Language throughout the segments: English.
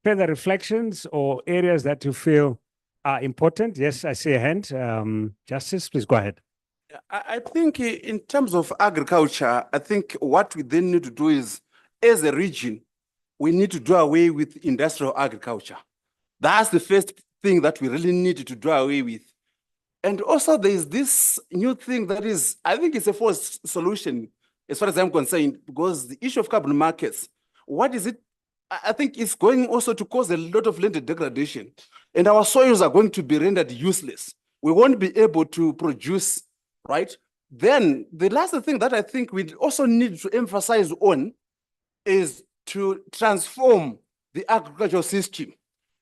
further reflections or areas that you feel are important? Yes, I see a hand. Justice, please go ahead. I think in terms of agriculture, I think what we then need to do is, as a region, we need to do away with industrial agriculture. That's the first thing that we really need to do away with. And also there's this new thing that is, I think it's a forced solution as far as I'm concerned, because the issue of carbon markets, what is it? I think it's going also to cause a lot of land degradation, and our soils are going to be rendered useless. We won't be able to produce, right? Then the last thing that I think we also need to emphasize on is to transform the agricultural system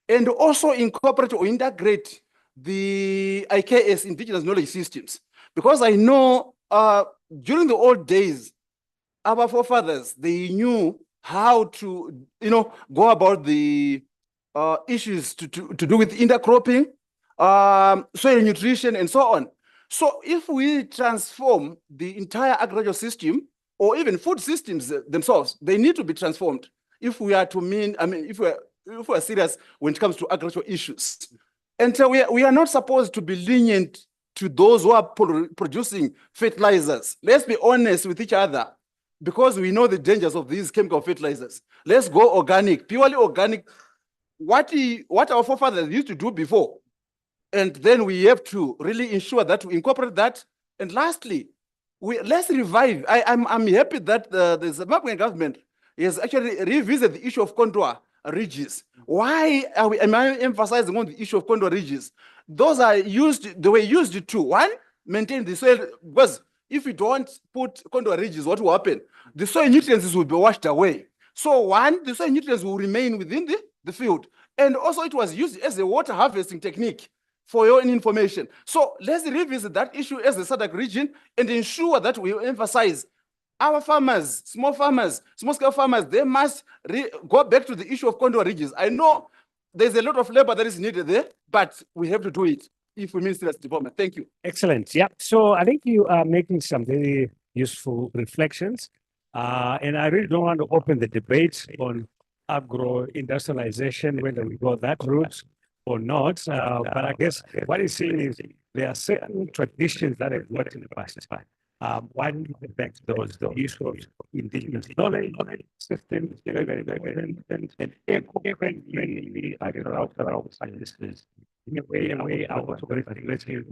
and also incorporate or integrate the IKS, indigenous knowledge systems. Because I know during the old days, our forefathers, they knew how to, go about the issues to do with intercropping, soil nutrition, and so on. So if we transform the entire agricultural system, or even food systems themselves, they need to be transformed if we are to if we're serious when it comes to agricultural issues. And so we are not supposed to be lenient to those who are producing fertilizers. Let's be honest with each other, because we know the dangers of these chemical fertilizers. Let's go organic, purely organic, what our forefathers used to do before. And then we have to really ensure that we incorporate that. And lastly, let's revive. I'm happy that the Zimbabwean government has actually revisited the issue of contour ridges. Why am I emphasizing on the issue of contour ridges? Those are used, they were used to, one, maintain the soil, because if you don't put contour ridges, what will happen? The soil nutrients will be washed away. So one, the soil nutrients will remain within the field. And also it was used as a water harvesting technique, for your own information. So let's revisit that issue as the SADC region and ensure that we emphasize our farmers, small-scale farmers, they must go back to the issue of contour ridges. I know there's a lot of labor that is needed there, but we have to do it if we mean serious development. Thank you. Excellent. Yeah. So I think you are making some very useful reflections. And I really don't want to open the debate on agro-industrialization, whether we go that route or not. But I guess what he's saying is there are certain traditions that have worked in the past. Why don't you get back to those issues of indigenous knowledge systems and the agricultural sciences in a way our regulatory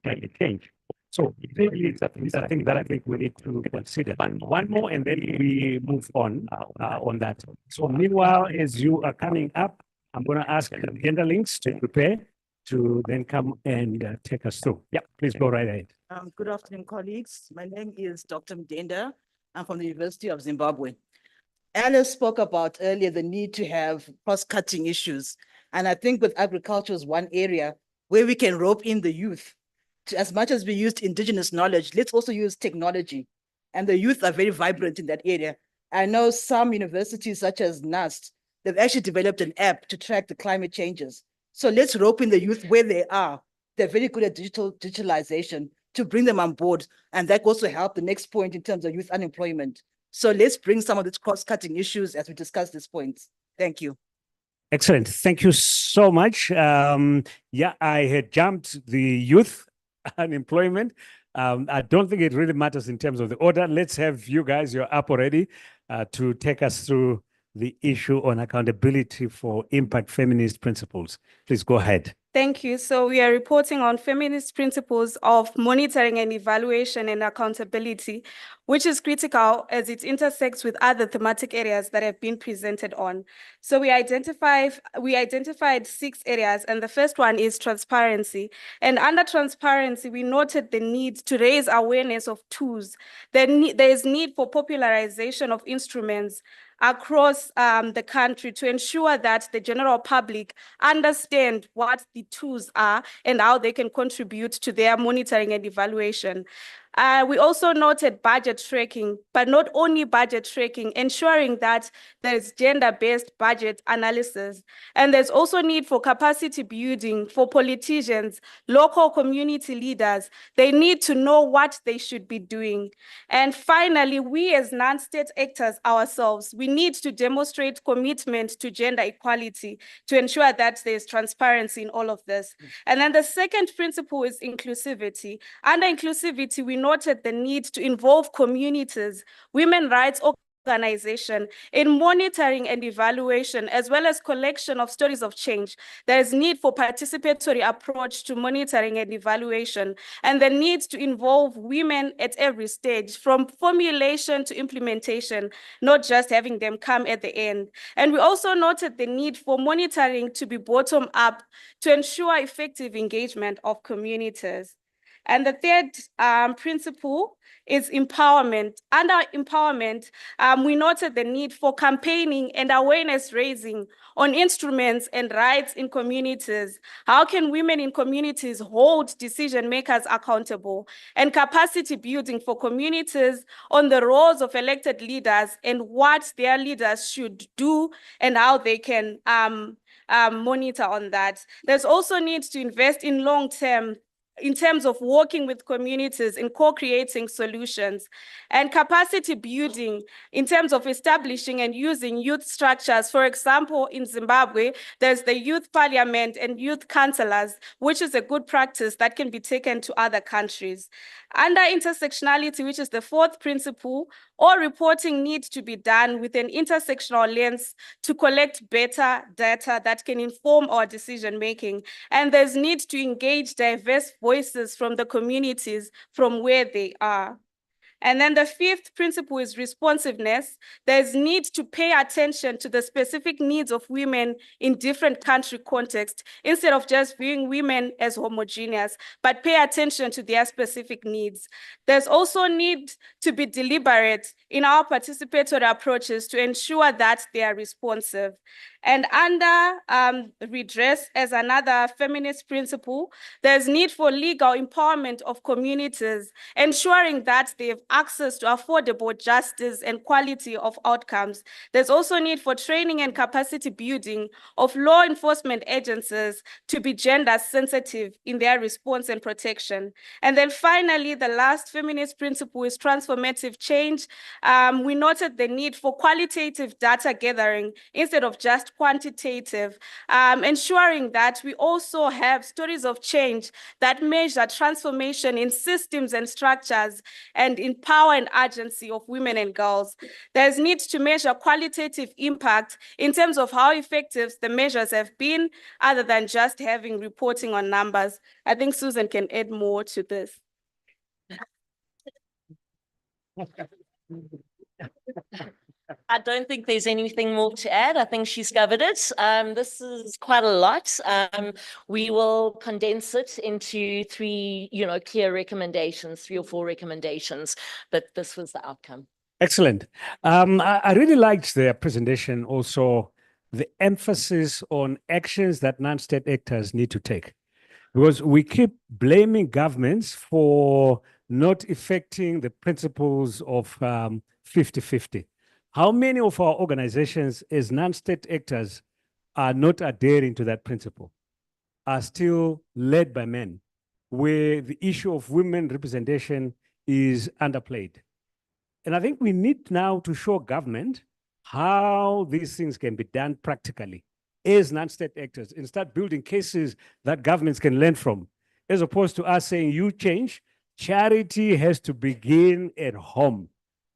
can change. So it's a thing that I think we need to consider. One more, and then we move on that. So meanwhile, as you are coming up, I'm going to ask the agenda links to prepare to then come and take us through. Yeah, please go right ahead. Good afternoon, colleagues. My name is Dr. Mdenda. I'm from the University of Zimbabwe. Alice spoke about earlier the need to have cross-cutting issues. And I think with agriculture is one area where we can rope in the youth. As much as we used indigenous knowledge, let's also use technology. And the youth are very vibrant in that area. I know some universities such as NUST, they've actually developed an app to track the climate changes. So let's rope in the youth where they are. They're very good at digitalization to bring them on board. And that also help the next point in terms of youth unemployment. So let's bring some of these cross-cutting issues as we discuss these points. Thank you. Excellent. Thank you so much. Yeah, I had jumped the youth unemployment. I don't think it really matters in terms of the order. Let's have you guys, you're up already to take us through the issue on accountability for impact feminist principles. Please go ahead. Thank you. So we are reporting on feminist principles of monitoring and evaluation and accountability, which is critical as it intersects with other thematic areas that have been presented on. So we identified 6 areas, and the first one is transparency. And under transparency, we noted the need to raise awareness of tools. There is need for popularization of instruments across the country to ensure that the general public understand what the tools are and how they can contribute to their monitoring and evaluation. We also noted budget tracking, but not only budget tracking, ensuring that there's gender-based budget analysis. And there's also need for capacity building for politicians, local community leaders. They need to know what they should be doing. And finally, we as non-state actors ourselves, we need to demonstrate commitment to gender equality to ensure that there's transparency in all of this. And then the second principle is inclusivity. Under inclusivity, we noted the need to involve communities, women rights organization in monitoring and evaluation, as well as collection of stories of change. There is need for participatory approach to monitoring and evaluation, and the need to involve women at every stage, from formulation to implementation, not just having them come at the end. And we also noted the need for monitoring to be bottom up to ensure effective engagement of communities. And the third principle is empowerment. Under empowerment, we noted the need for campaigning and awareness raising on instruments and rights in communities. How can women in communities hold decision makers accountable? And capacity building for communities on the roles of elected leaders and what their leaders should do and how they can monitor on that. There's also need to invest in long-term in terms of working with communities in co-creating solutions, and capacity building in terms of establishing and using youth structures. For example, in Zimbabwe, there's the youth parliament and youth councillors, which is a good practice that can be taken to other countries. Under intersectionality, which is the fourth principle, all reporting needs to be done with an intersectional lens to collect better data that can inform our decision-making. And there's need to engage diverse voices from the communities from where they are. And then the fifth principle is responsiveness. There's need to pay attention to the specific needs of women in different country contexts, instead of just viewing women as homogeneous, but pay attention to their specific needs. There's also need to be deliberate in our participatory approaches to ensure that they are responsive. And under redress as another feminist principle, there's need for legal empowerment of communities, ensuring that they have access to affordable justice and quality of outcomes. There's also need for training and capacity building of law enforcement agencies to be gender sensitive in their response and protection. And then finally, the last feminist principle is transformative change. We noted the need for qualitative data gathering instead of just quantitative, ensuring that we also have stories of change that measure transformation in systems and structures and in power and agency of women and girls. There's need to measure qualitative impact in terms of how effective the measures have been, other than just having reporting on numbers. I think Susan can add more to this. I don't think there's anything more to add. I think she's covered it. This is quite a lot. We will condense it into three, clear recommendations, 3 or 4 recommendations, but this was the outcome. Excellent. I really liked their presentation, also the emphasis on actions that non-state actors need to take, because we keep blaming governments for not effecting the principles of 50-50. How many of our organizations as non-state actors are not adhering to that principle, are still led by men, where the issue of women representation is underplayed? And I think we need now to show government how these things can be done practically as non-state actors, and start building cases that governments can learn from, as opposed to us saying, you change, charity has to begin at home.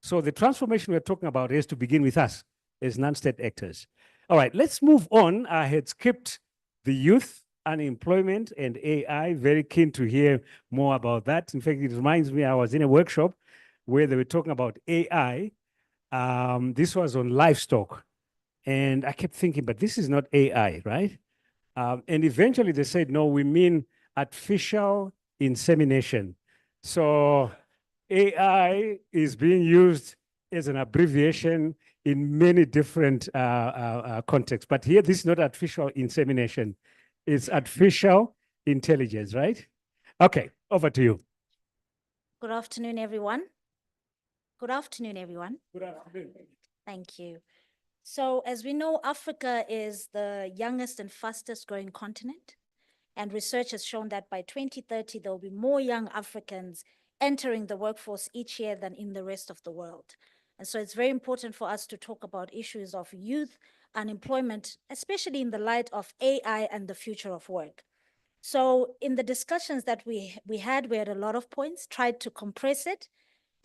So the transformation we're talking about has to begin with us as non-state actors. All right, let's move on. I had skipped the youth, unemployment, and AI. Very keen to hear more about that. In fact, it reminds me, I was in a workshop where they were talking about AI. This was on livestock. And I kept thinking, but this is not AI, right? And eventually they said, no, we mean artificial insemination. So AI is being used as an abbreviation in many different contexts. But here, this is not artificial insemination. It's artificial intelligence, right? Okay, over to you. Good afternoon, everyone. Good afternoon, everyone. Good afternoon. Thank you. So as we know, Africa is the youngest and fastest growing continent. And research has shown that by 2030, there will be more young Africans entering the workforce each year than in the rest of the world. And so it's very important for us to talk about issues of youth unemployment, especially in the light of AI and the future of work. So in the discussions that we had a lot of points, tried to compress it.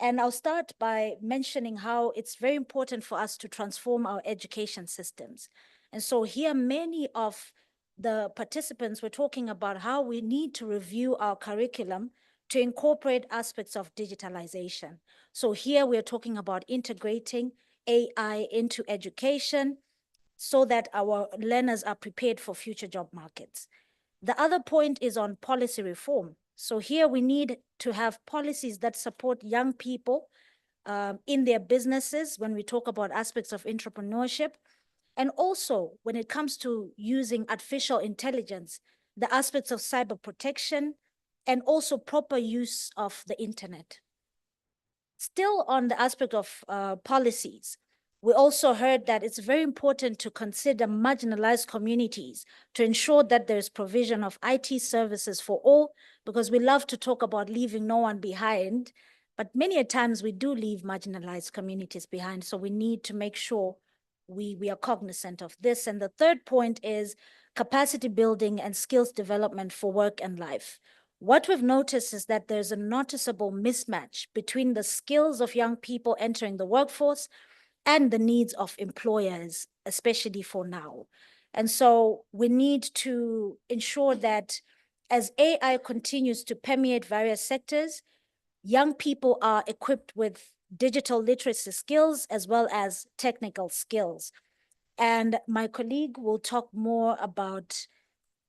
And I'll start by mentioning how it's very important for us to transform our education systems. And so here, many of the participants were talking about how we need to review our curriculum to incorporate aspects of digitalization. So here we're talking about integrating AI into education so that our learners are prepared for future job markets. The other point is on policy reform. So here we need to have policies that support young people in their businesses when we talk about aspects of entrepreneurship. And also when it comes to using artificial intelligence, the aspects of cyber protection and also proper use of the internet. Still on the aspect of policies, we also heard that it's very important to consider marginalized communities to ensure that there's provision of IT services for all, because we love to talk about leaving no one behind, but many a times we do leave marginalized communities behind. So we need to make sure we are cognizant of this. And the third point is capacity building and skills development for work and life. What we've noticed is that there's a noticeable mismatch between the skills of young people entering the workforce and the needs of employers, especially for now. And so we need to ensure that as AI continues to permeate various sectors, young people are equipped with digital literacy skills as well as technical skills. And my colleague will talk more about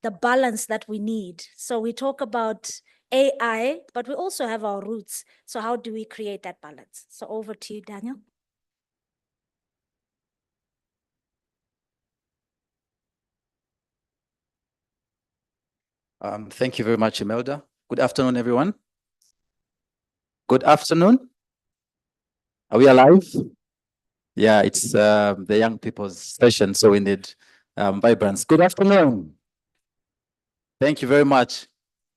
the balance that we need. So we talk about AI, but we also have our roots. So how do we create that balance? So over to you, Daniel. Thank you very much, Imelda. Good afternoon, everyone. Good afternoon. Are we alive? Yeah, it's the young people's session, so we need vibrance. Good afternoon. Thank you very much.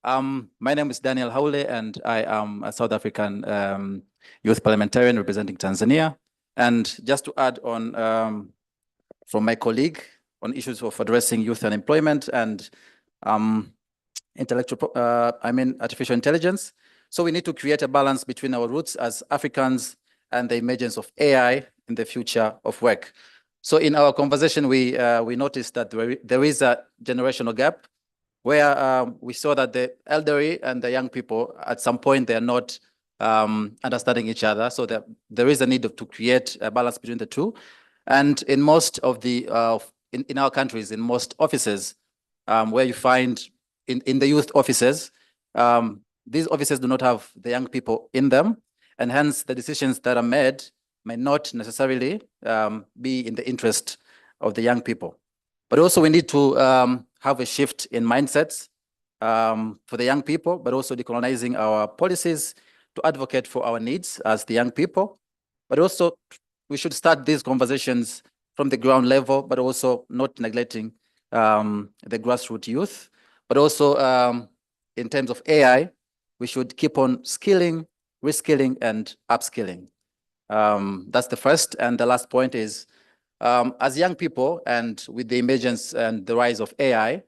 My name is Daniel Haule, and I am a South African youth parliamentarian representing Tanzania. And just to add on from my colleague on issues of addressing youth unemployment and artificial intelligence. So we need to create a balance between our roots as Africans and the emergence of AI in the future of work. So in our conversation, we noticed that there is a generational gap where we saw that the elderly and the young people, at some point, they are not understanding each other. So there is a need to create a balance between the two. And in most of the, in our countries, in most offices, where you find in the youth offices, these offices do not have the young people in them, and hence the decisions that are made may not necessarily be in the interest of the young people. But also we need to have a shift in mindsets for the young people, but also decolonizing our policies to advocate for our needs as the young people. But also we should start these conversations from the ground level, but also not neglecting the grassroots youth. But also in terms of AI, we should keep on skilling, reskilling, and upskilling. That's the first. And the last point is, as young people and with the emergence and the rise of AI,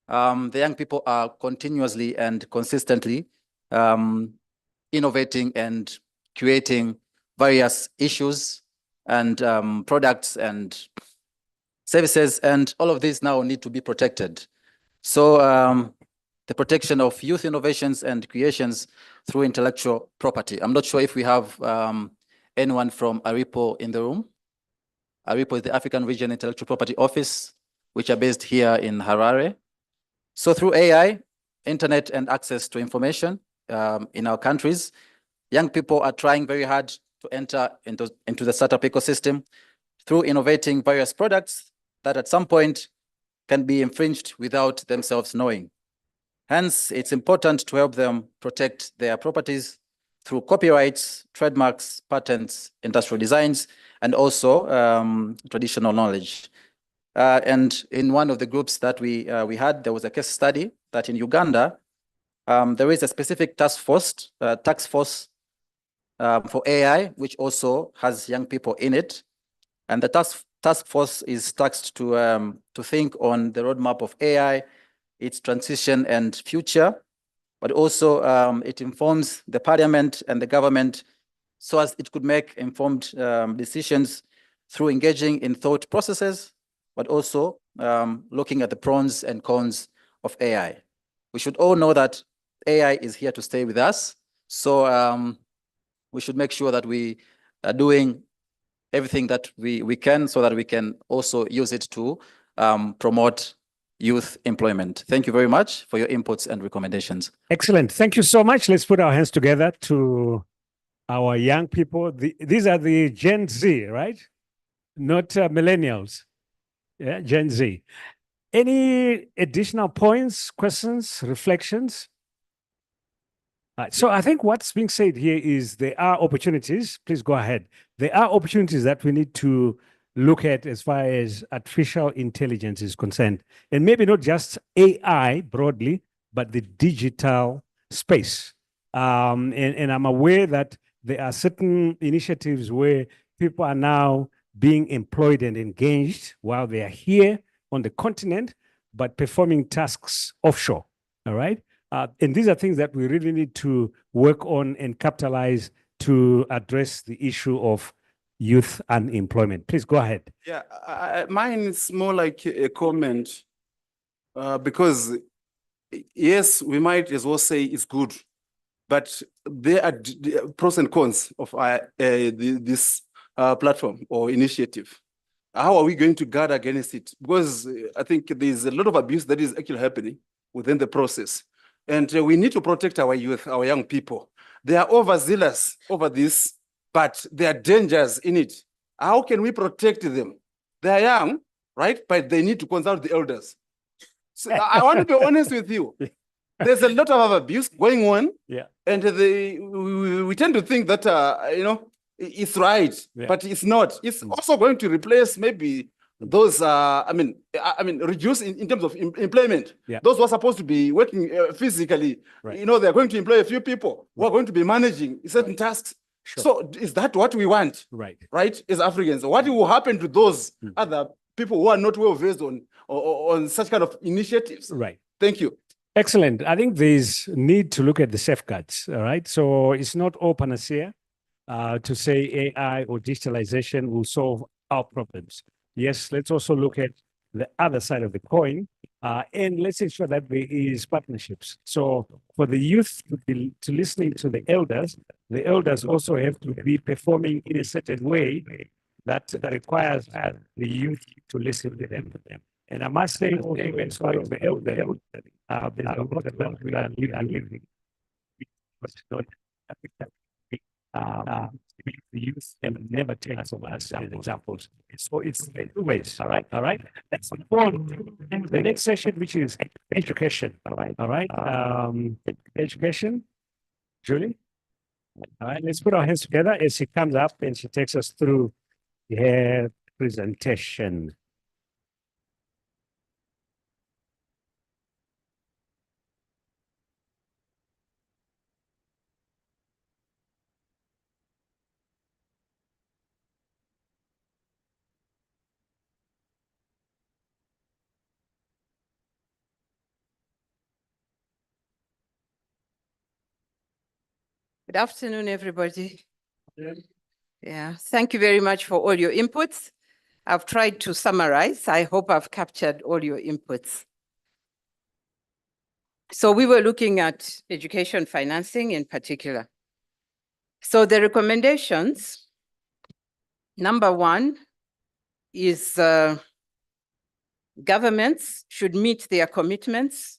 the young people are continuously and consistently innovating and creating various issues and products and services, and all of these now need to be protected. So the protection of youth innovations and creations through intellectual property. I'm not sure if we have anyone from ARIPO in the room. ARIPO is the African Region Intellectual Property Office, which are based here in Harare. So through AI, internet, and access to information in our countries, young people are trying very hard to enter into the startup ecosystem through innovating various products that at some point can be infringed without themselves knowing. Hence, it's important to help them protect their properties through copyrights, trademarks, patents, industrial designs, and also traditional knowledge. And in one of the groups that we had, there was a case study that in Uganda, there is a specific task force for AI, which also has young people in it. And the task force is tasked to think on the roadmap of AI, its transition and future, but also it informs the parliament and the government so as it could make informed decisions through engaging in thought processes, but also looking at the pros and cons of AI. We should all know that AI is here to stay with us. So we should make sure that we are doing everything that we can so that we can also use it to promote youth employment. Thank you very much for your inputs and recommendations. Excellent. Thank you so much. Let's put our hands together to our young people. These are the Gen Z, right? Not millennials. Yeah, Gen Z. Any additional points, questions, reflections? So I think what's being said here is there are opportunities. Please go ahead. There are opportunities that we need to look at as far as artificial intelligence is concerned. And maybe not just AI broadly, but the digital space. And I'm aware that there are certain initiatives where people are now being employed and engaged while they are here on the continent, but performing tasks offshore, all right? And these are things that we really need to work on and capitalize to address the issue of youth unemployment. Please go ahead. Yeah, mine is more like a comment because yes, we might as well say it's good, but there are pros and cons of this platform or initiative. How are we going to guard against it? Because I think there's a lot of abuse that is actually happening within the process. And we need to protect our youth, our young people. They are overzealous over this, but there are dangers in it. How can we protect them? They are young, right? But they need to consult the elders. So I want to be honest with you. There's a lot of abuse going on. Yeah. And we tend to think that, it's right, Yeah. but it's not. It's also going to replace maybe those, reduce in terms of employment. Yeah. Those who are supposed to be working physically, Right. they're going to employ a few people who are going to be managing certain tasks. Sure. So is that what we want? Right. Right, as Africans? What will happen to those other people who are not well versed on such kind of initiatives? Right. Thank you. Excellent. I think there's need to look at the safeguards, all right? So it's not all panacea to say AI or digitalization will solve our problems. Yes, let's also look at the other side of the coin, and let's ensure that there is partnerships. So for the youth to listening to the elders also have to be performing in a certain way that requires the youth to listen to them. And I must say, also, when part of the elder, there's a lot of that we are living. The youth can never take us as examples. So it's two ways, all right? Let's move on to the next session, which is education, all right? Education, Julie? All right, let's put our hands together as she comes up and she takes us through her presentation. Good afternoon, everybody. Yeah, thank you very much for all your inputs. I've tried to summarize. I hope I've captured all your inputs. So we were looking at education financing in particular. So the recommendations, number one is governments should meet their commitments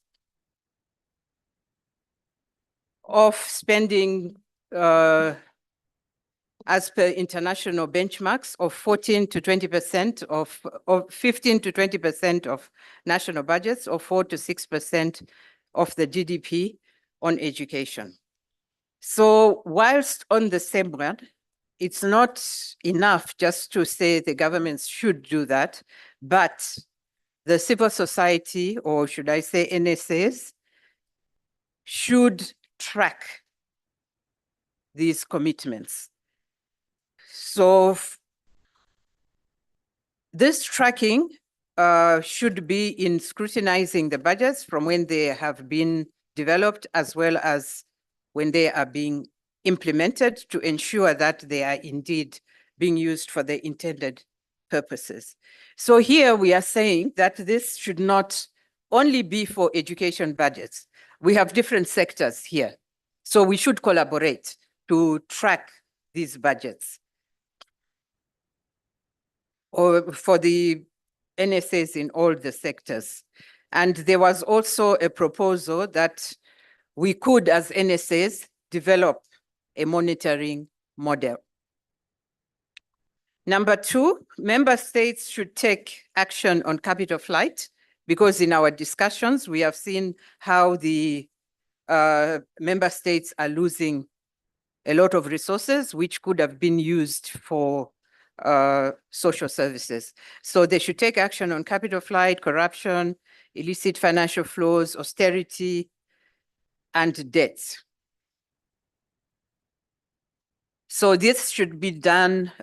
of spending as per international benchmarks of 14 to 20% of 15 to 20% of national budgets or 4 to 6% of the GDP on education. So whilst on the same one, it's not enough just to say the governments should do that, but the civil society, or should I say NSAs, should track these commitments. So this tracking should be in scrutinizing the budgets from when they have been developed, as well as when they are being implemented, to ensure that they are indeed being used for the intended purposes. So here we are saying that this should not only be for education budgets. We have different sectors here. So we should collaborate to track these budgets, or for the NSAs in all the sectors. And there was also a proposal that we could, as NSAs, develop a monitoring model. Number two, member states should take action on capital flight, because in our discussions, we have seen how the member states are losing a lot of resources which could have been used for social services. So they should take action on capital flight, corruption, illicit financial flows, austerity, and debts. So this should be done,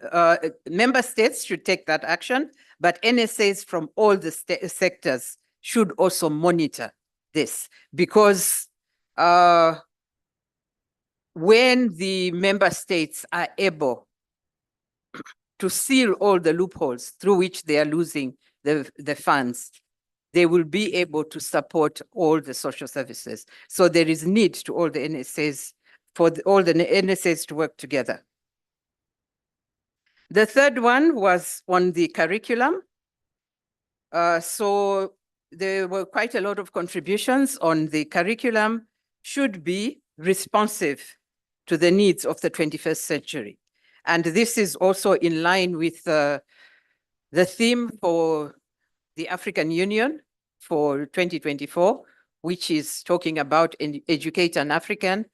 member states should take that action, but NSAs from all the sectors should also monitor this, because when the member states are able to seal all the loopholes through which they are losing the funds, they will be able to support all the social services. So there is need to all the NSAs, for all the NSAs to work together. The third one was on the curriculum. So there were quite a lot of contributions on the curriculum should be responsive to the needs of the 21st century. And this is also in line with the theme for the African Union for 2024, which is talking about educate an African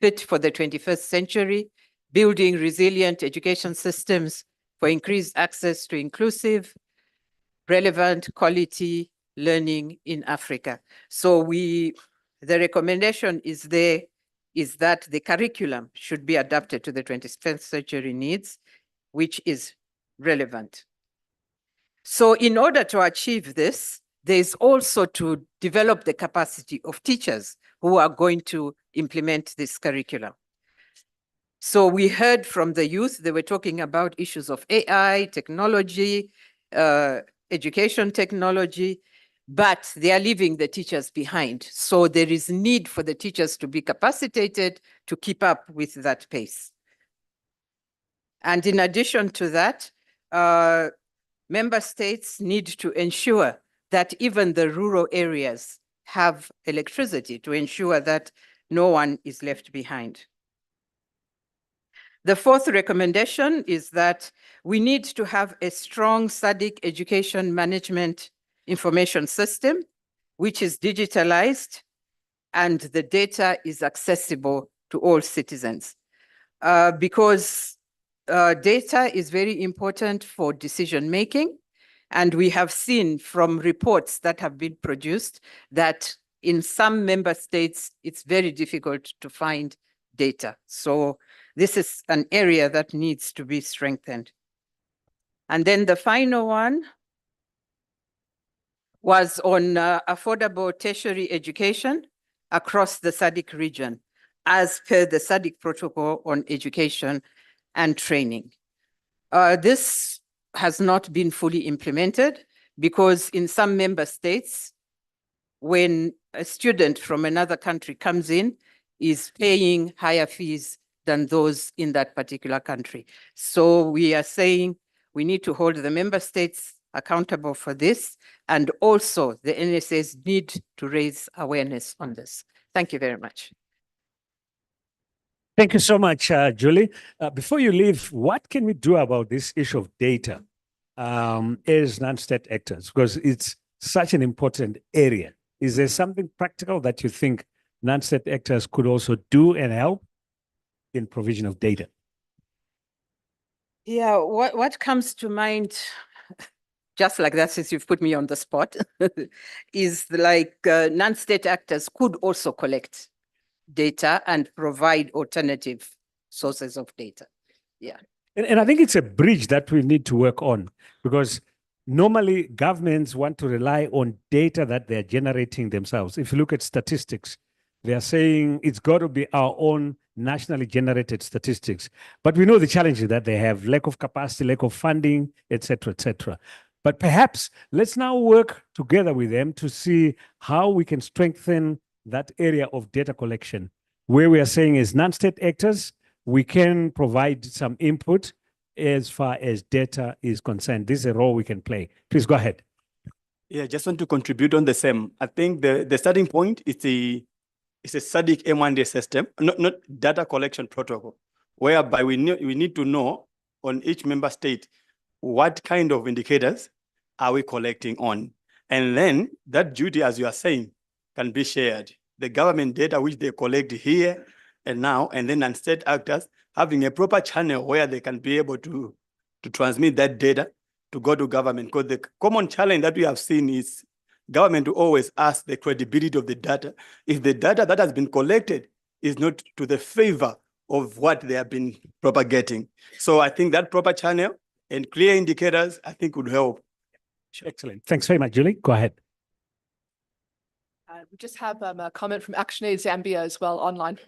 fit for the 21st century, building resilient education systems for increased access to inclusive, relevant, quality learning in Africa. So the recommendation is that the curriculum should be adapted to the 21st century needs, which is relevant. So in order to achieve this, there's also to develop the capacity of teachers who are going to implement this curriculum. So we heard from the youth, they were talking about issues of AI, technology, education technology, but they are leaving the teachers behind. So there is need for the teachers to be capacitated to keep up with that pace. And in addition to that, member states need to ensure that even the rural areas have electricity to ensure that no one is left behind. The fourth recommendation is that we need to have a strong SADC education management information system, which is digitalized and the data is accessible to all citizens. Because data is very important for decision making. And we have seen from reports that have been produced that in some member states, it's very difficult to find data. So this is an area that needs to be strengthened. And then the final one was on affordable tertiary education across the SADC region, as per the SADC protocol on education and training. This has not been fully implemented because in some member states, when a student from another country comes in, is paying higher fees than those in that particular country. So we are saying we need to hold the member states accountable for this, and also the NSAs need to raise awareness on this. Thank you very much. Thank you so much, Julie. Before you leave, what can we do about this issue of data as non-state actors? Because it's such an important area. Is there something practical that you think non-state actors could also do and help? in provision of data? Yeah, what comes to mind, just like that, since you've put me on the spot, is like non-state actors could also collect data and provide alternative sources of data. Yeah. And I think it's a bridge that we need to work on, because normally governments want to rely on data that they're generating themselves. If you look at statistics, they are saying it's got to be our own nationally generated statistics. But we know the challenges that they have: lack of capacity, lack of funding, et cetera, et cetera. But perhaps let's now work together with them to see how we can strengthen that area of data collection, where we are saying as non-state actors, we can provide some input as far as data is concerned. This is a role we can play. Please go ahead. Yeah, just want to contribute on the same. I think the starting point is a SADC M1D system, not data collection protocol, whereby we need to know on each member state what kind of indicators are we collecting on. And then that duty, as you are saying, can be shared. The government data which they collect here and now, and then non-state actors having a proper channel where they can be able to transmit that data to go to government. Because the common challenge that we have seen is government will always ask the credibility of the data. If the data that has been collected is not to the favor of what they have been propagating. So I think that proper channel and clear indicators, I think, would help. Excellent. Thanks very much, Julie. Go ahead. We just have a comment from ActionAid Zambia as well online.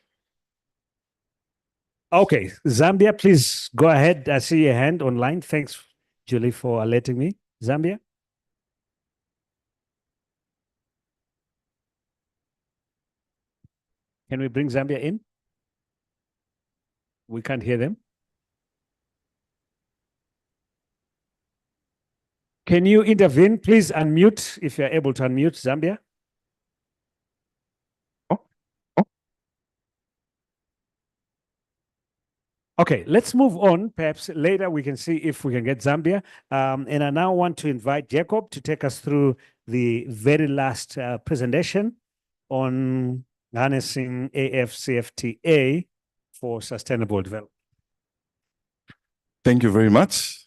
Okay, Zambia, please go ahead. I see your hand online. Thanks, Julie, for alerting me. Zambia? Can we bring Zambia in? We can't hear them. Can you intervene? Please unmute if you're able to unmute, Zambia. Okay, let's move on. Perhaps later we can see if we can get Zambia. And I now want to invite Jacob to take us through the very last presentation on harnessing AFCFTA for sustainable development. Thank you very much.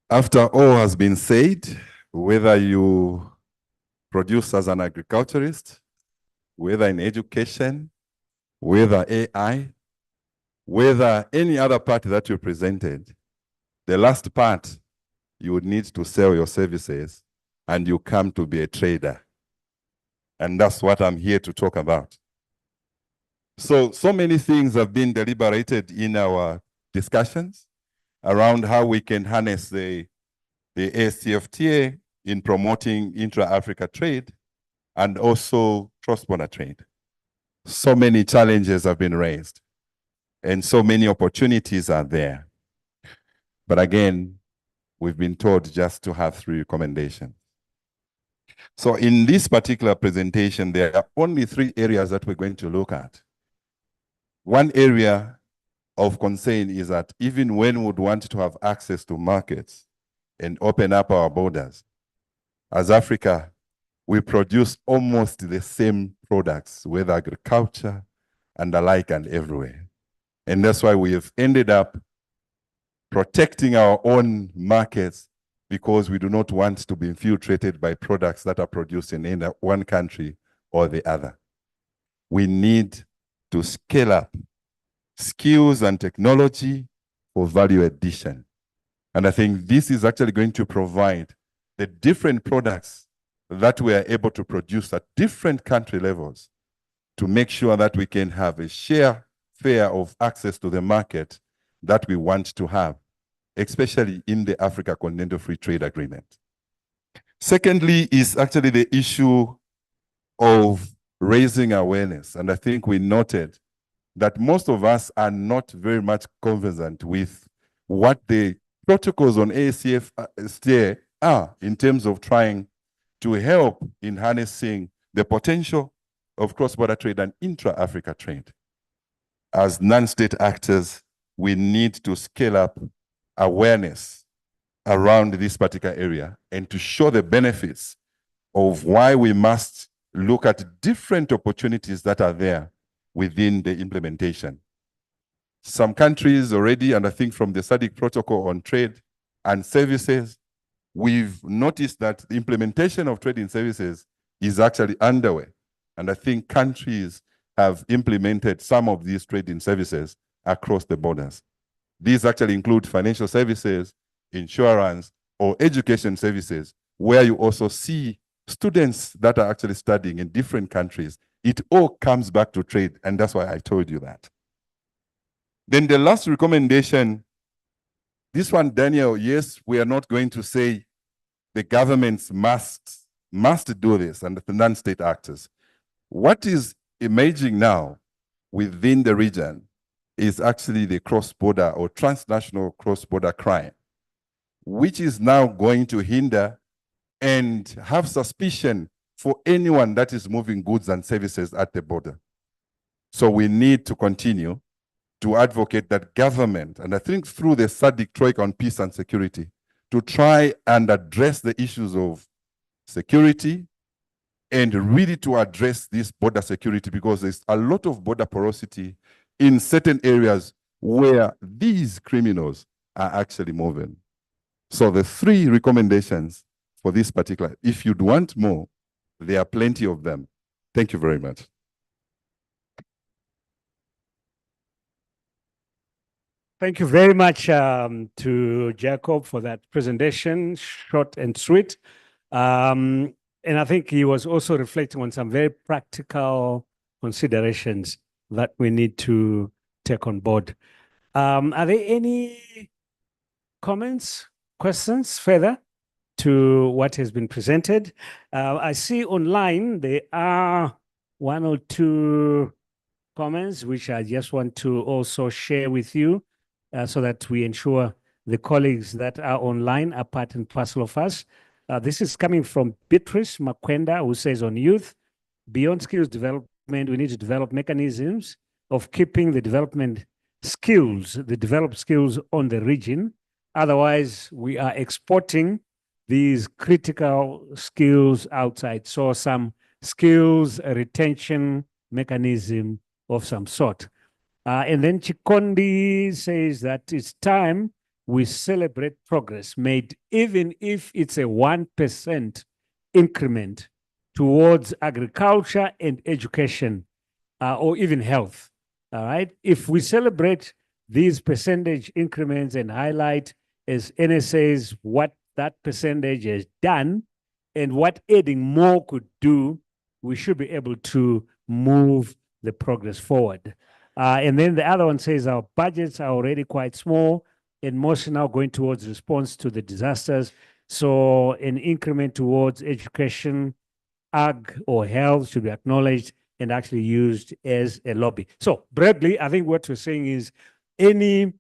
After all has been said, whether you produce as an agriculturist, whether in education, whether AI, whether any other part that you presented, the last part, you would need to sell your services and you come to be a trader. And that's what I'm here to talk about. So many things have been deliberated in our discussions around how we can harness the AFCFTA in promoting intra-Africa trade and also cross-border trade. So many challenges have been raised and so many opportunities are there. But again, we've been told just to have 3 recommendations. So in this particular presentation, there are only 3 areas that we're going to look at. One area of concern is that even when we would want to have access to markets and open up our borders, as Africa, we produce almost the same products, whether agriculture and the like and everywhere. And that's why we have ended up protecting our own markets, because we do not want to be infiltrated by products that are produced in one country or the other. We need to scale up skills and technology for value addition. And I think this is actually going to provide the different products that we are able to produce at different country levels to make sure that we can have a share of access to the market that we want to have, especially in the Africa Continental Free Trade Agreement. Secondly is actually the issue of raising awareness. And I think we noted that most of us are not very much conversant with what the protocols on AFCFTA are in terms of trying to help in harnessing the potential of cross-border trade and intra-Africa trade. As non-state actors, we need to scale up awareness around this particular area and to show the benefits of why we must look at different opportunities that are there within the implementation. some countries already, and I think from the SADC protocol on trade and services, we've noticed that the implementation of trade in services is actually underway. And I think countries have implemented some of these trade in services across the borders. These actually include financial services, insurance, or education services, where you also see students that are actually studying in different countries. It all comes back to trade, and that's why I told you that. Then the last recommendation, this one, Daniel, yes, we are not going to say the governments must do this and the non-state actors. What is emerging now within the region is actually the cross-border or transnational cross-border crime, which is now going to hinder and have suspicion for anyone that is moving goods and services at the border. So we need to continue to advocate that government, and I think through the SADC Troika on peace and security, to try and address the issues of security and really to address this border security, because there's a lot of border porosity in certain areas where these criminals are actually moving. So the 3 recommendations for this particular, if you'd want more, there are plenty of them. Thank you very much. Thank you very much to Jacob for that presentation, short and sweet. And I think he was also reflecting on some very practical considerations that we need to take on board. Are there any comments, questions further to what has been presented? I see online there are 1 or 2 comments which I just want to also share with you so that we ensure the colleagues that are online are part and parcel of us. This is coming from Beatrice Makwenda, who says on youth, beyond skills development, we need to develop mechanisms of keeping the development skills, the developed skills on the region. Otherwise, we are exporting these critical skills outside. So some skills retention mechanism of some sort. And then Chikondi says that it's time we celebrate progress made, even if it's a 1% increment towards agriculture and education, or even health. All right. If we celebrate these percentage increments and highlight as NSAs what that percentage has done and what adding more could do, we should be able to move the progress forward. And then the other one says our budgets are already quite small and most now going towards response to the disasters. So an increment towards education, ag or health should be acknowledged and actually used as a lobby. So broadly, I think what we're saying is any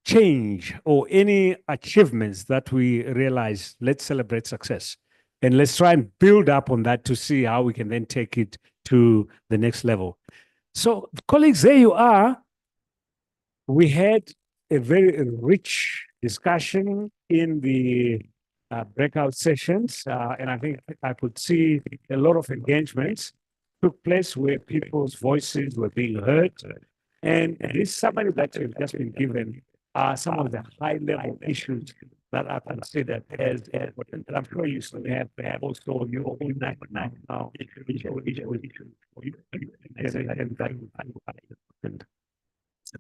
change or any achievements that we realize, let's celebrate success. And let's try and build up on that to see how we can then take it to the next level. So colleagues, there you are. We had a very rich discussion in the breakout sessions. And I think I could see a lot of engagements took place where people's voices were being heard. And this summary that you've just been given are some of the high-level issues that are considered as important. And I'm sure you still have also your own now.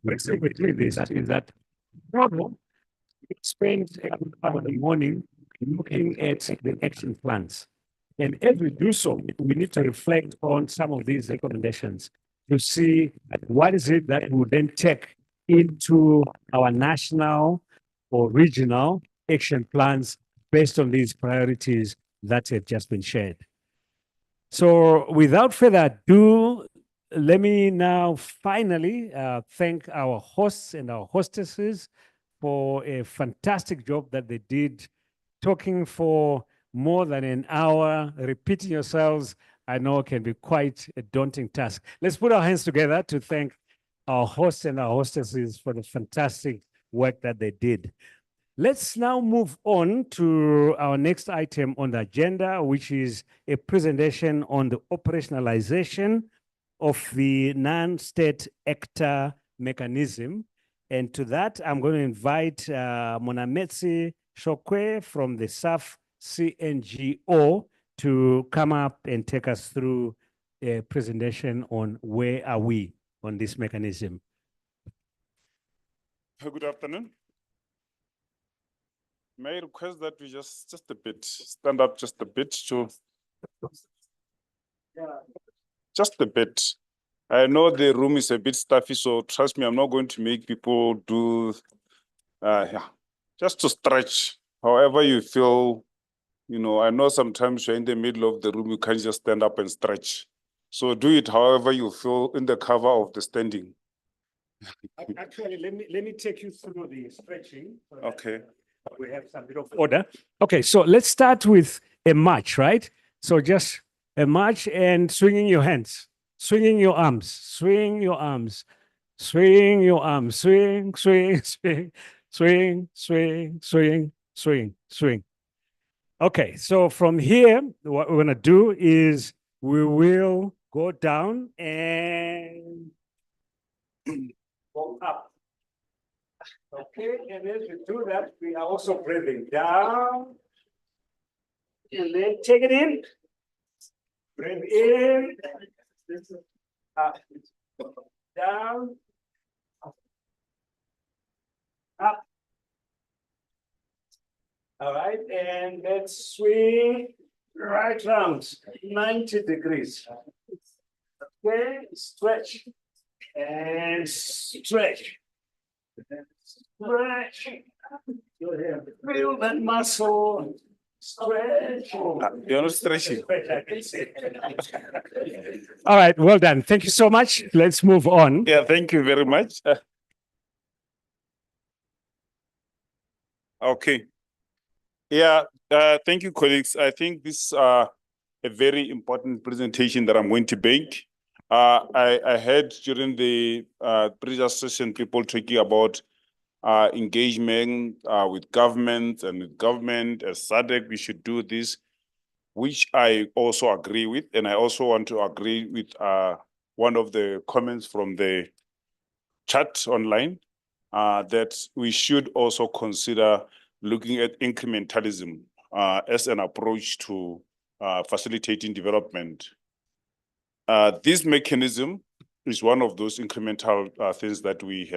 Between this is that spend part of the morning looking at the action plans. And as we do so, we need to reflect on some of these recommendations to see what is it that we then take into our national or regional action plans based on these priorities that have just been shared. So without further ado, let me now finally thank our hosts and our hostesses for a fantastic job that they did, talking for more than an hour, repeating yourselves, I know can be quite a daunting task. Let's put our hands together to thank our hosts and our hostesses for the fantastic work that they did. Let's now move on to our next item on the agenda, which is a presentation on the operationalization of the non-state actor mechanism. And to that, I'm going to invite Monametsi Shokwe from the SAF CNGO to come up and take us through a presentation on where are we on this mechanism. Good afternoon. May I request that we just a bit, stand up just a bit to, just a bit. I know the room is a bit stuffy, so trust me, I'm not going to make people do, just to stretch. However you feel, you know, I know sometimes you're in the middle of the room, you can't just stand up and stretch. So do it however you feel in the cover of the standing. Actually, let me take you through the stretching. So Okay. we have some bit of order. Okay, so let's start with a march, right? So just a march and swinging your hands, swinging your arms, swing your arms, swing your arms, swing, swing, swing, swing, swing, swing, swing, swing. Okay, so from here, what we're gonna do is we will go down and go up. Okay, and as we do that, we are also breathing down. And then take it in. Breathe in. Up. Down. Up. All right, and let's swing right round, 90 degrees. Okay, stretch. And stretch. Stretch. Feel that muscle. Stretch. You're not stretching. All right, well done. Thank you so much. Let's move on. Yeah, thank you very much. Okay. Yeah, thank you, colleagues. I think this is a very important presentation that I'm going to make. I heard during the previous session people talking about engagement with government and with government as SADC, we should do this, which I also agree with. And I also want to agree with one of the comments from the chat online that we should also consider looking at incrementalism as an approach to facilitating development. This mechanism is one of those incremental things that we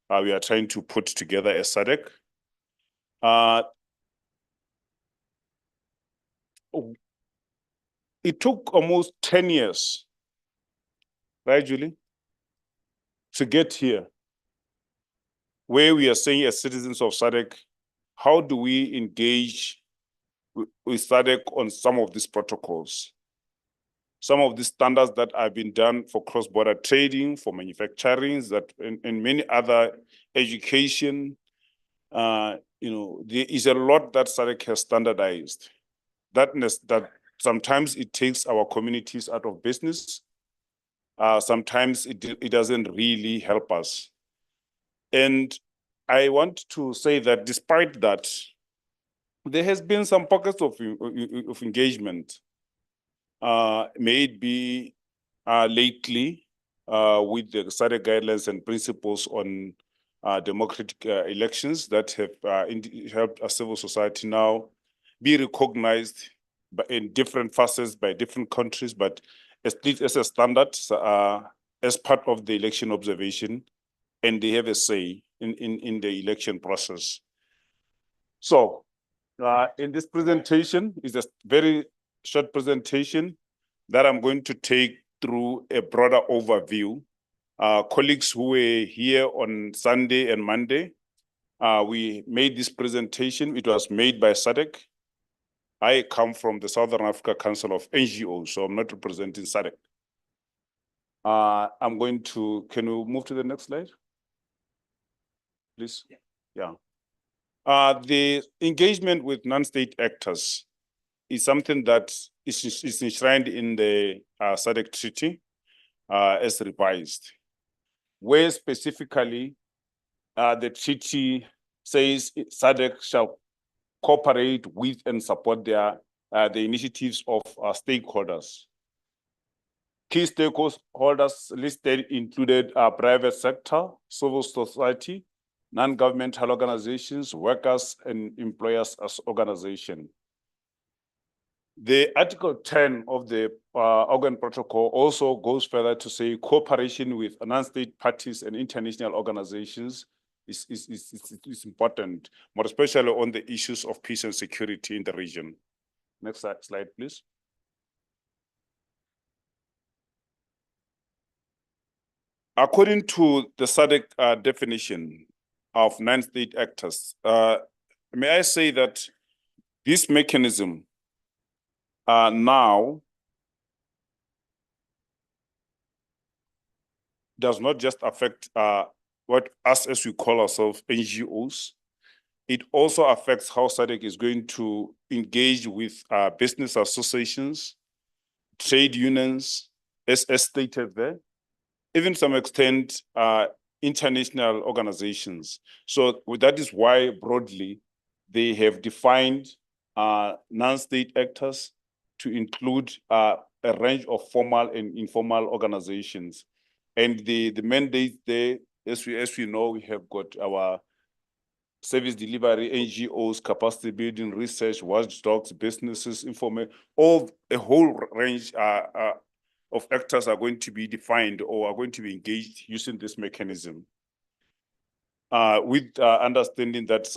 are trying to put together as SADC. It took almost 10 years, right, Julie, to get here, where we are saying as citizens of SADC, how do we engage with SADC on some of these protocols? Some of the standards that have been done for cross-border trading, for manufacturing, that and many other education, you know, there is a lot that SADC has standardized. That sometimes it takes our communities out of business. Sometimes it doesn't really help us. And I want to say that despite that, there has been some pockets of engagement. May it be lately with the SADC guidelines and principles on democratic elections that have helped a civil society now be recognized in different facets by different countries, but at least as a standard as part of the election observation, and they have a say in the election process. So in this presentation is a very short presentation that I'm going to take through a broader overview. Colleagues who were here on Sunday and Monday, we made this presentation. It was made by SADC. I come from the Southern Africa Council of NGOs, so I'm not representing SADC. I'm going to, can you move to the next slide? Please. Yeah. The engagement with non-state actors is something that is enshrined in the SADC Treaty as revised, where specifically the treaty says SADC shall cooperate with and support the initiatives of stakeholders. Key stakeholders listed included private sector, civil society, non-governmental organizations, workers, and employers as organization. The Article 10 of the Organ Protocol also goes further to say cooperation with non-state parties and international organizations is important, more especially on the issues of peace and security in the region. Next slide, please. According to the SADC definition of non-state actors, may I say that this mechanism now does not just affect what us as we call ourselves NGOs. It also affects how SADC is going to engage with business associations, trade unions, as stated there, even to some extent international organizations. So that is why broadly they have defined non-state actors to include a range of formal and informal organizations. And the mandate there, as we know, we have got our service delivery, NGOs, capacity building, research, watchdogs, businesses, informal, a whole range of actors are going to be defined or are going to be engaged using this mechanism. With understanding that,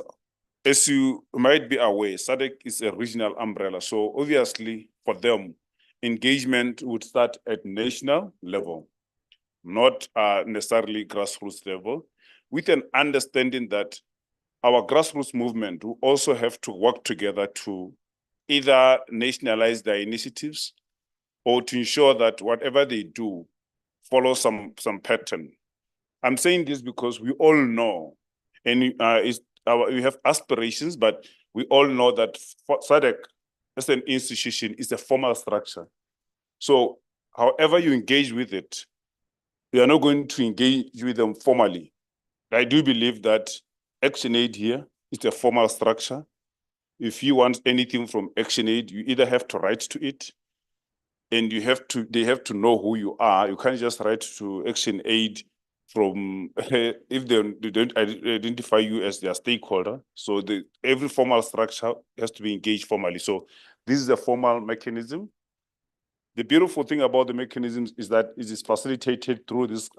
as you might be aware, SADC is a regional umbrella. So obviously for them, engagement would start at national level, not necessarily grassroots level, with an understanding that our grassroots movement will also have to work together to either nationalize their initiatives or to ensure that whatever they do follows some pattern. I'm saying this because we all know, and we have aspirations, but we all know that SADC as an institution is a formal structure. So however you engage with it, we are not going to engage with them formally. I do believe that ActionAid here is a formal structure. If you want anything from ActionAid, you either have to write to it, and they have to know who you are. You can't just write to ActionAid from if they don't identify you as their stakeholder. So every formal structure has to be engaged formally. So this is a formal mechanism. The beautiful thing about the mechanisms is that it is facilitated through these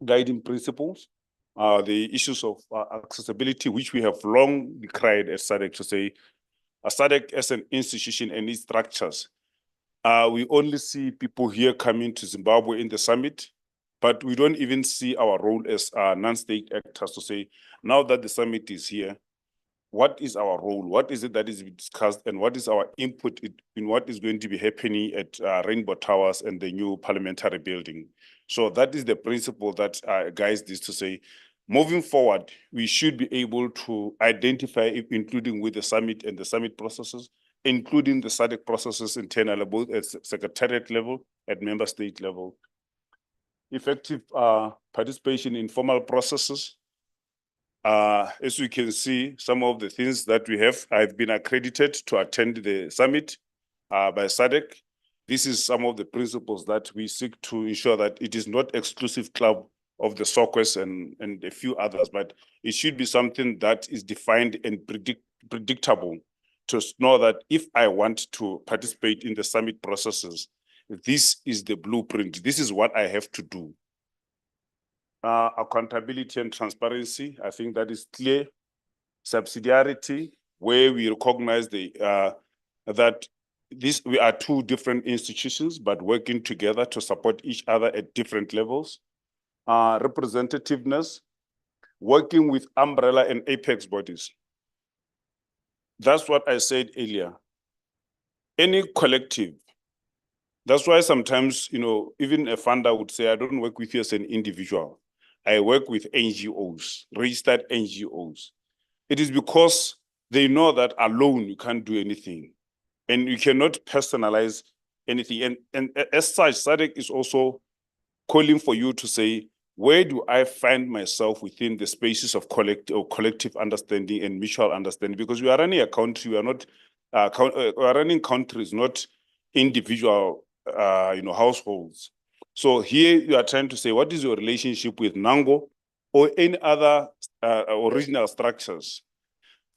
guiding principles, the issues of accessibility, which we have long decried at SADC, to say SADC as an institution and its structures. We only see people here coming to Zimbabwe in the summit, but we don't even see our role as non-state actors to say, now that the summit is here, what is our role? What is it that is discussed, and what is our input in what is going to be happening at Rainbow Towers and the new parliamentary building? So that is the principle that guides this, to say, moving forward, we should be able to identify, including with the summit and the summit processes, including the SADC processes internally, both at secretariat level, at member state level. Effective participation in formal processes. As we can see, some of the things that we have, I've been accredited to attend the summit by SADC. This is some of the principles that we seek to ensure that it is not exclusive club of the SOCWES and a few others, but it should be something that is defined and predictable, to know that if I want to participate in the summit processes, this is the blueprint. This is what I have to do. Accountability and transparency, I think that is clear. Subsidiarity, where we recognize that we are two different institutions, but working together to support each other at different levels. Representativeness, working with umbrella and apex bodies. That's what I said earlier. Any collective. That's why sometimes, even a funder would say, I don't work with you as an individual. I work with NGOs, registered NGOs. It is because they know that alone you can't do anything, and you cannot personalize anything. And as such, SADC is also calling for you to say, where do I find myself within the spaces of collective understanding and mutual understanding? Because we are running a country, we are not, we are running countries, not individual households. So here you are trying to say, what is your relationship with Nango or any other original structures?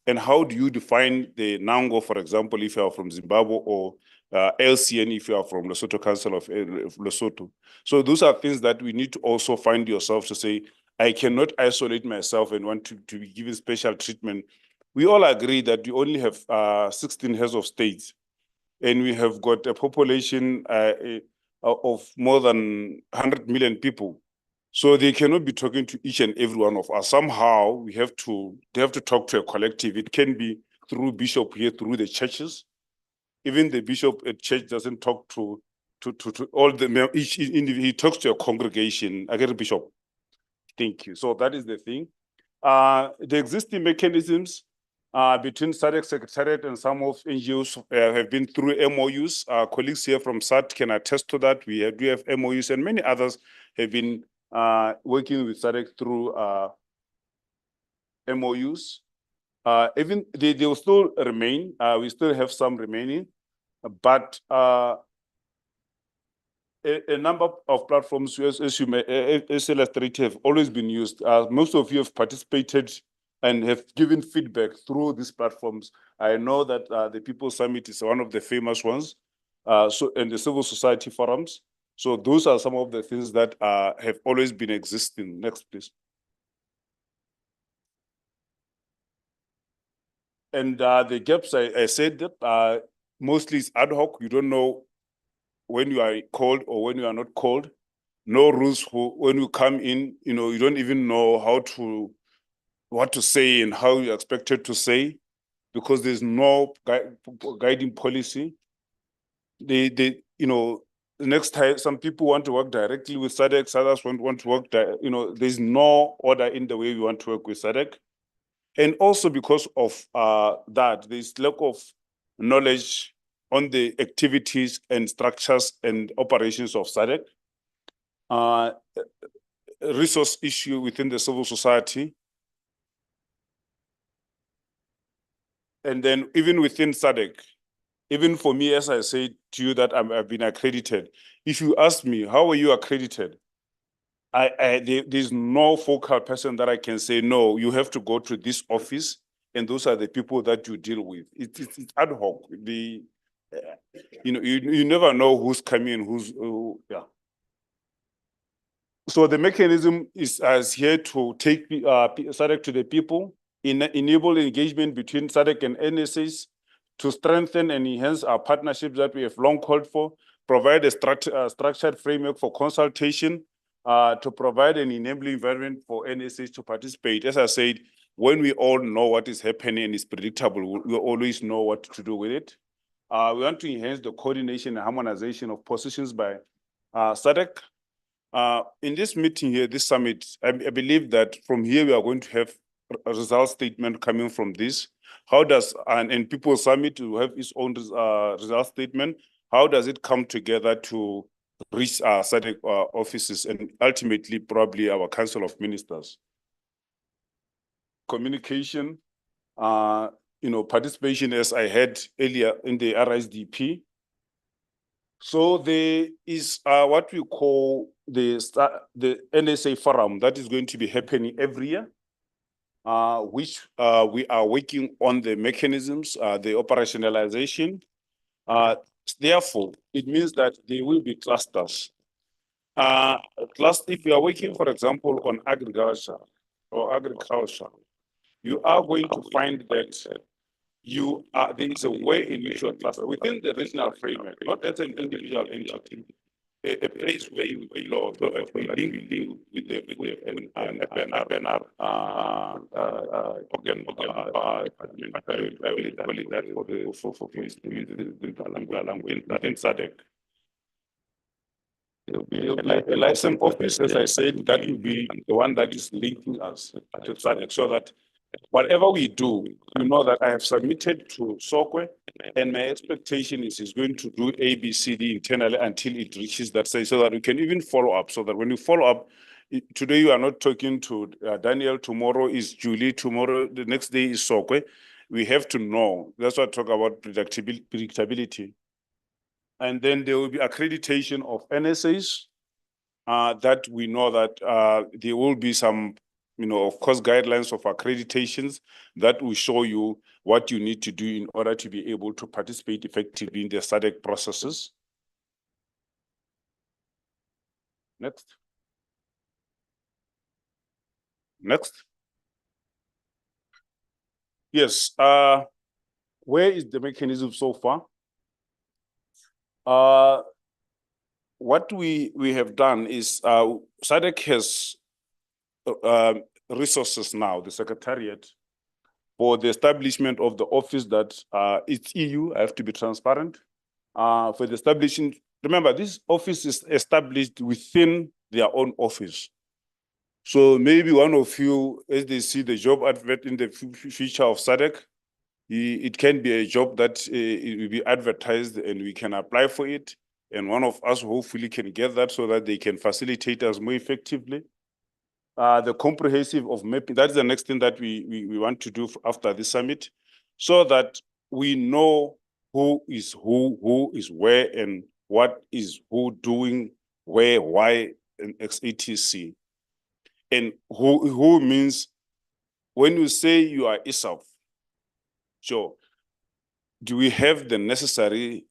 And how do you define the Nango, for example, if you are from Zimbabwe, or LCN if you are from Lesotho Council of Lesotho? So those are things that we need to also find yourself to say, I cannot isolate myself and want to be given special treatment. We all agree that we only have 16 heads of states, and we have got a population of more than 100 million people. So they cannot be talking to each and every one of us. Somehow they have to talk to a collective. It can be through bishop here, through the churches. Even the bishop at church doesn't talk to all the each individual. He talks to a congregation. I get a bishop. Thank you. So that is the thing. The existing mechanisms between SADC Secretariat and some of NGOs have been through MOUs. Colleagues here from SADC can attest to that. We do have MOUs, and many others have been working with SADC through MOUs. Even they will still remain. We still have some remaining, but a number of platforms, as you may, as illustrated, have always been used. Most of you have participated and have given feedback through these platforms. I know that the People's Summit is one of the famous ones, and the civil society forums. So those are some of the things that have always been existing. Next, please. And the gaps, I said that mostly it's ad hoc. You don't know when you are called or when you are not called. No rules for when you come in. You don't even know what to say and how you're expected to say, because there's no guiding policy. The next time some people want to work directly with SADC, others want to work, there's no order in the way we want to work with SADC. And also because of that, there's lack of knowledge on the activities and structures and operations of SADC. Resource issue within the civil society. And then even within SADC, even for me, as I said to you that I've been accredited, if you ask me, how are you accredited? There's no focal person that I can say, no, you have to go to this office, and those are the people that you deal with. It's ad hoc. You never know who's coming, yeah. So the mechanism is here to take SADC to the people, enable engagement between SADC and NSAs, to strengthen and enhance our partnerships that we have long called for, provide a structured framework for consultation, to provide an enabling environment for NSAs to participate. As I said, when we all know what is happening and is predictable, we always know what to do with it. We want to enhance the coordination and harmonization of positions by SADC. In this meeting here, this summit, I believe that from here we are going to have a result statement coming from this. How does, and People's Summit will have its own result statement. How does it come together to reach our SADC offices and ultimately probably our Council of Ministers? Communication, participation, as I had earlier in the RISDP. So there is what we call the NSA forum that is going to be happening every year, which we are working on the mechanisms, the operationalization. Therefore, it means that there will be clusters. If you are working, for example, on agriculture, you are going to find that there is a way in which you are clustered within the regional framework, not as an individual entity, a place where you belong, we link with the SADC. A license office, as I said, that will be the one that is linking us to SADC, so that whatever we do, you know that I have submitted to SOCWE, and my expectation is he's going to do A, B, C, D internally until it reaches that stage, so that we can even follow up. So that when you follow up, today you are not talking to Daniel, tomorrow is Julie, tomorrow, the next day is SOCWE. We have to know. That's what I talk about predictability. And then there will be accreditation of NSAs that we know that there will be some, of course, guidelines of accreditations that will show you what you need to do in order to be able to participate effectively in the SADC processes. Next. Next. Yes, where is the mechanism so far? What we have done is SADC has resources now, the Secretariat, for the establishment of the office that it's EU, I have to be transparent, for the establishing, remember this office is established within their own office. So maybe one of you, as they see the job advert in the future of SADC, it can be a job that it will be advertised and we can apply for it. And one of us hopefully can get that so that they can facilitate us more effectively. The comprehensive of mapping, that's the next thing that we want to do after this summit, so that we know who is where, and what is who doing where, why, and etc. And who means when you say you are ISAF, sure, do we have the necessary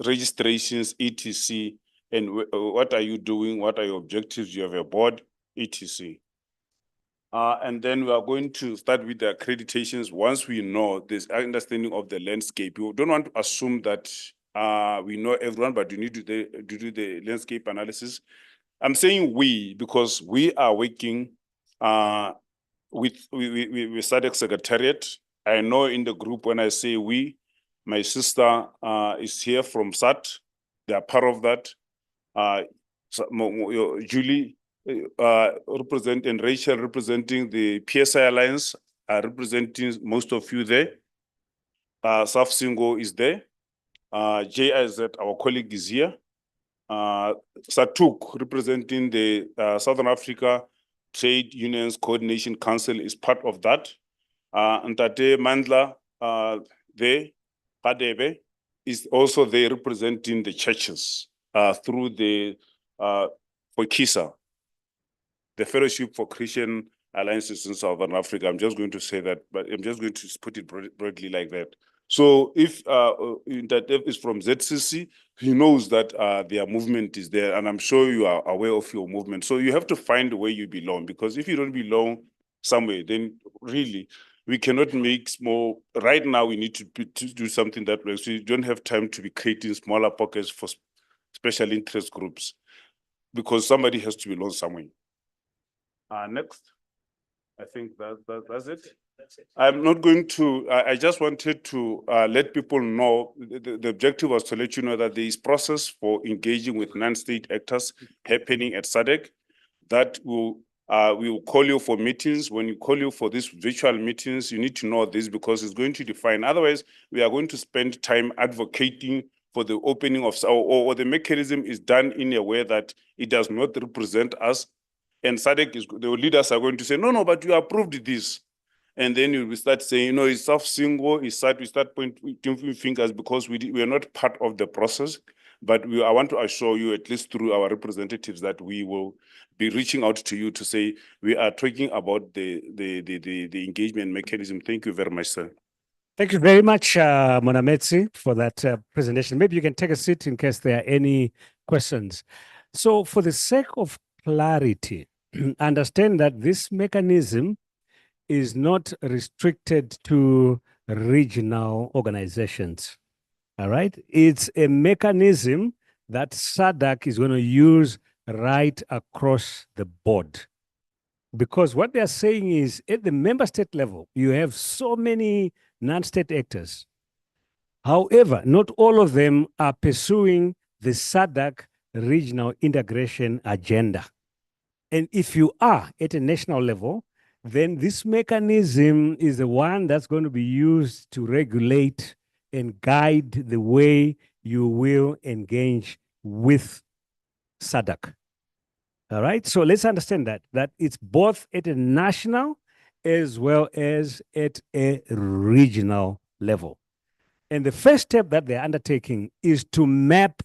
registrations, etc. And what are you doing? What are your objectives? You have a board, etc. And then we are going to start with the accreditations once we know this understanding of the landscape. We don't want to assume that we know everyone, but you need to do the landscape analysis. I'm saying we, because we are working with SADC Secretariat. I know in the group when I say we, my sister is here from SAT. They are part of that. Julie and Rachel representing the PSI Alliance are representing most of you there. Saf Singo is there. JIZ, our colleague, is here. Satuk, representing the Southern Africa Trade Unions Coordination Council, is part of that. Ntate Mandla, there, Padebe, is also there representing the churches through the for KISA, the Fellowship for Christian Alliances in Southern Africa. I'm just going to say that, but I'm just going to put it broadly like that. So if that is from ZCC, he knows that their movement is there, and I'm sure you are aware of your movement. So you have to find where you belong, because if you don't belong somewhere, then really we cannot make small. Right now, we need to do something that works. We don't have time to be creating smaller pockets for special interest groups, because somebody has to belong somewhere. Next, I think that's it. I'm not going to, I just wanted to let people know, the objective was to let you know that there is process for engaging with non-state actors happening at SADC that we will call you for meetings. When you call you for these virtual meetings, you need to know this, because it's going to define. Otherwise, we are going to spend time advocating for the opening of, or the mechanism is done in a way that it does not represent us. And SADC, the leaders are going to say, no, but you approved this. And then you will start saying, it's self-single, we start pointing fingers because we are not part of the process. But I want to assure you, at least through our representatives, that we will be reaching out to you to say we are talking about the engagement mechanism. Thank you very much, sir. Thank you very much, Monametsi, for that presentation. Maybe you can take a seat in case there are any questions. So for the sake of clarity, understand that this mechanism is not restricted to regional organizations. All right. It's a mechanism that SADC is going to use right across the board. Because what they're saying is at the member state level, you have so many non-state actors. However, not all of them are pursuing the SADC regional integration agenda. And if you are at a national level, then this mechanism is the one that's going to be used to regulate and guide the way you will engage with SADC. All right, so let's understand that it's both at a national as well as at a regional level. And the first step that they're undertaking is to map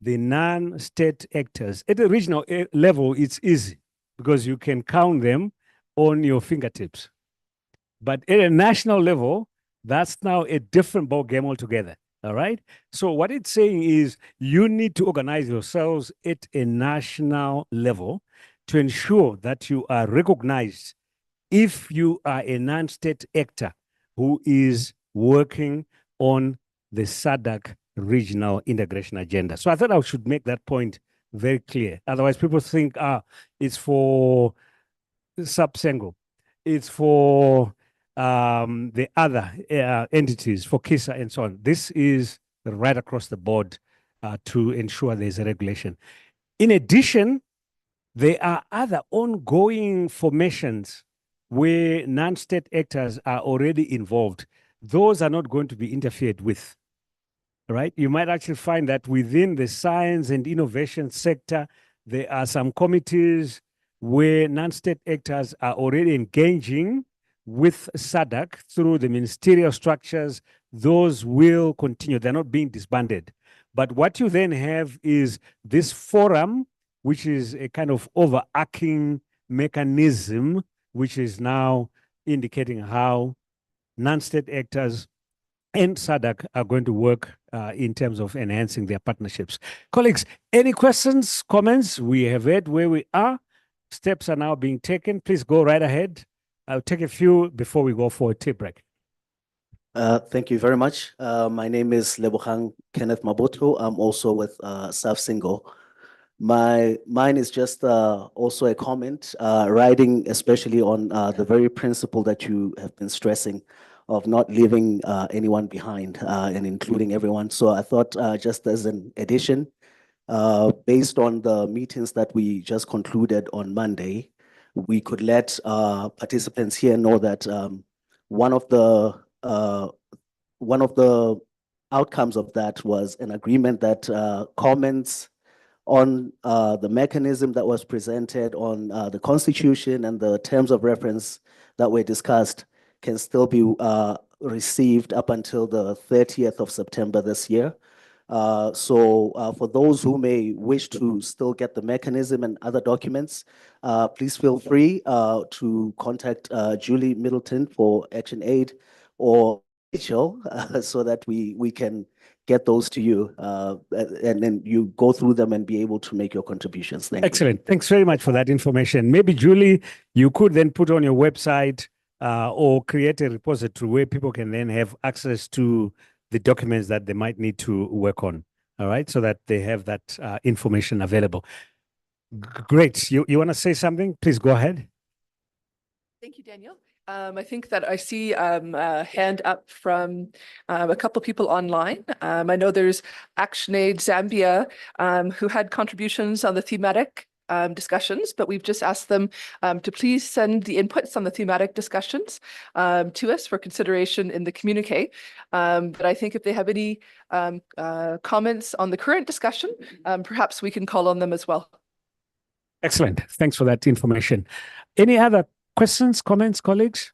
the non-state actors. At the regional level, it's easy because you can count them on your fingertips. But at a national level, that's now a different ballgame altogether. All right. So what it's saying is you need to organize yourselves at a national level to ensure that you are recognized if you are a non-state actor who is working on the SADC regional integration agenda. So I thought I should make that point very clear. Otherwise, people think, it's for Sub-Sengo, it's for the other entities, for KISA and so on. This is right across the board to ensure there's a regulation. In addition, there are other ongoing formations where non-state actors are already involved. Those are not going to be interfered with, right? You might actually find that within the science and innovation sector, there are some committees where non-state actors are already engaging with SADC through the ministerial structures. Those will continue. They're not being disbanded. But what you then have is this forum, which is a kind of overarching mechanism, which is now indicating how non-state actors and SADC are going to work in terms of enhancing their partnerships. Colleagues, any questions, comments? We have heard where we are. Steps are now being taken. Please go right ahead. I'll take a few before we go for a tea break. Thank you very much. My name is Lebogang Kenneth Maboto. I'm also with Sub-Sengo. Mine is just also a comment, riding especially on the very principle that you have been stressing of not leaving anyone behind and including everyone. So I thought just as an addition, based on the meetings that we just concluded on Monday, we could let participants here know that one of the outcomes of that was an agreement that comments on the mechanism that was presented on the Constitution and the terms of reference that were discussed can still be received up until the 30th of September this year. So for those who may wish to still get the mechanism and other documents, please feel free to contact Julie Middleton for Action Aid or Rachel so that we can get those to you and then you go through them and be able to make your contributions. Thank you. Excellent. Thanks very much for that information. Maybe, Julie, you could then put on your website or create a repository where people can then have access to the documents that they might need to work on, all right, so that they have that information available. Great. You want to say something? Please go ahead. Thank you, Daniel. I think that I see a hand up from a couple of people online. I know there's ActionAid Zambia who had contributions on the thematic discussions, but we've just asked them to please send the inputs on the thematic discussions to us for consideration in the communique. But I think if they have any comments on the current discussion, perhaps we can call on them as well. Excellent. Thanks for that information. Any other questions, comments, colleagues?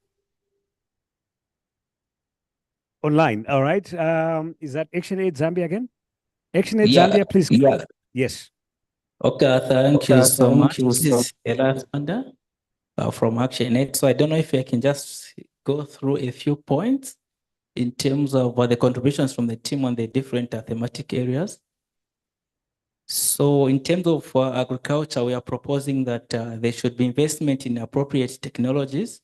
Online, all right. Is that ActionAid Zambia again? ActionAid Zambia, please. Yeah. Yes. Okay, thank you so much. This is Ella from ActionAid. So I don't know if I can just go through a few points in terms of the contributions from the team on the different thematic areas. So in terms of agriculture, we are proposing that there should be investment in appropriate technologies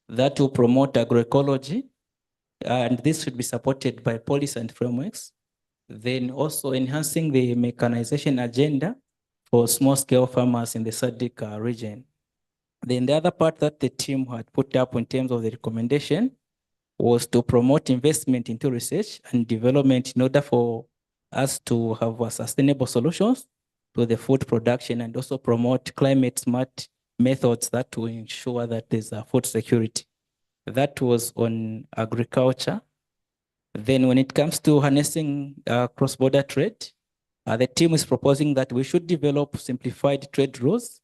that will promote agroecology, and this should be supported by policy and frameworks. Then also enhancing the mechanization agenda for small-scale farmers in the SADC region. Then the other part that the team had put up in terms of the recommendation was to promote investment into research and development in order for us to have sustainable solutions to the food production and also promote climate smart methods that will ensure that there's food security. That was on agriculture. Then when it comes to harnessing cross-border trade, the team is proposing that we should develop simplified trade rules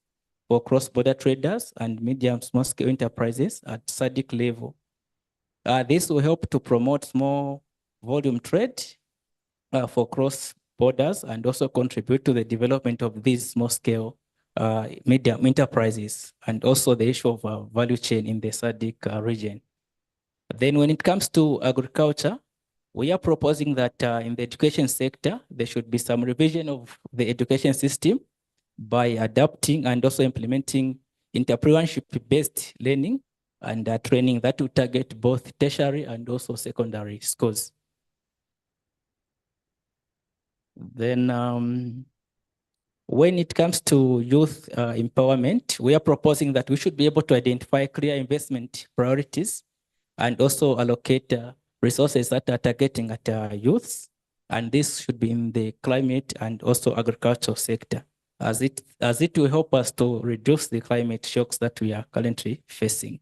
for cross-border traders and medium small-scale enterprises at SADC level. This will help to promote small volume trade for cross borders and also contribute to the development of these small scale medium enterprises, and also the issue of value chain in the SADC region. Then when it comes to agriculture, we are proposing that in the education sector, there should be some revision of the education system by adapting and also implementing entrepreneurship-based learning and training that will target both tertiary and also secondary schools. Then when it comes to youth empowerment, we are proposing that we should be able to identify clear investment priorities and also allocate resources that are targeting at youths. And this should be in the climate and also agricultural sector, as it will help us to reduce the climate shocks that we are currently facing.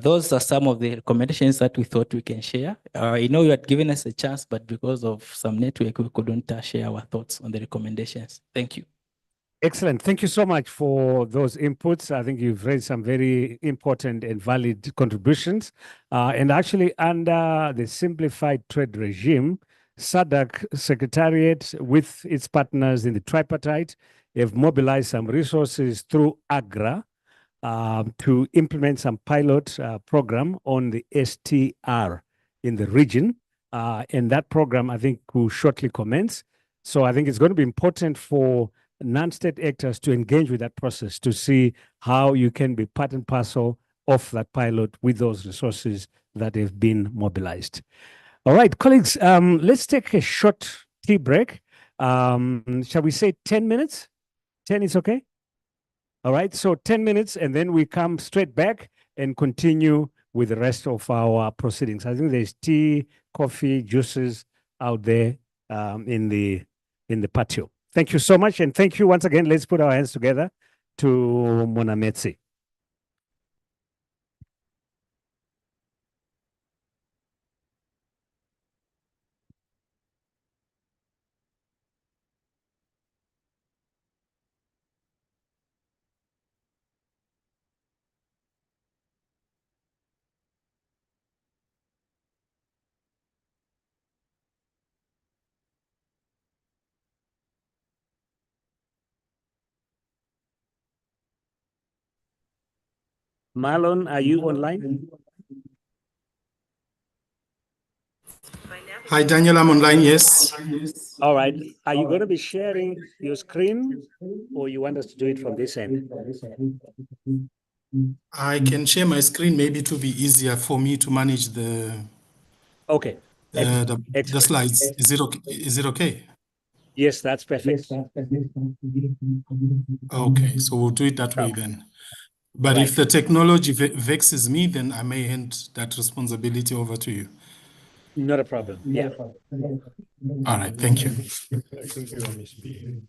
Those are some of the recommendations that we thought we can share. You know, you had given us a chance, but because of some network, we couldn't share our thoughts on the recommendations. Thank you. Excellent. Thank you so much for those inputs. I think you've raised some very important and valid contributions. And actually, under the simplified trade regime, SADC Secretariat with its partners in the tripartite have mobilized some resources through AGRA to implement some pilot program on the STR in the region. And that program, I think, will shortly commence. So I think it's going to be important for non-state actors to engage with that process to see how you can be part and parcel of that pilot with those resources that have been mobilized. All right, colleagues, let's take a short tea break. Shall we say 10 minutes? 10 is okay? All right, so 10 minutes, and then we come straight back and continue with the rest of our proceedings. I think there's tea, coffee, juices out there in the patio. Thank you so much, and thank you once again. Let's put our hands together to Monametsi. Marlon, are you online? Hi, Daniel, I'm online, yes. All right. Are you going to be sharing your screen, or you want us to do it from this end? I can share my screen, maybe to be easier for me to manage the Okay. the slides. Is it okay? Yes, that's perfect. Okay, so we'll do it that way then. But if the technology vexes me, then I may hand that responsibility over to you. Not a problem. Yeah. All right, thank you. I think you are misbehaving.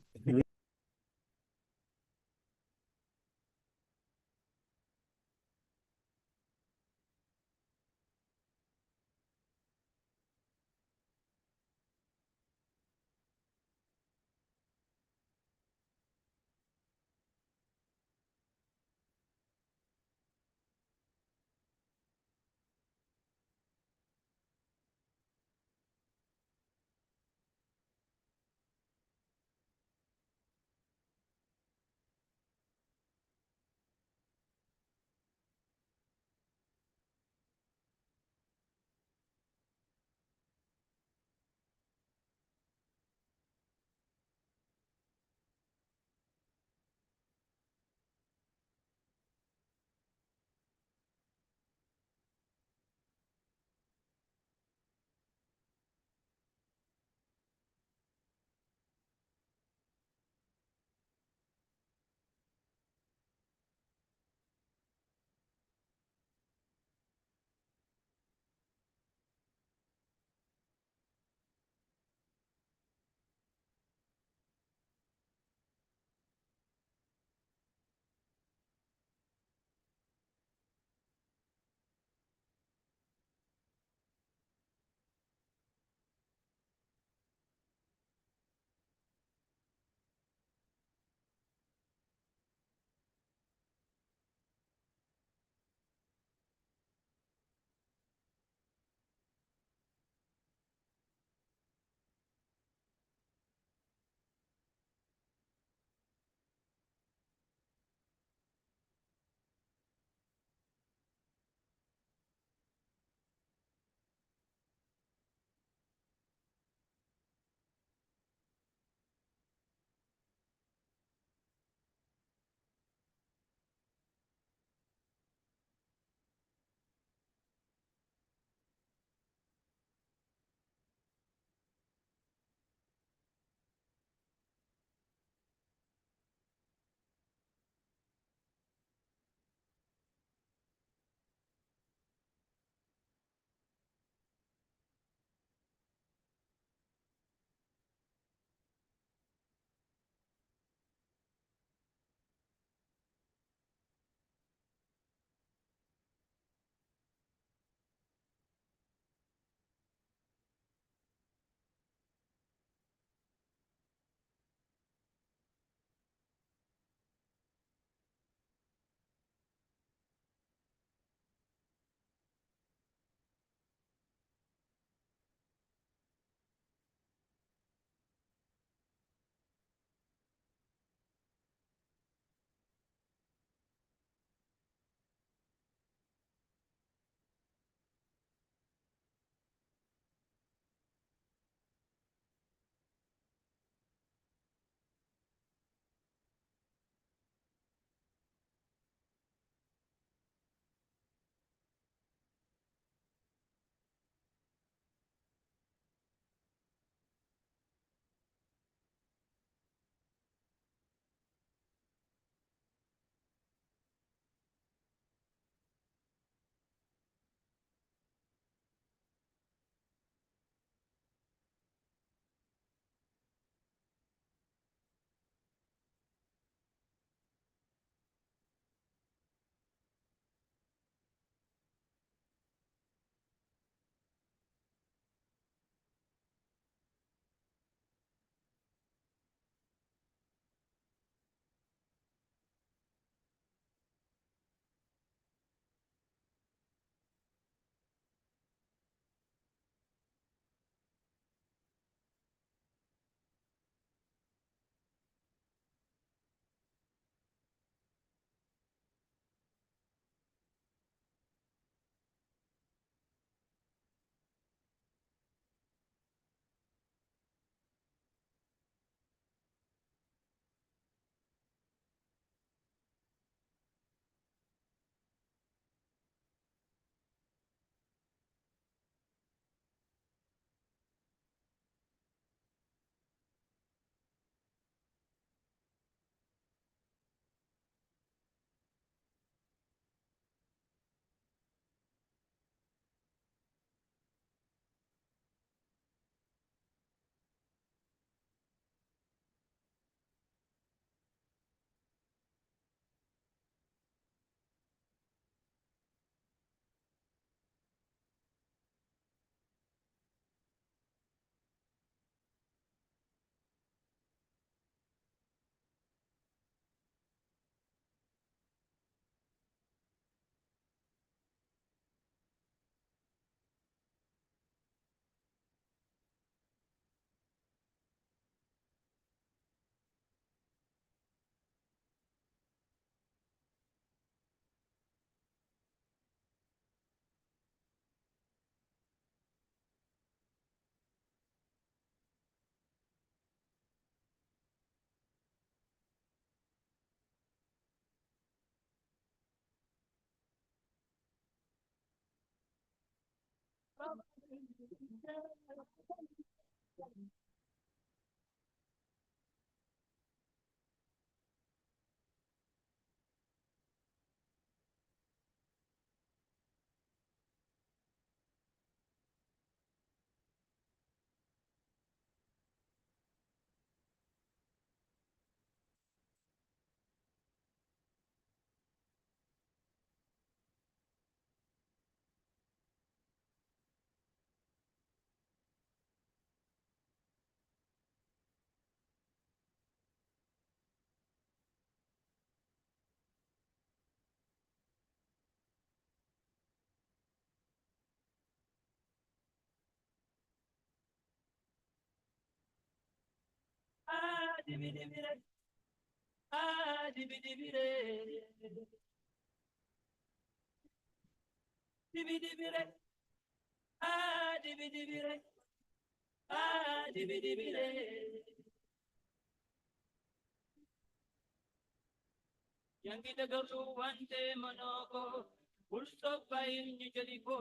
Yang kita garuan te manoko, gusto pa inyo jadi ko.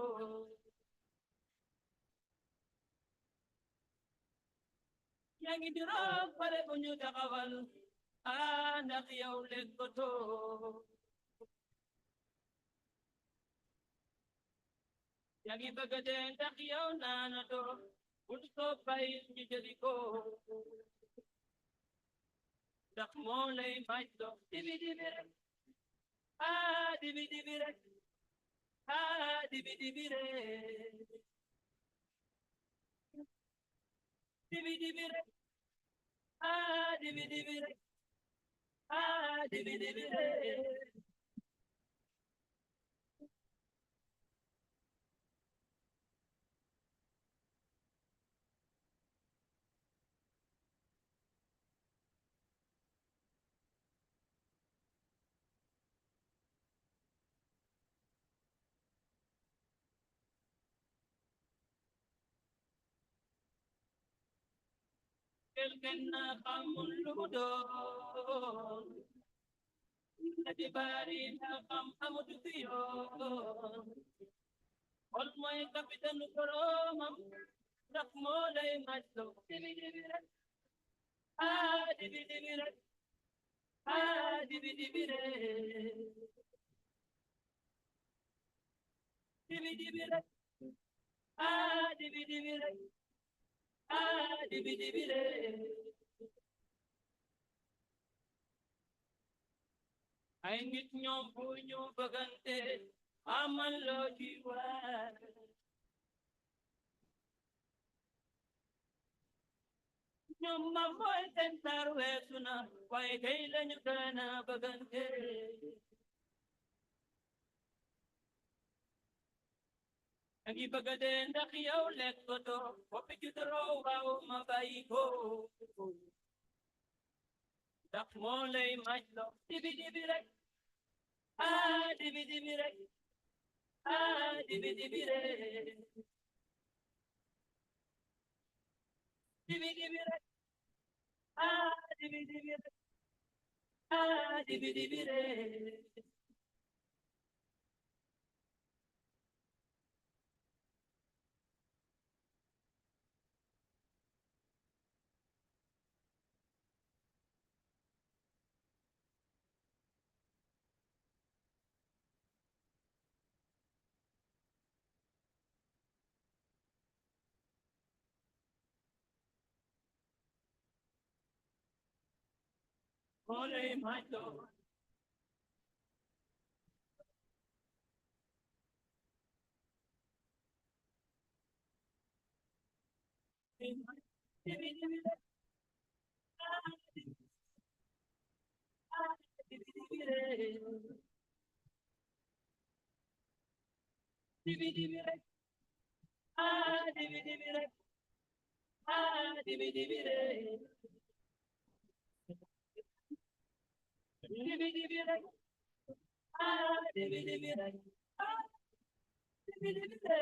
Yang idirang pare punyo takawal, anak yaw legkoto. Yang ibagaden takyaw nanato, gusto pa inyo jadi ko. Dak molay maito, dibi-dibire. Dibi-dibire. Dibi-dibire. Dibi-dibire. Dibi-dibire. Dibi-dibire. Kena kamuludon, nadibari na kamutuyon. All my kapitan koromam, nakmolay maso, dibidibire, dibidibire, dibidibire, dibidibire, dibidibire, dibidibire. Ay ngit nyom punyo bagante, aman lo jiwa. Nyom mamoy tentar wesuna, kway kailan yung kana bagante. Ang ibagaden na kiyaw lekto to, wapikitaro wow mabaiko. Dak molay majlo, dibi-dibire, dibi-dibire, dibi-dibire. Dibi-dibire, dibi-dibire, dibi-dibire. Molay majlo. Dibi-dibire, dibi-dibire. Dibi-dibire, dibi-dibire, dibi-dibire. Dibi-dibire, dibi-dibire, dibi-dibire.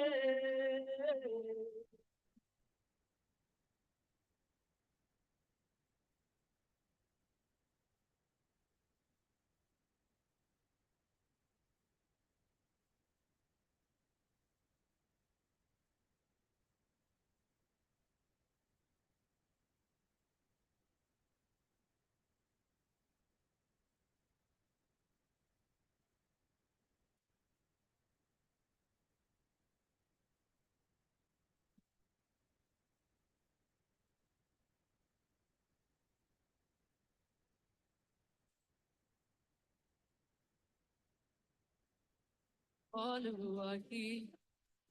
Oliwai,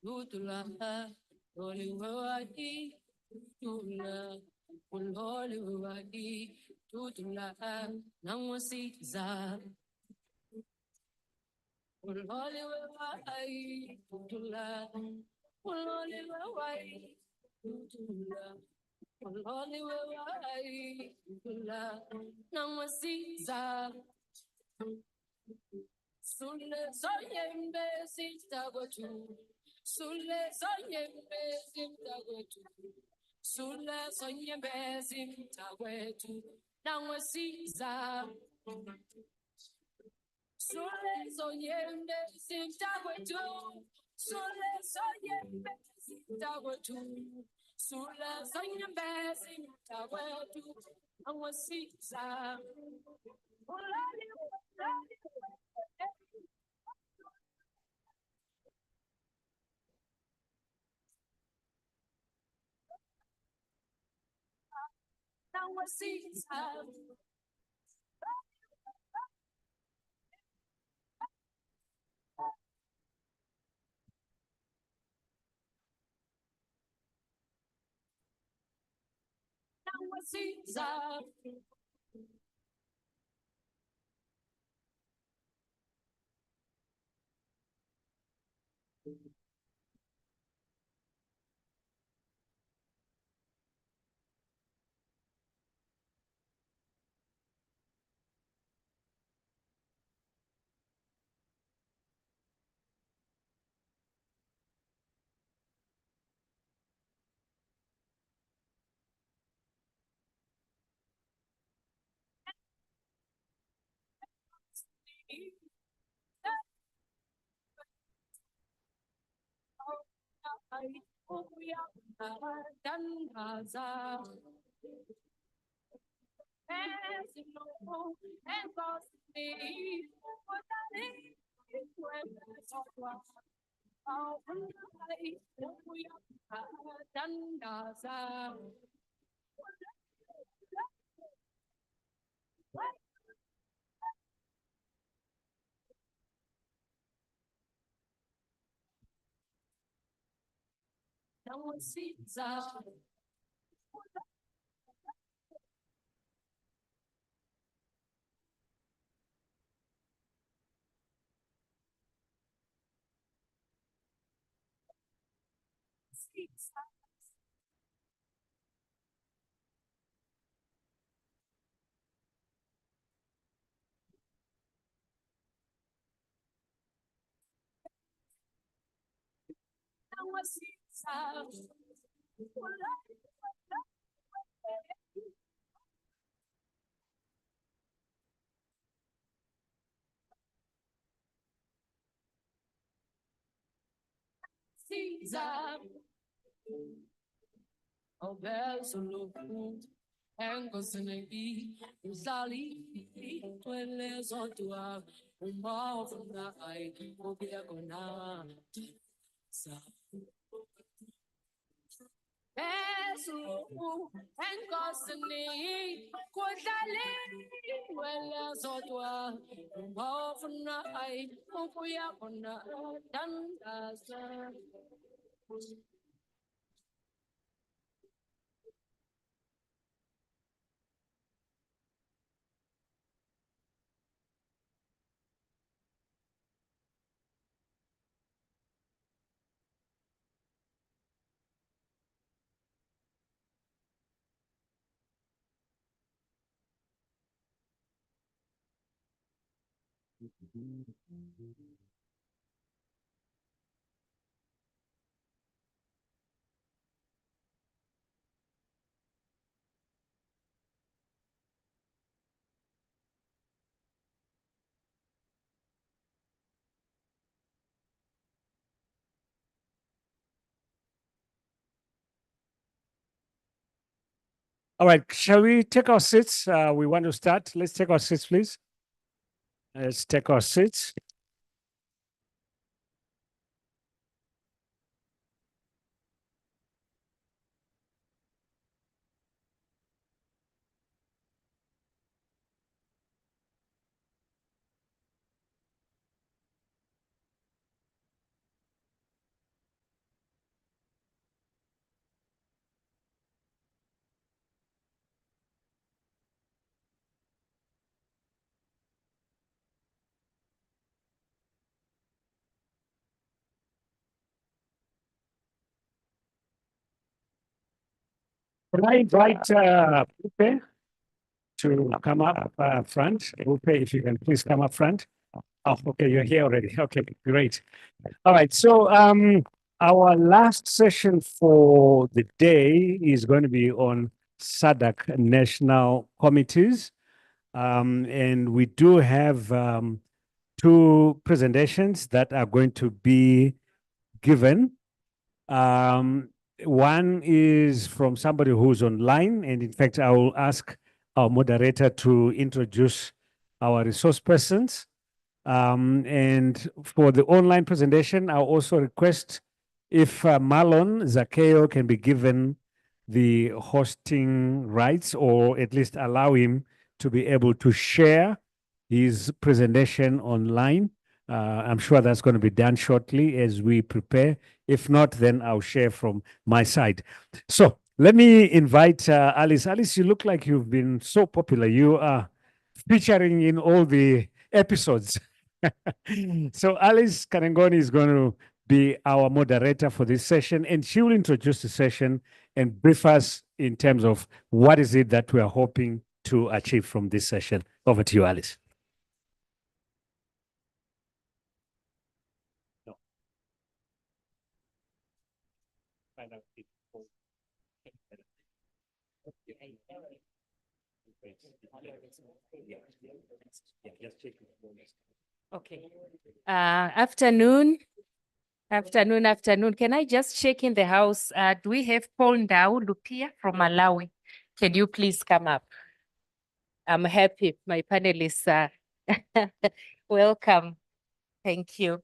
Utula, Oliwai, Utula, Oliwai, Utula, Namwasiza. Oliwai, Utula, Oliwai, Utula, Oliwai, Utula, Namwasiza. Sule soyembe sitagotu. Sule soyembe sitagotu. Sule soyembe sitagotu. Nangwasiza. Sule soyembe sitagotu. Sule soyembe sitagotu. Sule soyembe sitagotu. Nangwasiza. Caesar. Oh, bells are looking, and Gosanagi, Uzali, Twelles or Tua, Umba from the eye, Obiagona. Bells are looking, and Gosani, Quadali, Twelles or Tua, Umba from the eye, Obiagona, Dandasa. All right, shall we take our seats? We want to start. Let's take our seats, please. Let's take our seats. Can I invite Upe to come up front? Upe, if you can please come up front. Oh, okay, you're here already. Okay, great. All right, so our last session for the day is going to be on SADC national committees. And we do have two presentations that are going to be given. One is from somebody who's online, and in fact, I will ask our moderator to introduce our resource persons. And for the online presentation, I'll also request if Marlon Zakeo can be given the hosting rights, or at least allow him to be able to share his presentation online. I'm sure that's going to be done shortly as we prepare. If not, then I'll share from my side. So let me invite Alice. Alice, you look like you've been so popular. You are featuring in all the episodes. So Alice Kanengoni is going to be our moderator for this session, and she will introduce the session and brief us in terms of what is it that we are hoping to achieve from this session. Over to you, Alice. Okay. Afternoon. Can I just check in the house? Do we have Paul Ndau Lupia from Malawi? Can you please come up? I'm happy. My panelists welcome. Thank you.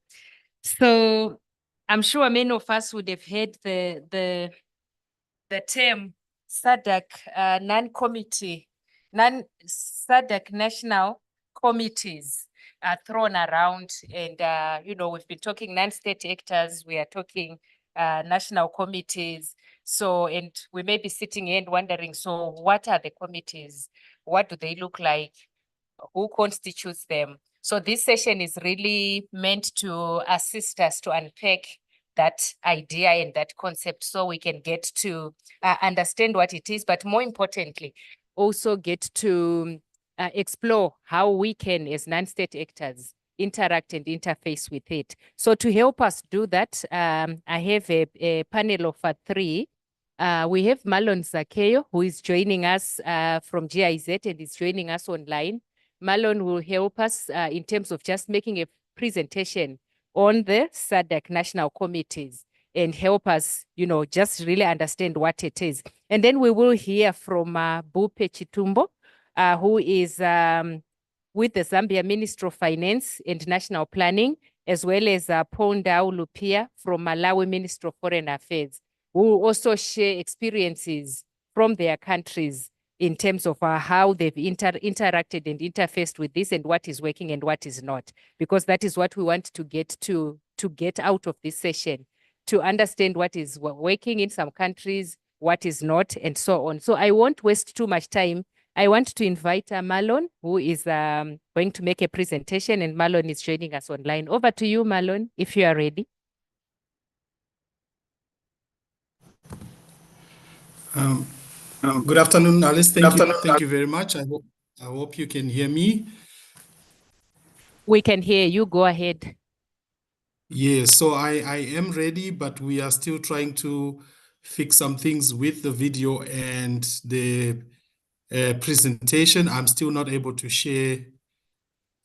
So I'm sure many of us would have heard the term SADC SADC national committees are thrown around, and we've been talking non-state actors, we are talking national committees. So, and we may be sitting here and wondering, so what are the committees? What do they look like? Who constitutes them? So this session is really meant to assist us to unpack that idea and that concept, so we can get to understand what it is, but more importantly, also get to explore how we can, as non-state actors, interact and interface with it. So to help us do that, I have a panel of three. We have Marlon Zakeo, who is joining us from GIZ and is joining us online. Marlon will help us in terms of just making a presentation on the SADC national committees and help us, just really understand what it is. And then we will hear from Bupe Chitumbo, who is with the Zambia Ministry of Finance and National Planning, as well as Paul Ndau Lupia from Malawi Ministry of Foreign Affairs, who will also share experiences from their countries in terms of how they've interacted and interfaced with this, and what is working and what is not, because that is what we want to get out of this session, to understand what is working in some countries, what is not, and so on. So I won't waste too much time. I want to invite Marlon, who is going to make a presentation, and Marlon is joining us online. Over to you, Marlon, if you are ready. Good afternoon, Alice. Thank you very much. I hope you can hear me. We can hear you. Go ahead. Yes, so I am ready, but we are still trying to fix some things with the video and the presentation. I'm still not able to share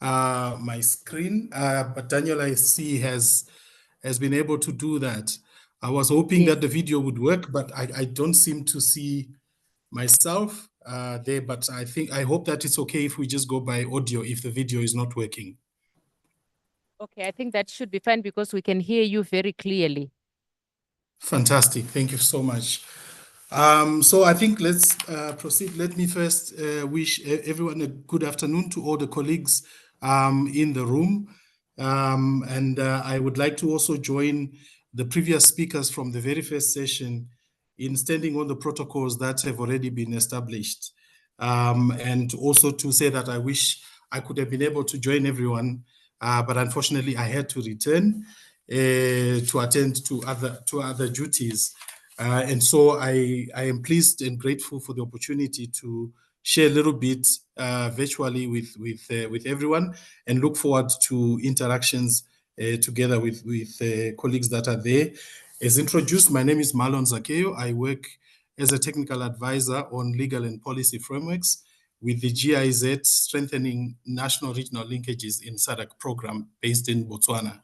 my screen, but Daniel, I see, has been able to do that. I was hoping that the video would work, but I don't seem to see myself there, but I hope that it's okay if we just go by audio if the video is not working. Okay, I think that should be fine because we can hear you very clearly. Fantastic, thank you so much. So I think let's proceed. Let me first wish everyone a good afternoon, to all the colleagues in the room. And I would like to also join the previous speakers from the very first session in standing on the protocols that have already been established. And also to say that I wish I could have been able to join everyone, but unfortunately I had to return to attend to other duties. And so I am pleased and grateful for the opportunity to share a little bit virtually with everyone, and look forward to interactions together with colleagues that are there. As introduced, my name is Marlon Zakeo. I work as a technical advisor on legal and policy frameworks with the GIZ Strengthening National Regional Linkages in SADC program based in Botswana.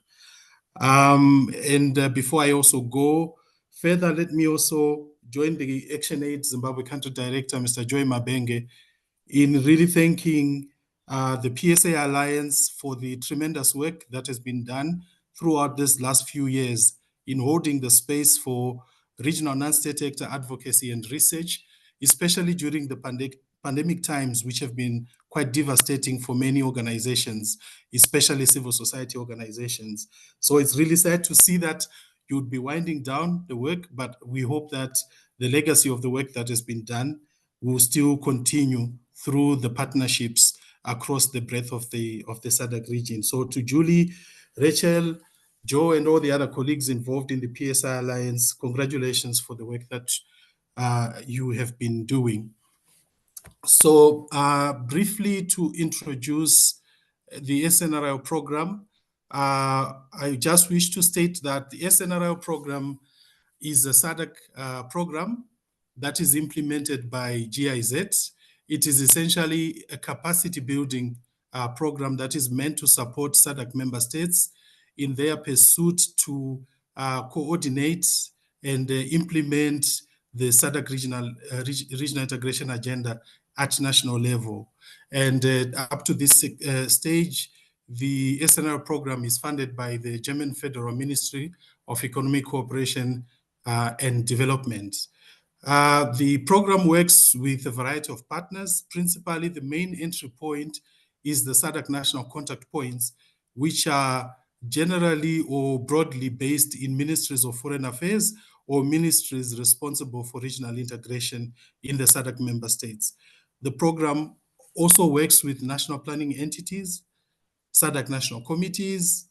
Before I also go further, let me also join the ActionAid Zimbabwe Country Director, Mr. Joy Mabenge, in really thanking the PSA Alliance for the tremendous work that has been done throughout this last few years in holding the space for regional non-state actor advocacy and research, especially during the pandemic times, which have been quite devastating for many organizations, especially civil society organizations. So it's really sad to see that you would be winding down the work, but we hope that the legacy of the work that has been done will still continue through the partnerships across the breadth of the SADC region. So to Julie, Rachel, Joe, and all the other colleagues involved in the PSI Alliance, congratulations for the work that you have been doing. So briefly to introduce the SNRL program, I just wish to state that the SNRL program is a SADC program that is implemented by GIZ. It is essentially a capacity building program that is meant to support SADC member states in their pursuit to coordinate and implement the SADC regional integration agenda at national level. And up to this stage, the SNR program is funded by the German Federal Ministry of Economic Cooperation and Development. The program works with a variety of partners. Principally, the main entry point is the SADC national contact points, which are generally or broadly based in ministries of foreign affairs or ministries responsible for regional integration in the SADC member states. The program also works with national planning entities, SADC national committees,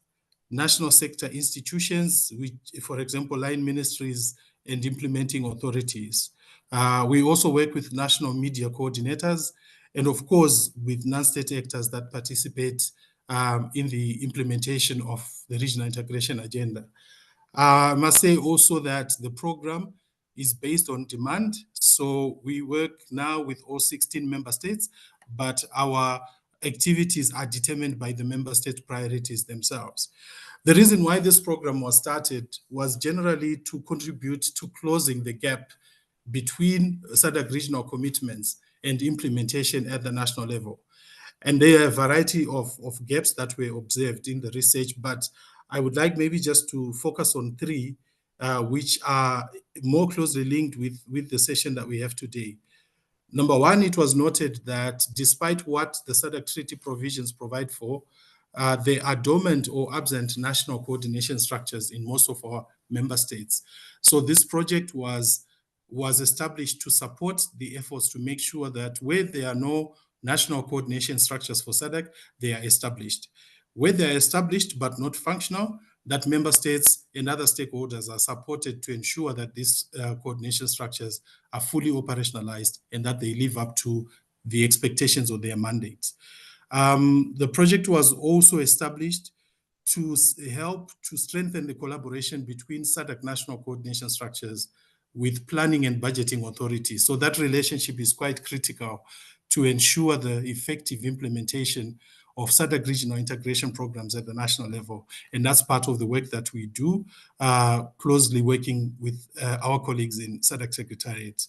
national sector institutions, which, for example, line ministries and implementing authorities. We also work with national media coordinators, and of course, with non-state actors that participate in the implementation of the regional integration agenda. I must say also that the program is based on demand. So we work now with all 16 member states, but our activities are determined by the member state priorities themselves. The reason why this program was started was generally to contribute to closing the gap between SADC regional commitments and implementation at the national level. And there are a variety of gaps that were observed in the research, but I would like maybe just to focus on three, which are more closely linked with the session that we have today. Number one, it was noted that despite what the SADC treaty provisions provide for, there are dormant or absent national coordination structures in most of our member states. So this project was established to support the efforts to make sure that where there are no national coordination structures for SADC, they are established. Where they are established but not functional, that member states and other stakeholders are supported to ensure that these coordination structures are fully operationalized and that they live up to the expectations of their mandates. The project was also established to help to strengthen the collaboration between SADC national coordination structures with planning and budgeting authorities. So that relationship is quite critical to ensure the effective implementation of SADC regional integration programs at the national level. And that's part of the work that we do, closely working with our colleagues in SADC Secretariat.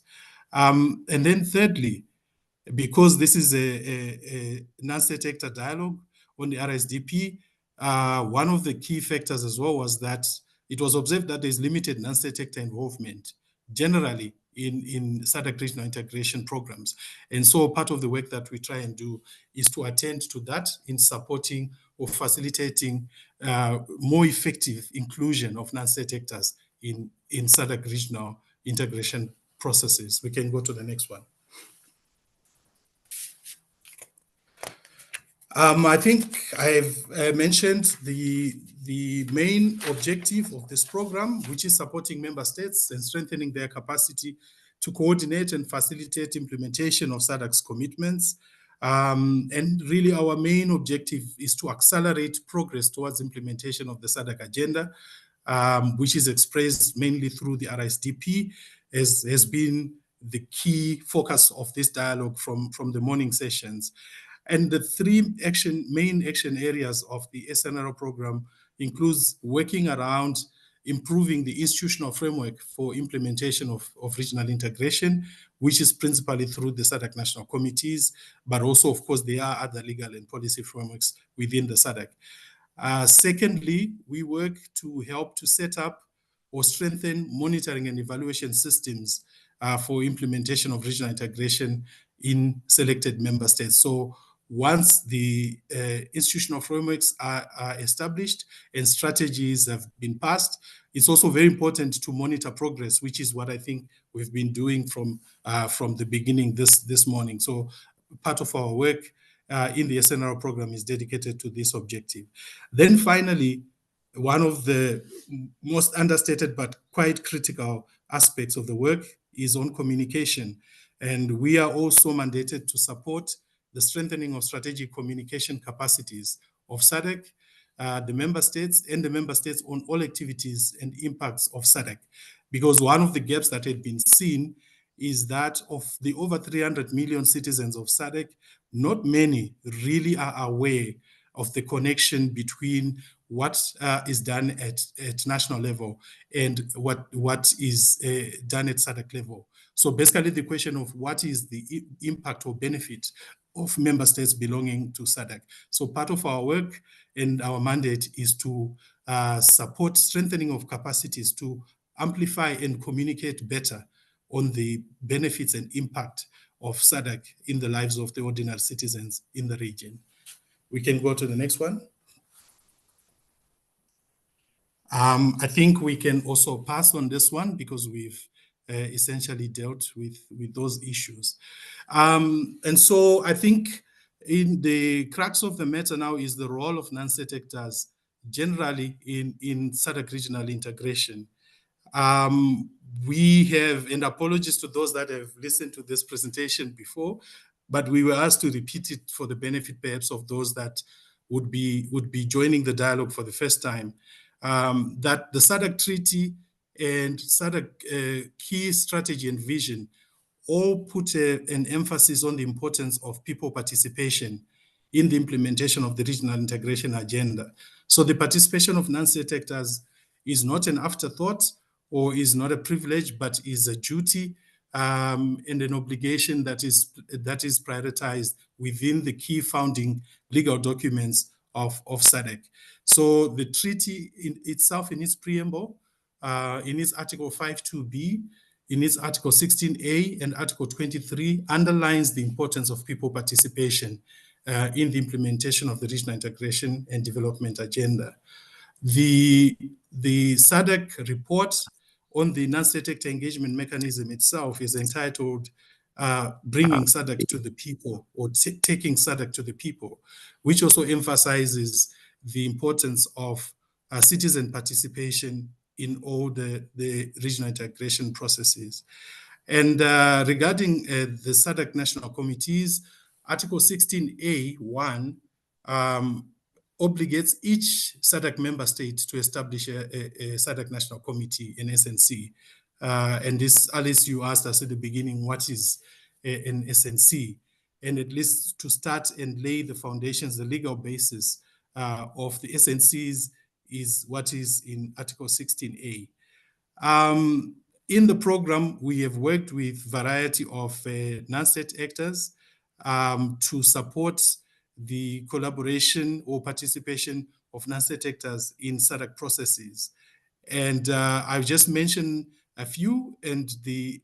And then thirdly, because this is a non-state actor dialogue on the RISDP, one of the key factors as well was that it was observed that there's limited non-state actor involvement generally in SADC regional integration programs. And so part of the work that we try and do is to attend to that in supporting or facilitating more effective inclusion of non-state actors in SADC regional integration processes. We can go to the next one. I think I've mentioned the main objective of this program, which is supporting member states and strengthening their capacity to coordinate and facilitate implementation of SADC's commitments. And really our main objective is to accelerate progress towards implementation of the SADC agenda, which is expressed mainly through the RISDP, has been the key focus of this dialogue from the morning sessions. And the three main action areas of the SNRO program includes working around improving the institutional framework for implementation of regional integration, which is principally through the SADC national committees, but also, of course, there are other legal and policy frameworks within the SADC. Secondly, we work to help to set up or strengthen monitoring and evaluation systems for implementation of regional integration in selected member states. So once the institutional frameworks are established and strategies have been passed, it's also very important to monitor progress, which is what I think we've been doing from the beginning this morning. So part of our work in the SNRO program is dedicated to this objective. Then finally, one of the most understated but quite critical aspects of the work is on communication. And we are also mandated to support the strengthening of strategic communication capacities of SADC, the member states on all activities and impacts of SADC. Because one of the gaps that had been seen is that of the over 300 million citizens of SADC, not many really are aware of the connection between what is done at national level and what is done at SADC level. So basically the question of what is the impact or benefit of member states belonging to SADC. So part of our work and our mandate is to support strengthening of capacities to amplify and communicate better on the benefits and impact of SADC in the lives of the ordinary citizens in the region. We can go to the next one. I think we can also pass on this one because we've essentially dealt with those issues. And so I think in the crux of the matter now is the role of non-state actors generally in SADC regional integration. We have, and apologies to those that have listened to this presentation before, but we were asked to repeat it for the benefit perhaps of those that would be joining the dialogue for the first time, that the SADC Treaty and SADC key strategy and vision all put an emphasis on the importance of people participation in the implementation of the regional integration agenda. So the participation of non-state actors is not an afterthought or is not a privilege, but is a duty and an obligation that is prioritized within the key founding legal documents of SADC. So the treaty itself in its preamble, in its Article 5.2b, in its Article 16a and Article 23 underlines the importance of people participation in the implementation of the regional integration and development agenda. The SADC report on the non-state actor engagement mechanism itself is entitled Bringing SADC to the People, or Taking SADC to the People, which also emphasizes the importance of citizen participation in all the regional integration processes. And regarding the SADC national committees, Article 16A(1) obligates each SADC member state to establish a SADC national committee, an SNC. And this, Alice, you asked us at the beginning, what is an SNC? And at least to start and lay the foundations, the legal basis of the SNCs is what is in Article 16A. In the program, we have worked with a variety of non-state actors to support the collaboration or participation of non-state actors in SADC processes. And I've just mentioned a few and the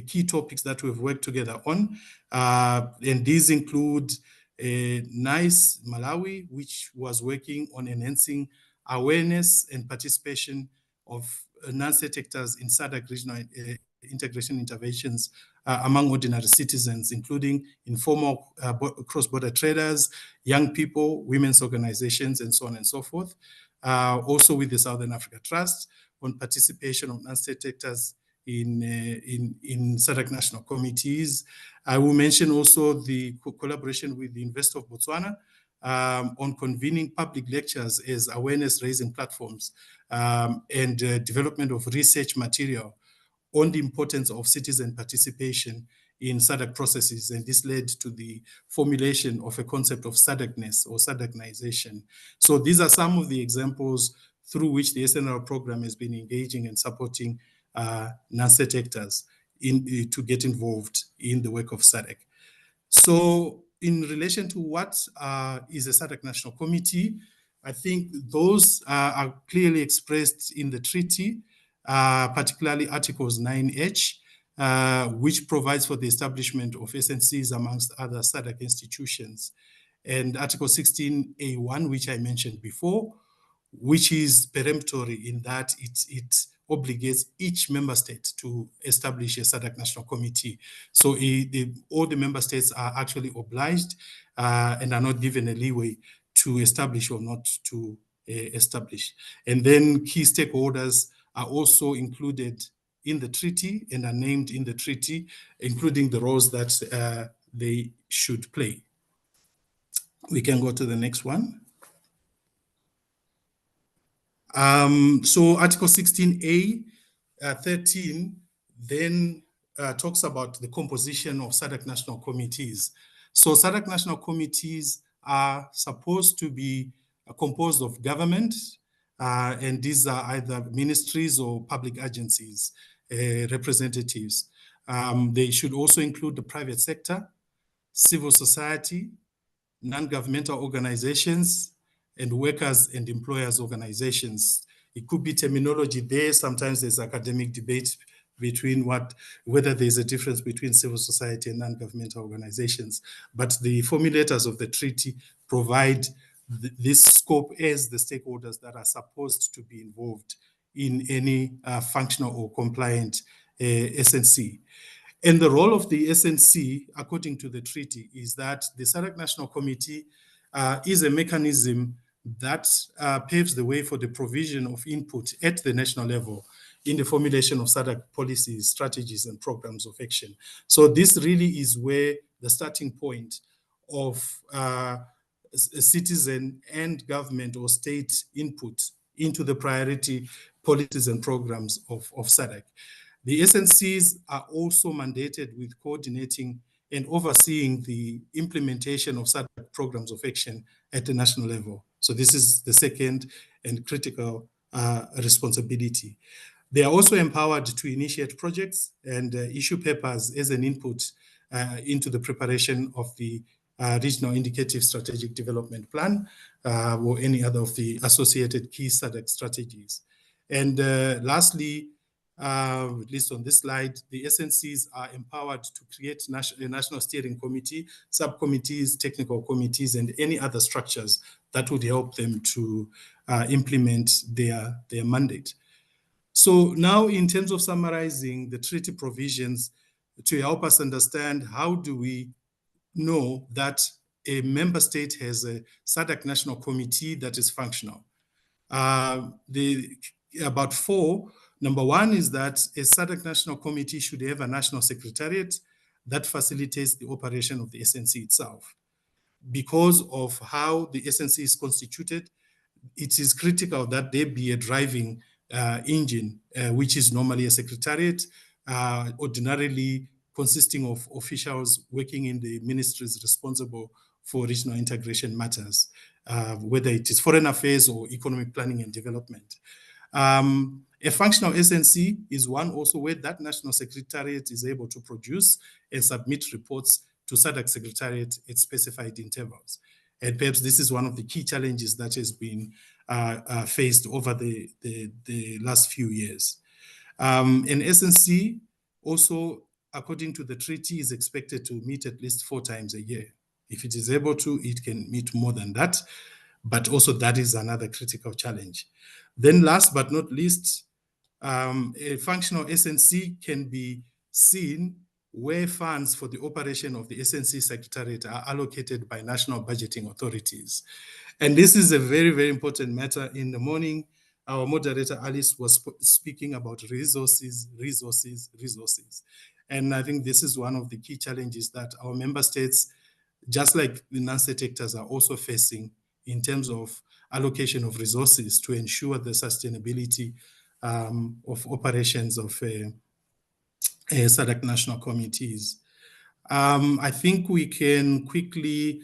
key topics that we've worked together on. And these include NICE Malawi, which was working on enhancing awareness and participation of non-state actors in SADC regional integration interventions among ordinary citizens, including informal cross-border traders, young people, women's organizations, and so on and so forth. Also with the Southern Africa Trust on participation of non-state actors in SADC national committees. I will mention also the collaboration with the University of Botswana on convening public lectures as awareness-raising platforms and development of research material on the importance of citizen participation in SADC processes, and this led to the formulation of a concept of SADCness or SADCnization. So these are some of the examples through which the SNR program has been engaging and supporting non-state actors to get involved in the work of SADC. So in relation to what is a SADC National Committee, I think those are clearly expressed in the treaty, particularly Articles 9H, which provides for the establishment of SNCs amongst other SADC institutions, and Article 16A1, which I mentioned before, which is peremptory in that it obligates each member state to establish a SADC National Committee. So all the member states are actually obliged and are not given a leeway to establish or not to establish. And then key stakeholders are also included in the treaty and are named in the treaty, including the roles that they should play. We can go to the next one. So Article 16A 13 then talks about the composition of SADC national committees. So SADC national committees are supposed to be composed of government, and these are either ministries or public agencies, representatives. They should also include the private sector, civil society, non-governmental organizations, and workers and employers organizations. It could be terminology there. Sometimes there's academic debate between whether there's a difference between civil society and non-governmental organizations. But the formulators of the treaty provide this scope as the stakeholders that are supposed to be involved in any functional or compliant SNC. And the role of the SNC, according to the treaty, is that the SADC National Committee is a mechanism that paves the way for the provision of input at the national level in the formulation of SADC policies, strategies, and programs of action. So this really is where the starting point of citizen and government or state input into the priority policies and programs of SADC. The SNCs are also mandated with coordinating and overseeing the implementation of SADC programs of action at the national level. So this is the second and critical responsibility. They are also empowered to initiate projects and issue papers as an input into the preparation of the Regional Indicative Strategic Development Plan or any other of the associated key SADC strategies. And lastly, at least on this slide, the SNCs are empowered to create a national steering committee, subcommittees, technical committees, and any other structures that would help them to implement their mandate. So now, in terms of summarizing the treaty provisions to help us understand how do we know that a member state has a SADC National Committee that is functional. About four. Number one is that a SADC National Committee should have a national secretariat that facilitates the operation of the SNC itself. Because of how the SNC is constituted, it is critical that there be a driving engine, which is normally a secretariat, ordinarily consisting of officials working in the ministries responsible for regional integration matters, whether it is foreign affairs or economic planning and development. A functional SNC is one also where that national secretariat is able to produce and submit reports to SADC secretariat at specified intervals. And perhaps this is one of the key challenges that has been faced over the last few years. An SNC also, according to the treaty, is expected to meet at least 4 times a year. If it is able to, it can meet more than that, but also that is another critical challenge. Then last but not least, a functional SNC can be seen where funds for the operation of the SNC Secretariat are allocated by national budgeting authorities. And this is a very, very important matter. In the morning, our moderator, Alice, was speaking about resources. And I think this is one of the key challenges that our member states, just like the non-state actors, are also facing in terms of allocation of resources to ensure the sustainability of operations of SADC national committees. I think we can quickly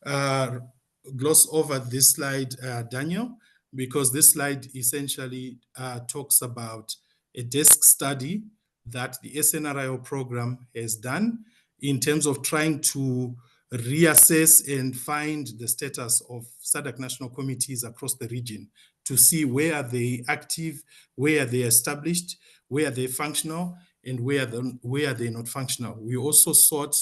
gloss over this slide, Daniel, because this slide essentially talks about a desk study that the SNRIO program has done in terms of trying to reassess and find the status of SADC national committees across the region to see where are they active, where are they established, where are they functional, and where are they not functional. We also sought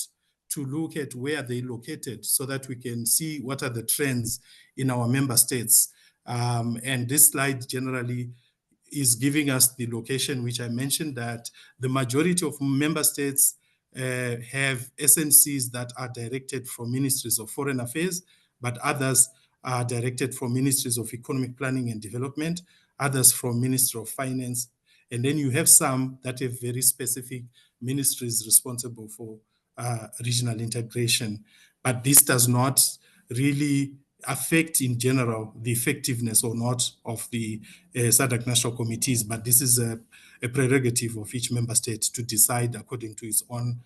to look at where they located so that we can see what are the trends in our member states. And this slide generally is giving us the location, which I mentioned that the majority of member states have SNCs that are directed from ministries of foreign affairs, but others are directed from ministries of economic planning and development, others from Ministry of Finance. And then you have some that have very specific ministries responsible for regional integration. But this does not really affect in general the effectiveness or not of the SADC national committees, but this is a prerogative of each member state to decide according to its own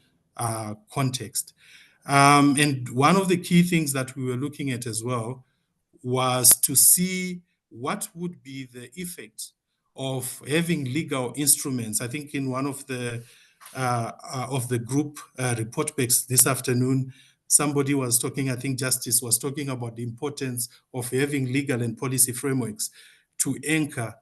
context. And one of the key things that we were looking at as well was to see what would be the effect of having legal instruments. I think in one of the group report backs this afternoon, somebody was talking, I think Justice was talking about the importance of having legal and policy frameworks to anchor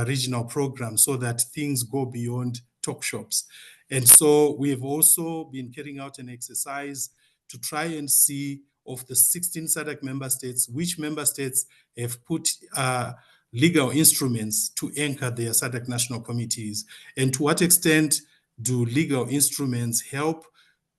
regional programs so that things go beyond talk shops. And so we've also been carrying out an exercise to try and see of the 16 SADC member states, which member states have put legal instruments to anchor their SADC national committees, and to what extent do legal instruments help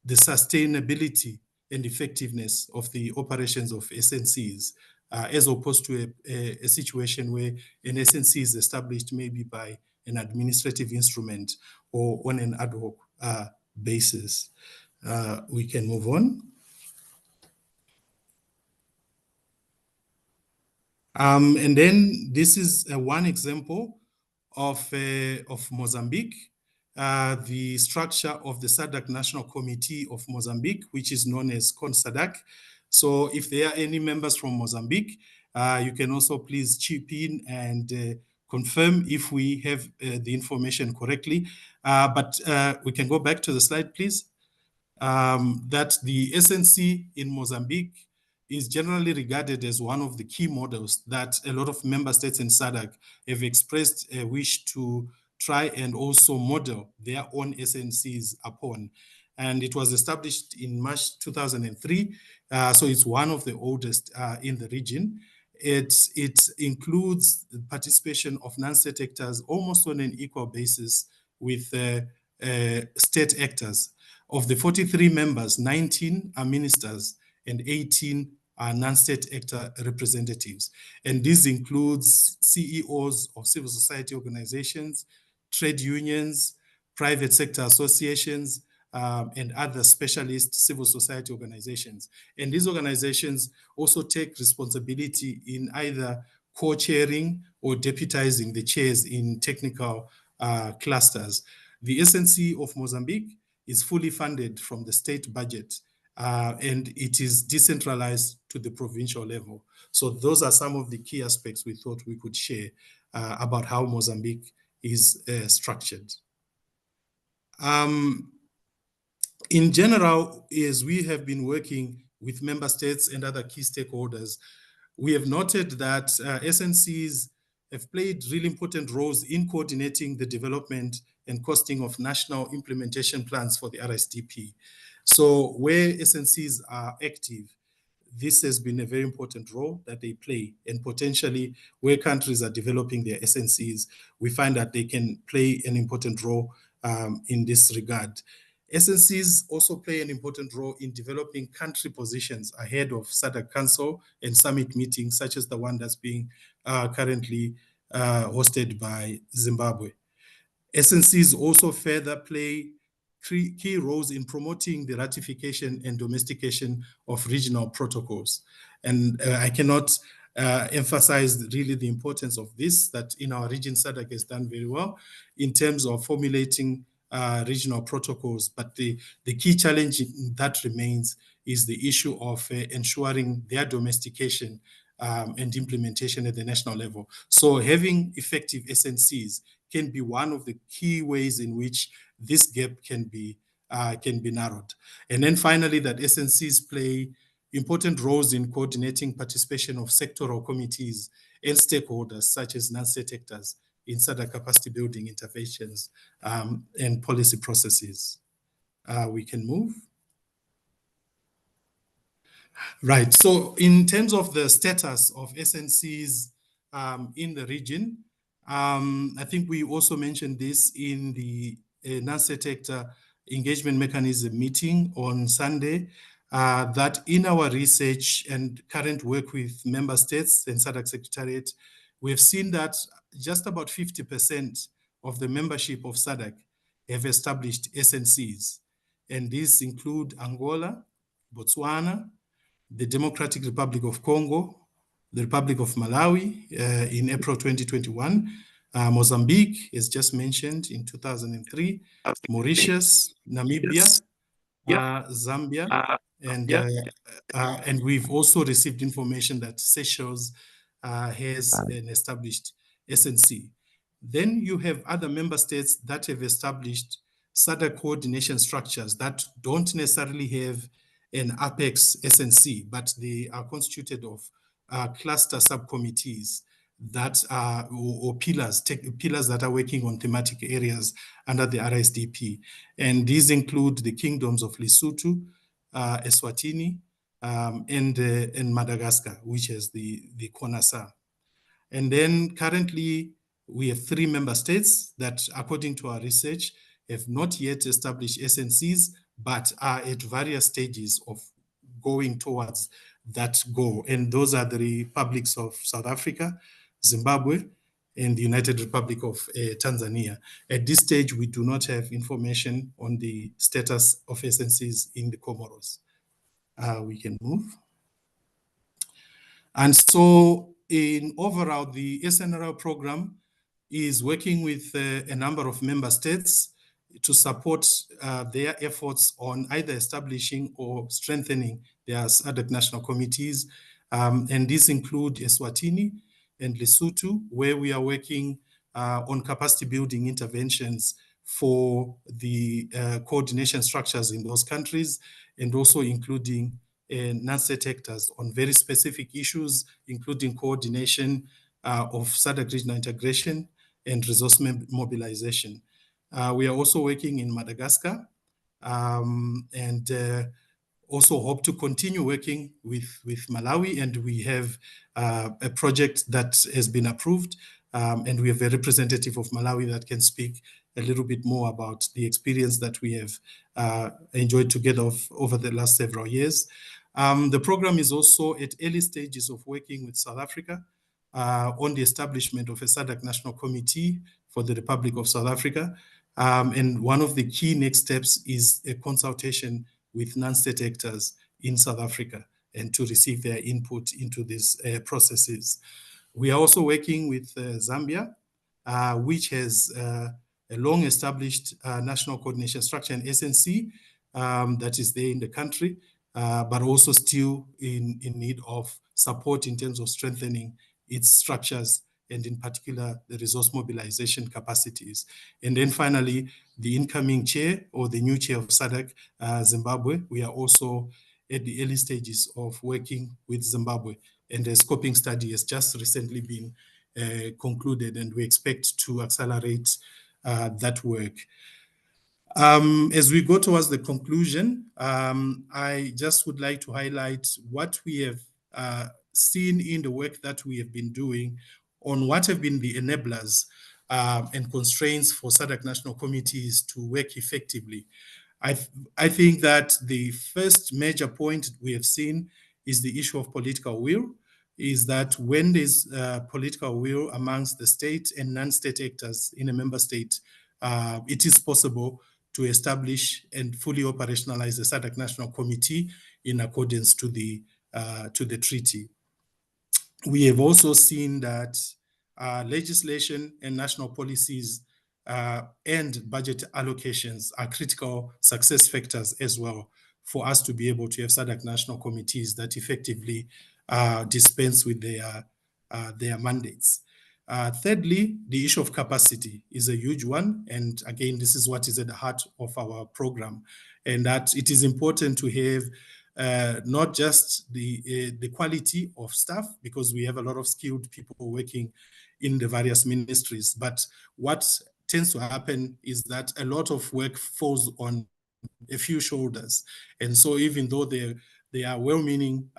the sustainability and effectiveness of the operations of SNCs, as opposed to a situation where an SNC is established maybe by an administrative instrument or on an ad hoc basis. We can move on. And then this is one example of Mozambique, the structure of the SADC National Committee of Mozambique, which is known as CONSADC. So if there are any members from Mozambique, you can also please chip in and confirm if we have the information correctly. But we can go back to the slide, please. That the SNC in Mozambique is generally regarded as one of the key models that a lot of member states in SADC have expressed a wish to try and also model their own SNCs upon. And it was established in March 2003, so it's one of the oldest in the region. It includes the participation of non-state actors almost on an equal basis with state actors. Of the 43 members, 19 are ministers and 18 are non-state actor representatives. And this includes CEOs of civil society organizations, trade unions, private sector associations, and other specialist civil society organizations. And these organizations also take responsibility in either co-chairing or deputizing the chairs in technical clusters. The SNC of Mozambique is fully funded from the state budget, and it is decentralized to the provincial level. So those are some of the key aspects we thought we could share about how Mozambique is structured. In general, as we have been working with member states and other key stakeholders, we have noted that SNCs have played really important roles in coordinating the development and costing of national implementation plans for the RISDP. So where SNCs are active, this has been a very important role that they play, and potentially where countries are developing their SNCs, we find that they can play an important role in this regard. SNCs also play an important role in developing country positions ahead of SADC Council and summit meetings, such as the one that's being currently hosted by Zimbabwe. SNCs also further play key roles in promoting the ratification and domestication of regional protocols. And I cannot emphasize really the importance of this, that in our region, SADC has done very well in terms of formulating regional protocols. But the key challenge that remains is the issue of ensuring their domestication and implementation at the national level. So having effective SNCs can be one of the key ways in which this gap can be narrowed. And then finally, that SNCs play important roles in coordinating participation of sectoral committees and stakeholders, such as non-state actors, in SADC capacity building interventions and policy processes. We can move. Right. So in terms of the status of SNCs in the region, I think we also mentioned this in the non-state actor engagement mechanism meeting on Sunday, that in our research and current work with member states and SADC Secretariat, we've seen that just about 50% of the membership of SADC have established SNCs. And these include Angola, Botswana, the Democratic Republic of Congo, the Republic of Malawi in April 2021, Mozambique, as just mentioned, in 2003, Mauritius, Namibia, Zambia, and we've also received information that Seychelles has an established SNC. Then you have other member states that have established SADC coordination structures that don't necessarily have an apex SNC, but they are constituted of cluster subcommittees that are, or pillars that are working on thematic areas under the RISDP. And these include the kingdoms of Lesotho, Eswatini, and Madagascar, which is the CONASA. And then currently we have 3 member states that, according to our research, have not yet established SNCs, but are at various stages of going towards that goal. And those are the republics of South Africa, Zimbabwe, and the United Republic of Tanzania. At this stage, we do not have information on the status of SNCs in the Comoros. We can move. And so in overall, the SNRL program is working with a number of member states to support their efforts on either establishing or strengthening their SADC national committees. And these include Eswatini and Lesotho, where we are working on capacity building interventions for the coordination structures in those countries, and also including non-state actors on very specific issues, including coordination of SADC regional integration and resource mobilization. We are also working in Madagascar and also hope to continue working with Malawi, and we have a project that has been approved, and we have a representative of Malawi that can speak a little bit more about the experience that we have enjoyed together over the last several years. The program is also at early stages of working with South Africa on the establishment of a SADC National Committee for the Republic of South Africa. And one of the key next steps is a consultation with non-state actors in South Africa and to receive their input into these processes. We are also working with Zambia, which has a long-established national coordination structure and SNC that is there in the country, but also still in need of support in terms of strengthening its structures and in particular the resource mobilization capacities. And then finally, the incoming chair or the new chair of SADC, Zimbabwe, we are also at the early stages of working with Zimbabwe, and the scoping study has just recently been concluded, and we expect to accelerate that work. As we go towards the conclusion, I just would like to highlight what we have seen in the work that we have been doing on what have been the enablers and constraints for SADC national committees to work effectively. I think that the first major point we have seen is the issue of political will, is that when there's political will amongst the state and non-state actors in a member state, it is possible to establish and fully operationalize the SADC National Committee in accordance to the treaty. We have also seen that legislation and national policies and budget allocations are critical success factors as well for us to be able to have SADC national committees that effectively dispense with their mandates. Thirdly, the issue of capacity is a huge one. And again, this is what is at the heart of our program, and that it is important to have not just the quality of staff, because we have a lot of skilled people working in the various ministries. But what tends to happen is that a lot of work falls on a few shoulders. And so even though they are well-meaning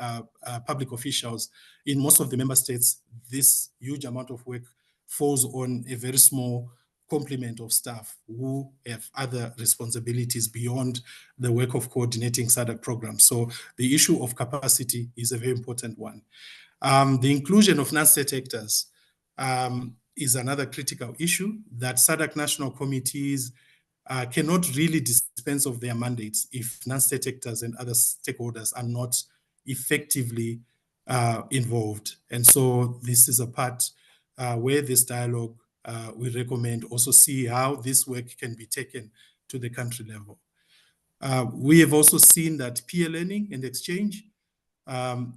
public officials, in most of the member states, this huge amount of work falls on a very small complement of staff who have other responsibilities beyond the work of coordinating SADC programs. So the issue of capacity is a very important one. The inclusion of non-state actors is another critical issue, that SADC national committees cannot really dispense of their mandates if non-state actors and other stakeholders are not effectively involved. And so this is a part where this dialogue, we recommend also see how this work can be taken to the country level. We have also seen that peer learning and exchange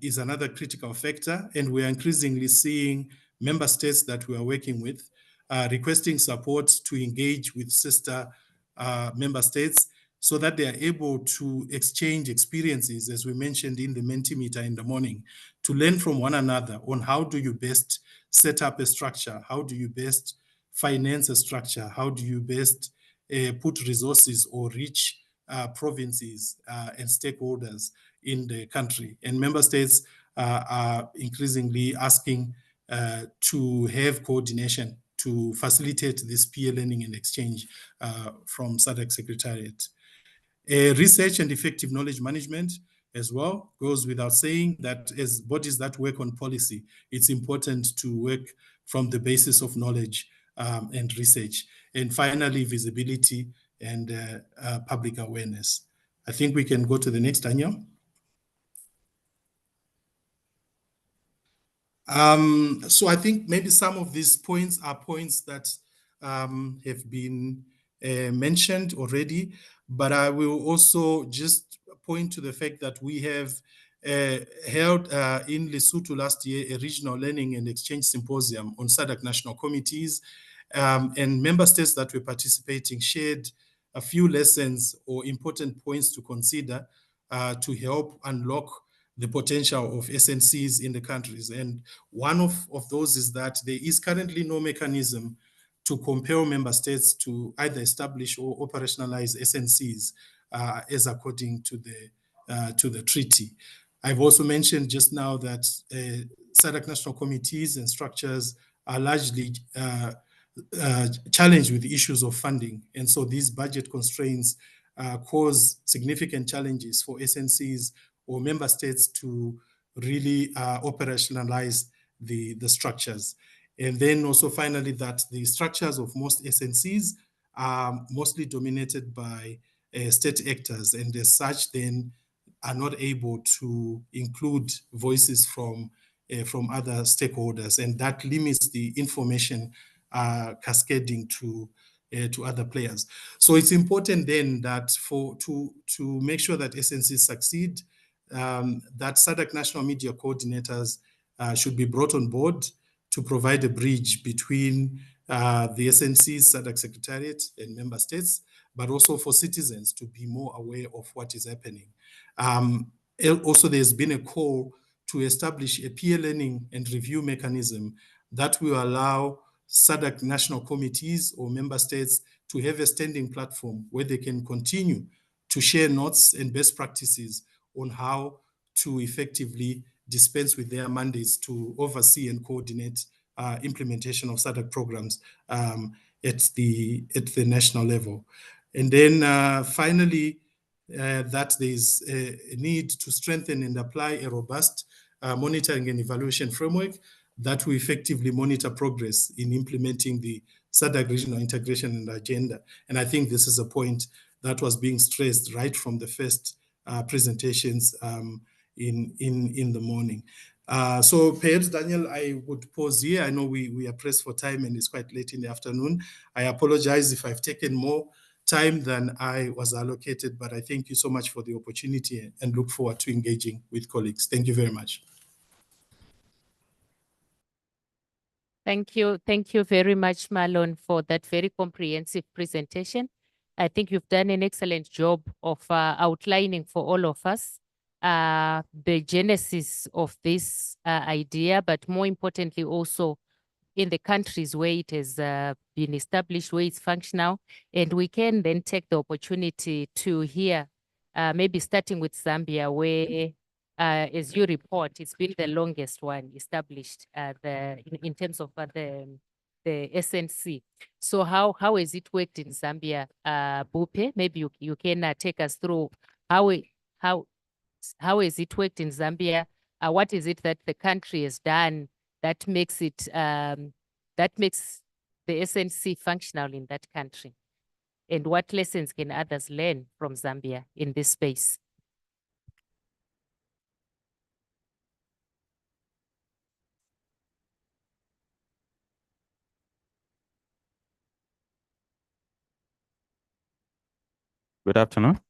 is another critical factor, and we are increasingly seeing member states that we are working with requesting support to engage with sister member states so that they are able to exchange experiences, as we mentioned in the Mentimeter in the morning, to learn from one another on how do you best set up a structure, how do you best finance a structure, how do you best put resources or reach provinces and stakeholders in the country. And member states are increasingly asking to have coordination to facilitate this peer learning and exchange from SADC Secretariat. Research and effective knowledge management as well goes without saying that as bodies that work on policy, it's important to work from the basis of knowledge and research. And finally, visibility and public awareness. I think we can go to the next, Daniel. So I think maybe some of these points are points that have been mentioned already, but I will also just point to the fact that we have held in Lesotho last year a regional learning and exchange symposium on SADC national committees, and member states that were participating shared a few lessons or important points to consider to help unlock the potential of SNCs in the countries. And one of those is that there is currently no mechanism to compel member states to either establish or operationalize SNCs as according to the treaty. I've also mentioned just now that SADC national committees and structures are largely challenged with issues of funding. And so these budget constraints cause significant challenges for SNCs or member states to really operationalize the structures. And then also finally that the structures of most SNCs are mostly dominated by state actors, and as such then are not able to include voices from other stakeholders, and that limits the information cascading to other players. So it's important then that to make sure that SNCs succeed, that SADC national media coordinators should be brought on board to provide a bridge between the SNC's SADC Secretariat and member states, but also for citizens to be more aware of what is happening. Also, there's been a call to establish a peer learning and review mechanism that will allow SADC national committees or member states to have a standing platform where they can continue to share notes and best practices on how to effectively dispense with their mandates to oversee and coordinate implementation of SADC programs at the national level. And then finally, that there's a need to strengthen and apply a robust monitoring and evaluation framework that will effectively monitor progress in implementing the SADC regional integration and agenda. And I think this is a point that was being stressed right from the first presentations in the morning. So perhaps, Daniel, I would pause here. I know we are pressed for time and it's quite late in the afternoon. I apologize if I've taken more time than I was allocated, but I thank you so much for the opportunity and look forward to engaging with colleagues. Thank you very much. Thank you. Thank you very much, Marlon, for that very comprehensive presentation. I think you've done an excellent job of outlining for all of us the genesis of this idea, but more importantly, also in the countries where it has been established, where it's functional. And we can then take the opportunity to hear, maybe starting with Zambia, where as you report, it's been the longest one established in terms of the SNC. So how has it worked in Zambia, Bupe? Maybe you can take us through how has it worked in Zambia? What is it that the country has done that makes it that makes the SNC functional in that country? And what lessons can others learn from Zambia in this space? Good afternoon.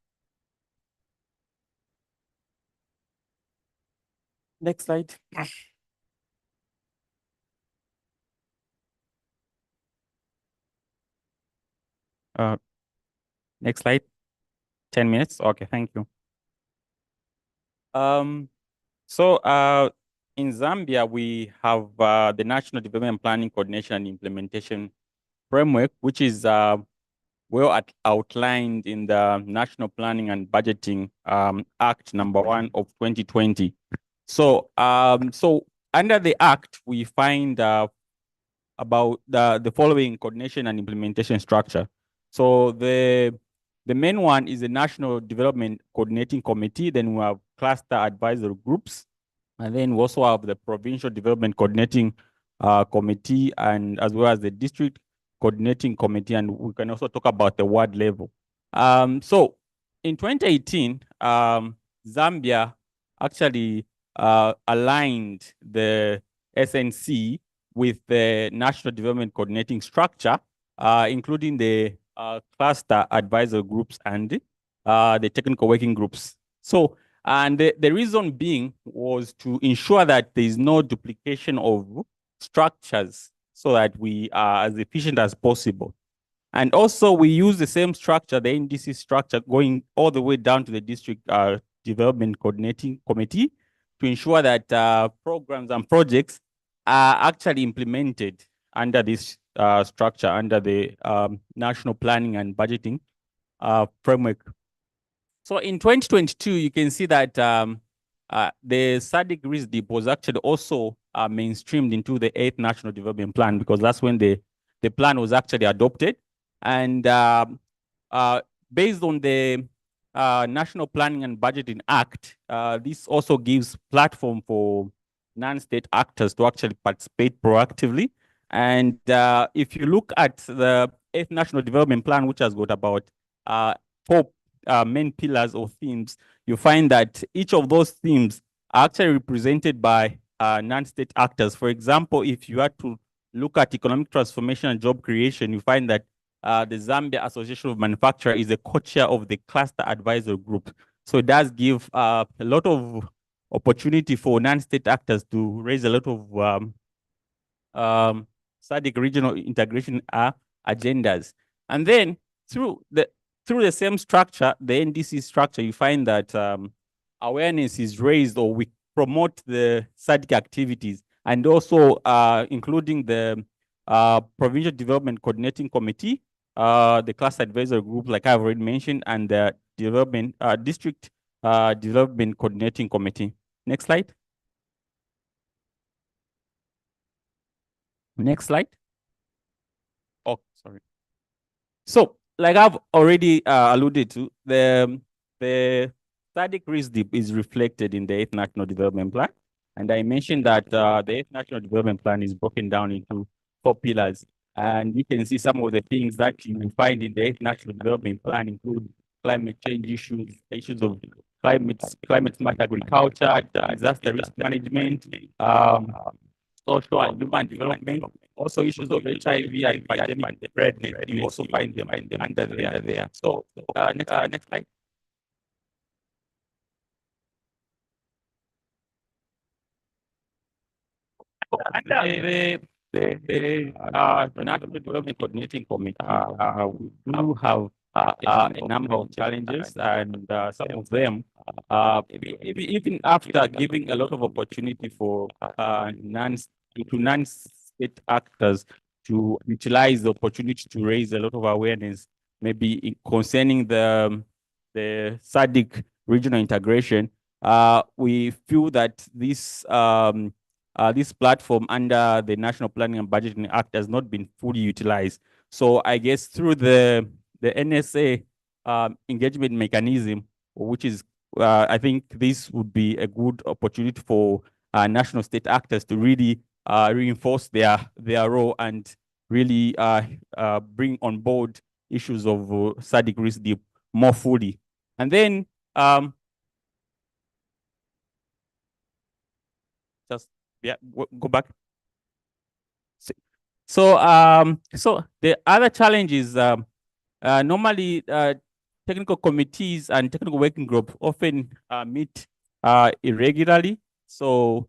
Next slide. Next slide. 10 minutes. Okay, thank you. So in Zambia, we have the National Development Planning Coordination and Implementation Framework, which is well outlined in the National Planning and Budgeting Act #1 of 2020. So so under the Act, we find about the following coordination and implementation structure. So the main one is the National Development Coordinating Committee. Then we have cluster advisory groups. And then we also have the Provincial Development Coordinating Committee, and as well as the District Coordinating Committee. And we can also talk about the ward level. So in 2018, Zambia actually aligned the SNC with the National Development Coordinating Structure, including the cluster advisor groups and the technical working groups. So, and the reason being was to ensure that there is no duplication of structures so that we are as efficient as possible. And also we use the same structure, the NDC structure, going all the way down to the District Development Coordinating Committee to ensure that programs and projects are actually implemented under this structure, under the National Planning and Budgeting Framework. So in 2022, you can see that the SADC RISDP was actually also mainstreamed into the 8th National Development Plan, because that's when the plan was actually adopted. And based on the National Planning and Budgeting Act, this also gives platform for non-state actors to actually participate proactively. And if you look at the 8th National Development Plan, which has got about 4 main pillars or themes, you find that each of those themes are actually represented by non-state actors. For example, if you are to look at economic transformation and job creation, you find that the Zambia Association of Manufacturers is a co-chair of the cluster advisor group. So it does give a lot of opportunity for non-state actors to raise a lot of SADC regional integration agendas. And then through the same structure, the NDC structure, you find that awareness is raised, or we promote the SADC activities, and also including the Provincial Development Coordinating Committee, the Cluster Advisory Group, like I've already mentioned, and the District Development Coordinating Committee. Next slide. Next slide. Oh, sorry. So, like I've already alluded to, the SADC RISDP is reflected in the 8th National Development Plan. And I mentioned that the 8th National Development Plan is broken down into 4 pillars. And you can see some of the things that you will find in the 8th National Development Plan include climate change issues of climate smart agriculture, disaster risk management, social and human development, also issues of HIV and pandemic preparedness. You also find them under there. So next slide. The National Development Coordinating Committee, we do have a number of challenges, and some of them, even after giving a lot of opportunity for non-state actors to utilize the opportunity to raise a lot of awareness, maybe concerning the SADC regional integration, we feel that this platform under the National Planning and Budgeting Act has not been fully utilized. So I guess through the NSA engagement mechanism, which is, I think this would be a good opportunity for national state actors to really reinforce their role and really bring on board issues of SADC RISDP more fully. And then just go back. So the other challenge is normally technical committees and technical working group often meet irregularly. So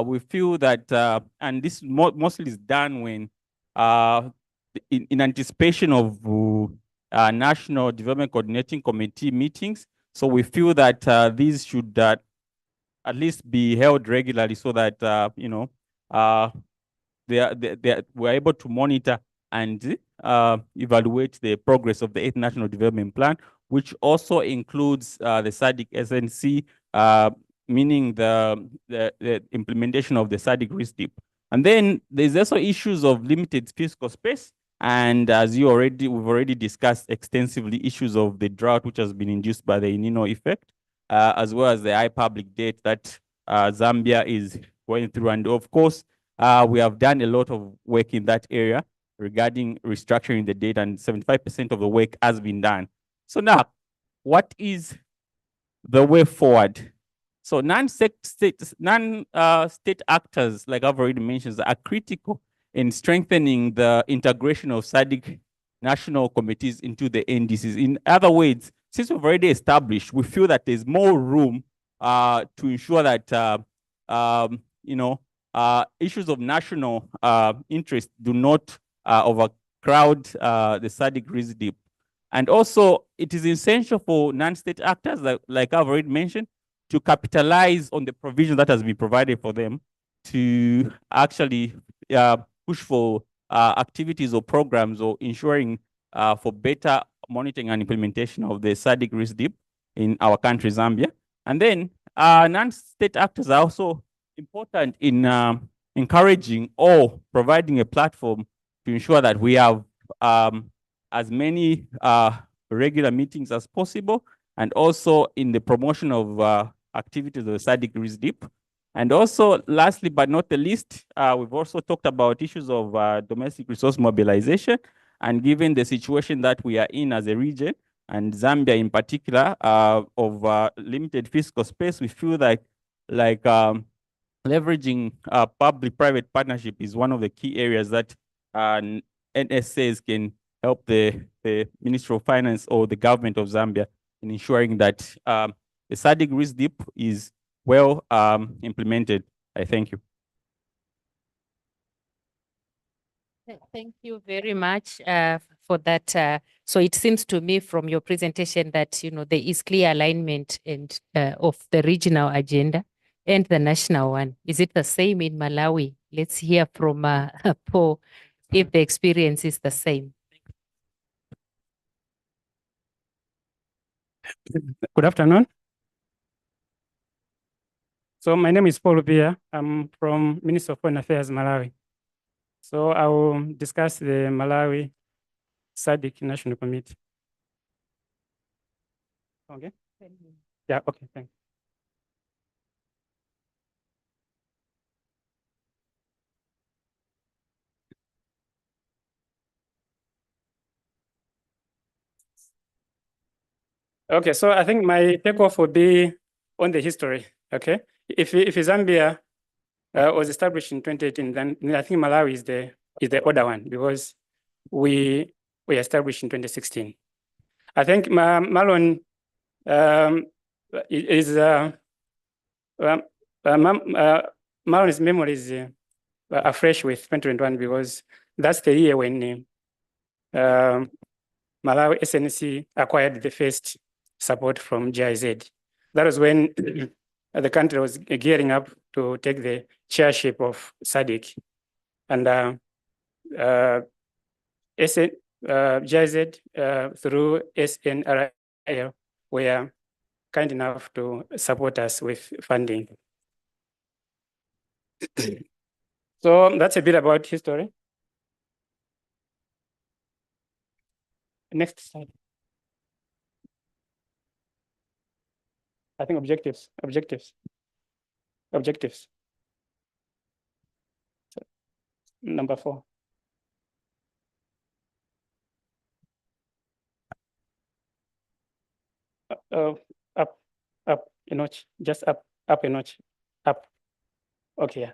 we feel that, and this mostly is done when in anticipation of National Development Coordinating Committee meetings. So we feel that these should at least be held regularly so that we're able to monitor and evaluate the progress of the 8th National Development Plan, which also includes the SADC SNC, meaning the implementation of the SADC RISDP. And then there's also issues of limited fiscal space. And as we've already discussed extensively, issues of the drought, which has been induced by the El Nino effect, as well as the high public debt that Zambia is going through. And of course, we have done a lot of work in that area regarding restructuring the debt, and 75% of the work has been done. So now, what is the way forward? So non-state actors, like I've already mentioned, are critical in strengthening the integration of SADC national committees into the NDCs. In other words, since we've already established, we feel that there's more room to ensure that issues of national interest do not overcrowd the SADC RISDP. And also, it is essential for non-state actors, like I've already mentioned, to capitalize on the provision that has been provided for them to actually push for activities or programs or ensuring for better monitoring and implementation of the SADC RISDP in our country, Zambia. And then non-state actors are also important in encouraging or providing a platform to ensure that we have as many regular meetings as possible, and also in the promotion of activities of the SADC RISDP. And also, lastly but not the least, we've also talked about issues of domestic resource mobilization. And given the situation that we are in as a region, and Zambia in particular, of limited fiscal space, we feel that leveraging public-private partnership is one of the key areas that NSAs can help the Ministry of Finance or the government of Zambia in ensuring that the SADC RISDP is well implemented. I thank you. Thank you very much for that. So it seems to me from your presentation that there is clear alignment and of the regional agenda and the national one. Is it the same in Malawi? Let's hear from Paul if the experience is the same. Good afternoon. So my name is Paul Bia. I'm from Ministry of Foreign Affairs, Malawi. So I will discuss the Malawi SADC National Committee. Okay. Yeah, okay, thanks. Okay, so I think my takeoff would be on the history, okay? If Zambia was established in 2018, then I think Malawi is the other one because we established in 2016. I think Marlon Marlon's memory is afresh with 2021 because that's the year when Malawi SNC acquired the first support from GIZ. That was when the country was gearing up to take the chairship of SADC. And GIZ through SNRIL were kind enough to support us with funding. So that's a bit about history. Next slide. I think objectives. Number 4. Up a notch, just up a notch, up. Okay.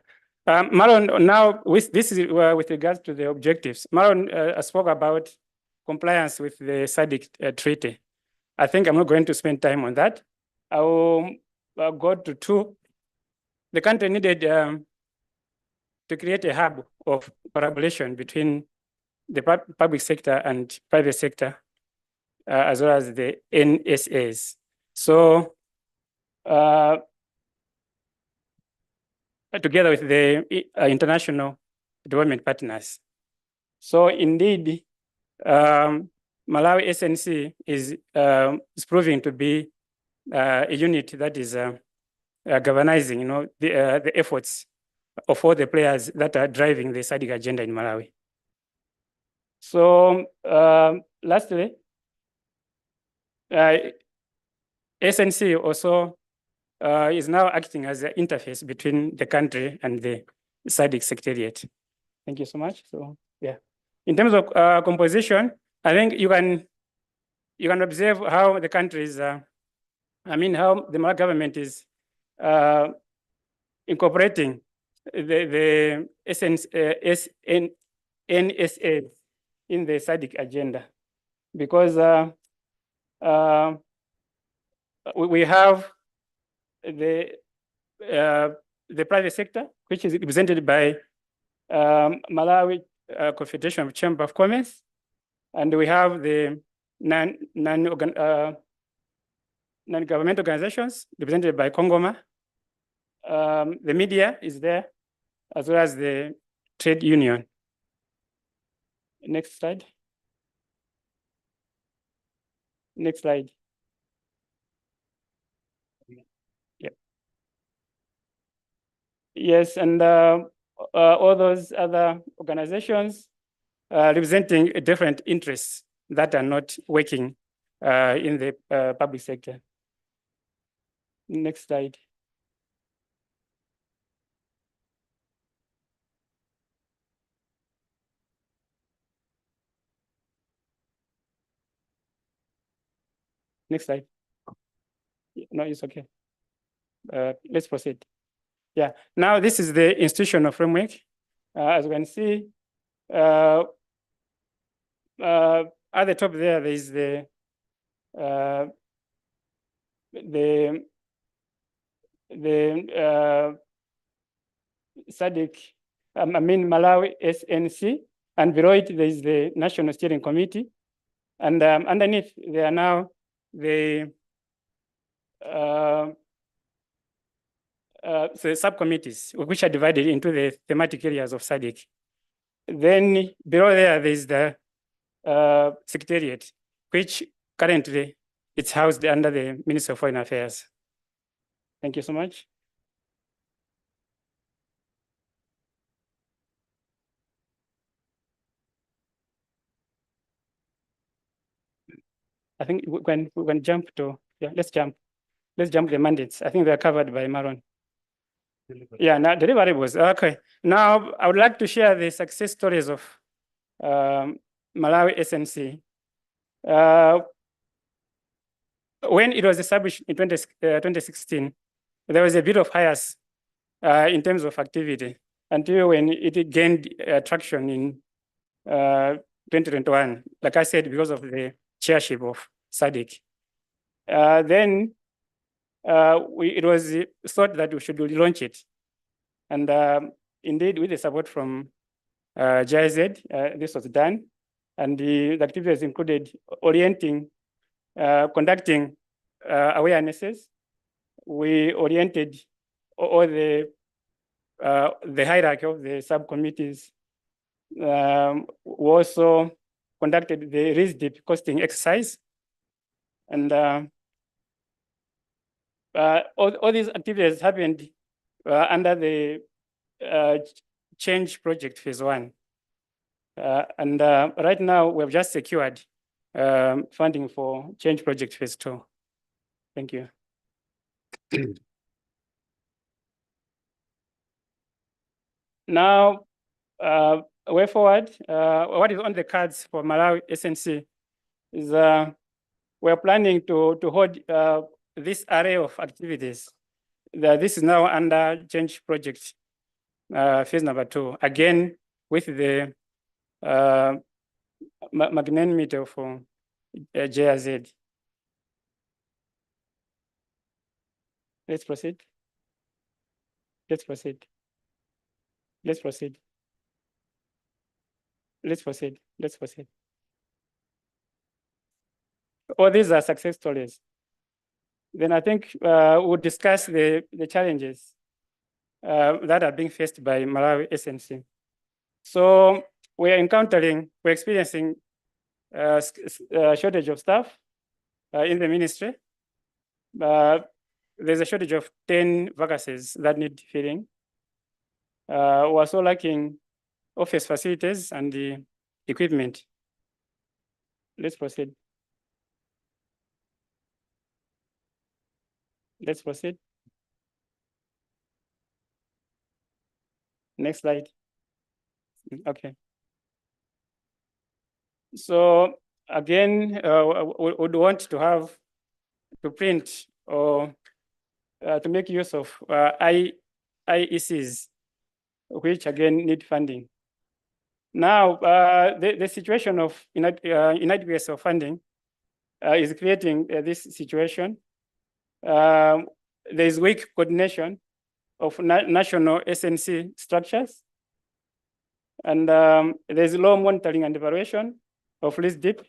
Marlon, now this is with regards to the objectives. Marlon spoke about compliance with the SADC treaty. I think I'm not going to spend time on that. I will go to 2. The country needed to create a hub of collaboration between the public sector and private sector, as well as the NSAs. So together with the international development partners. So indeed, Malawi SNC is proving to be a unit that is galvanizing, the efforts of all the players that are driving the SADC agenda in Malawi. So lastly, SNC also is now acting as an interface between the country and the SADC Secretariat. Thank you so much. So yeah, in terms of composition, I think you can observe how the country is, how the Malawi government is incorporating the NSA in the SADC agenda, because we have the private sector, which is represented by Malawi Confederation of Chamber of Commerce, and we have the non-government organizations represented by Kongoma. The media is there, as well as the trade union. Next slide. Next slide. Yeah. Yes, and all those other organizations representing different interests that are not working in the public sector. Next slide. Next slide. No, it's okay. Let's proceed. Yeah, now this is the institutional framework. As you can see, at the top there is the SADC, Malawi SNC, and below it there is the National Steering Committee, and underneath there are now the subcommittees, which are divided into the thematic areas of SADC. Then below there is the Secretariat, which currently it's housed under the Ministry of Foreign Affairs. Thank you so much. I think we can jump to, yeah, let's jump the mandates. I think they're covered by Maron. Yeah, now deliverables. Okay. Now I would like to share the success stories of Malawi SNC. When it was established in 2016, there was a bit of hiatus in terms of activity until when it gained traction in 2021. Like I said, because of the chairship of SADC. Then it was thought that we should launch it. And indeed, with the support from GIZ, this was done. And the activities included orienting, conducting awarenesses. We oriented all the hierarchy of the subcommittees. We also conducted the RISDP costing exercise. And all these activities happened under the change project phase 1. And right now we have just secured funding for change project phase 2. Thank you. Now, way forward, what is on the cards for Malawi SNC is we're planning to hold this array of activities. This is now under change project phase number 2, again with the magnanimity of JRZ. Let's proceed. Let's proceed. Let's proceed. Let's proceed. Let's proceed. All these are success stories. Then I think we'll discuss the challenges that are being faced by Malawi SNC. So we're experiencing a shortage of staff in the ministry. There's a shortage of 10 vacancies that need filling. We're also lacking office facilities and the equipment. Let's proceed. Let's proceed. Next slide. Okay. So again, we would want to have to print or to make use of IECs, which again need funding. Now, the situation of inadequacy of funding is creating this situation. There's weak coordination of national SNC structures. And there's low monitoring and evaluation of RISDP.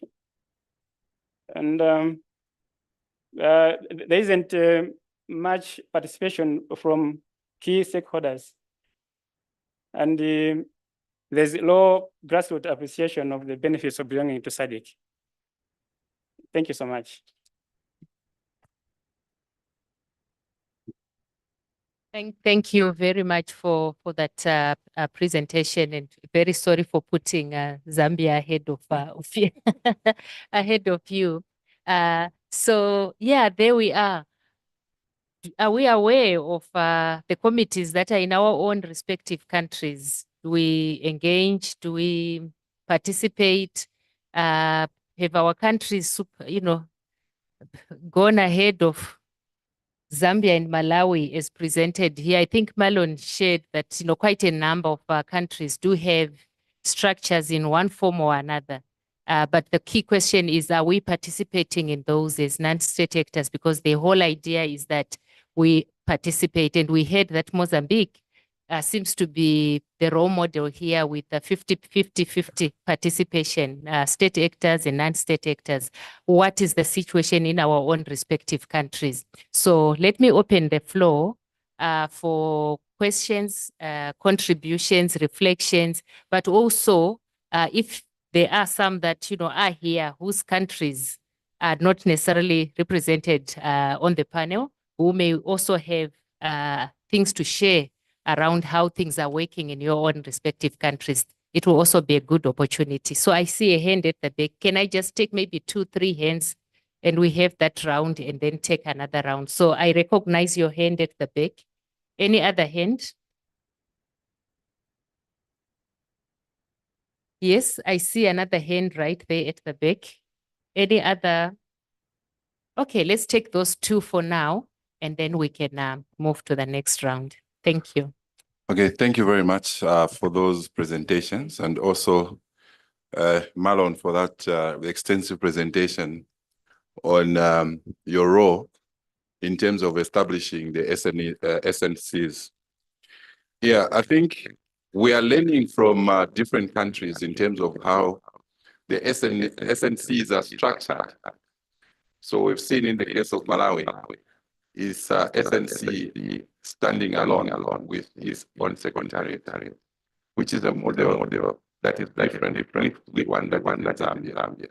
And there isn't much participation from key stakeholders. And there's low grassroots appreciation of the benefits of belonging to SADC. Thank you so much. Thank you very much for that presentation, and very sorry for putting Zambia ahead of you. Ahead of you. So yeah, there we are. Are we aware of the committees that are in our own respective countries? Do we engage? Do we participate? Have our countries, gone ahead of Zambia and Malawi is presented here? I think Marlon shared that, quite a number of countries do have structures in one form or another. But the key question is, are we participating in those as non-state actors? Because the whole idea is that we participate, and we heard that Mozambique seems to be the role model here with the 50-50 participation, state actors and non-state actors. What is the situation in our own respective countries? So let me open the floor for questions, contributions, reflections, but also if there are some that, are here whose countries are not necessarily represented on the panel, who may also have things to share around how things are working in your own respective countries. It will also be a good opportunity. So I see a hand at the back. Can I just take maybe 2-3 hands and we have that round and then take another round. So I recognize your hand at the back. Any other hand? Yes, I see another hand right there at the back. Any other? Okay, let's take those two for now, and then we can move to the next round. Thank you. Okay, thank you very much for those presentations, and also Marlon for that extensive presentation on your role in terms of establishing the SNCs. Yeah, I think we are learning from different countries in terms of how the SNCs are structured. So we've seen in the case of Malawi, is SNC standing alone with his own secretariat, which is a model that is different from the one that Zambia.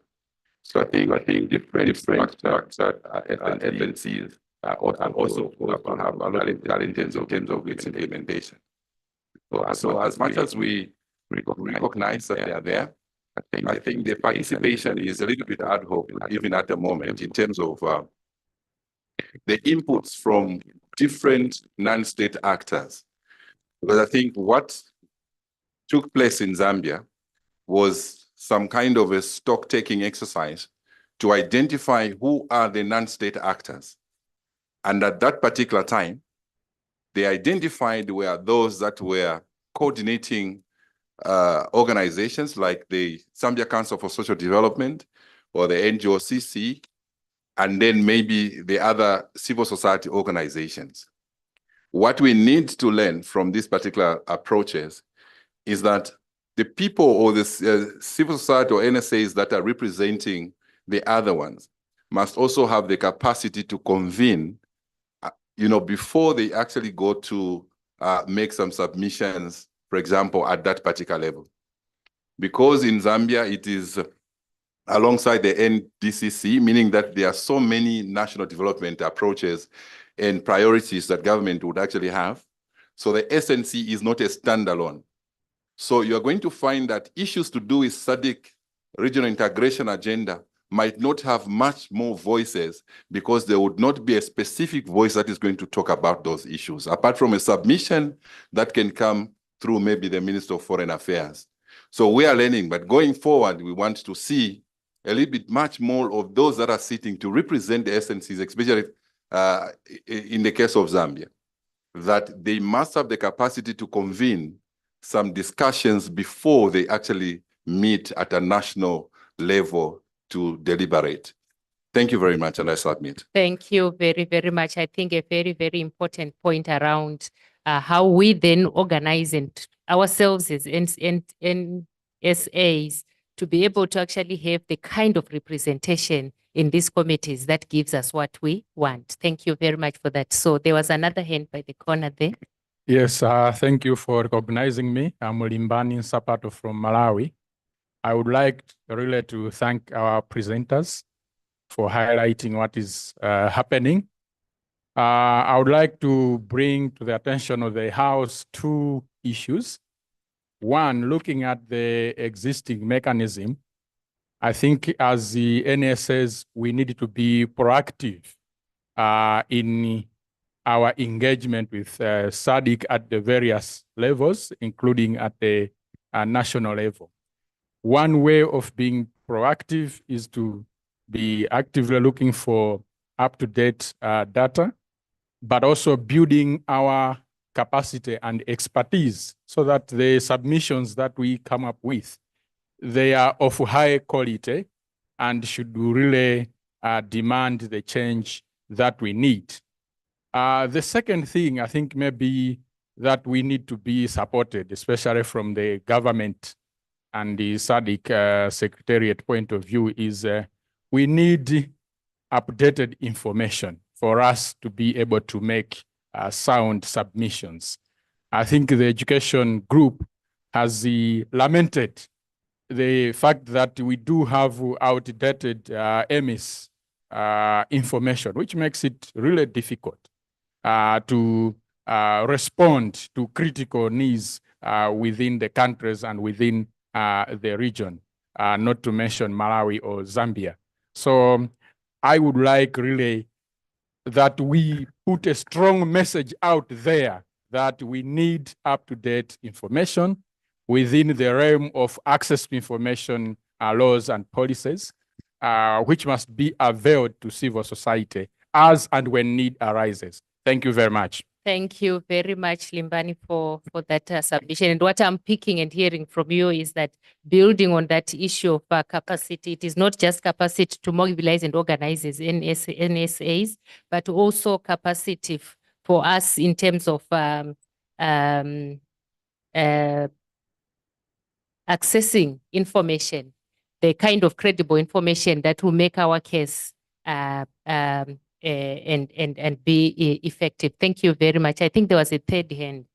So I think different structured SNCs are also have a lot of challenges in terms of its implementation. So as much as we recognize that they are there, I think the participation is a little bit ad hoc, even at the moment, in terms of the inputs from different non-state actors. Because I think what took place in Zambia was some kind of a stock-taking exercise to identify who are the non-state actors. And at that particular time, they identified were those that were coordinating organizations like the Zambia Council for Social Development or the NGOCC, and then maybe the other civil society organizations. What we need to learn from these particular approaches is that the people or the civil society or NSAs that are representing the other ones must also have the capacity to convene, before they actually go to make some submissions, for example, at that particular level. Because in Zambia, it is alongside the NDCC, meaning that there are so many national development approaches and priorities that government would actually have. So the SNC is not a standalone. So you're going to find that issues to do with SADC regional integration agenda might not have much more voices because there would not be a specific voice that is going to talk about those issues, apart from a submission that can come through maybe the Minister of Foreign Affairs. So we are learning, but going forward, we want to see a little bit much more of those that are sitting to represent the SNCs, especially in the case of Zambia, that they must have the capacity to convene some discussions before they actually meet at a national level to deliberate. Thank you very much, and I submit. Thank you very, very much. I think a very, very important point around how we then organize ourselves as NSAs to be able to actually have the kind of representation in these committees that gives us what we want. Thank you very much for that. So there was another hand by the corner there. Yes, thank you for recognizing me. I'm Limbani Sapato from Malawi. I would like really to thank our presenters for highlighting what is happening. I would like to bring to the attention of the House two issues. One, looking at the existing mechanism, I think as the NSAs, we need to be proactive in our engagement with SADC at the various levels, including at the national level. One way of being proactive is to be actively looking for up-to-date data, but also building our capacity and expertise so that the submissions that we come up with, they are of high quality and should really demand the change that we need. The second thing, I think maybe that we need to be supported, especially from the government and the SADC Secretariat point of view, is we need updated information for us to be able to make sound submissions. I think the education group has lamented the fact that we do have outdated EMIS information, which makes it really difficult to respond to critical needs within the countries and within the region, not to mention Malawi or Zambia. So I would like really that we put a strong message out there that we need up-to-date information within the realm of access to information laws and policies, which must be availed to civil society as and when need arises. Thank you very much. Thank you very much, Limbani, for that submission. And what I'm picking and hearing from you is that building on that issue of capacity, it is not just capacity to mobilize and organize as NSAs, but also capacity for us in terms of accessing information, the kind of credible information that will make our case and be effective. Thank you very much. I think there was a third hand.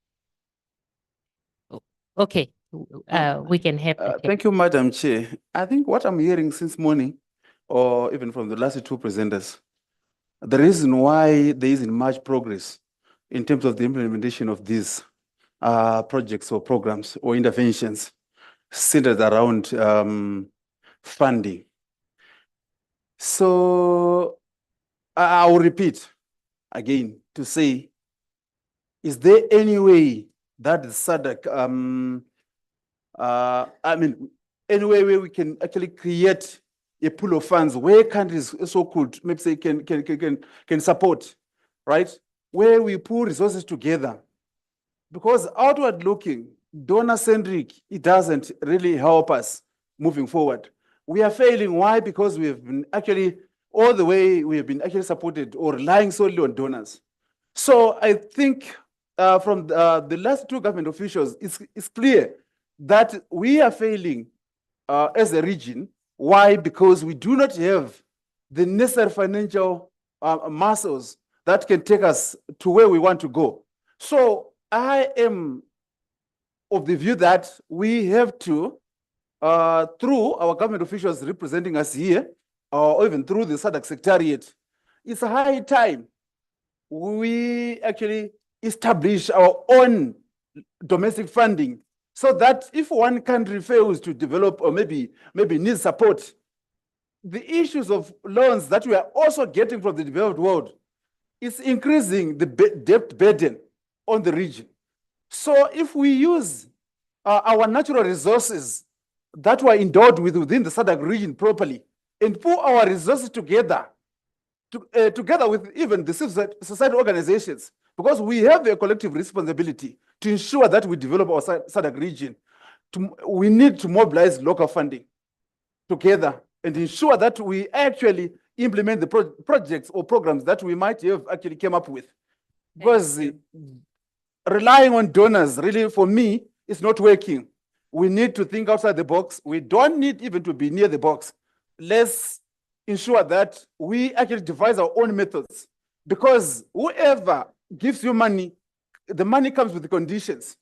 Okay, we can have that. Thank you, Madam Chair. I think what I'm hearing since morning, or even from the last two presenters, the reason why there isn't much progress in terms of the implementation of these projects or programs or interventions centered around funding. So I will repeat again to say, is there any way that the SADC, any way where we can actually create a pool of funds where countries so could maybe say can support, right? Where we pull resources together, because outward looking, donor centric, it doesn't really help us moving forward. We are failing. Why? Because we have been actually all the way we have been actually supported or relying solely on donors. So I think from the last two government officials, it's clear that we are failing as a region. Why? Because we do not have the necessary financial muscles that can take us to where we want to go. So I am of the view that we have to, through our government officials representing us here, or even through the SADC Secretariat, it's a high time we actually establish our own domestic funding, so that if one country fails to develop or maybe needs support, the issues of loans that we are also getting from the developed world is increasing the debt burden on the region. So if we use our natural resources that were endowed within the SADC region properly and put our resources together, together with even the civil society organizations, because we have a collective responsibility to ensure that we develop our SADC region. We need to mobilize local funding together and ensure that we actually implement the projects or programs that we might have actually came up with. Because relying on donors, really, for me, is not working. We need to think outside the box. We don't need even to be near the box. Let's ensure that we actually devise our own methods, because whoever gives you money, the money comes with the conditions,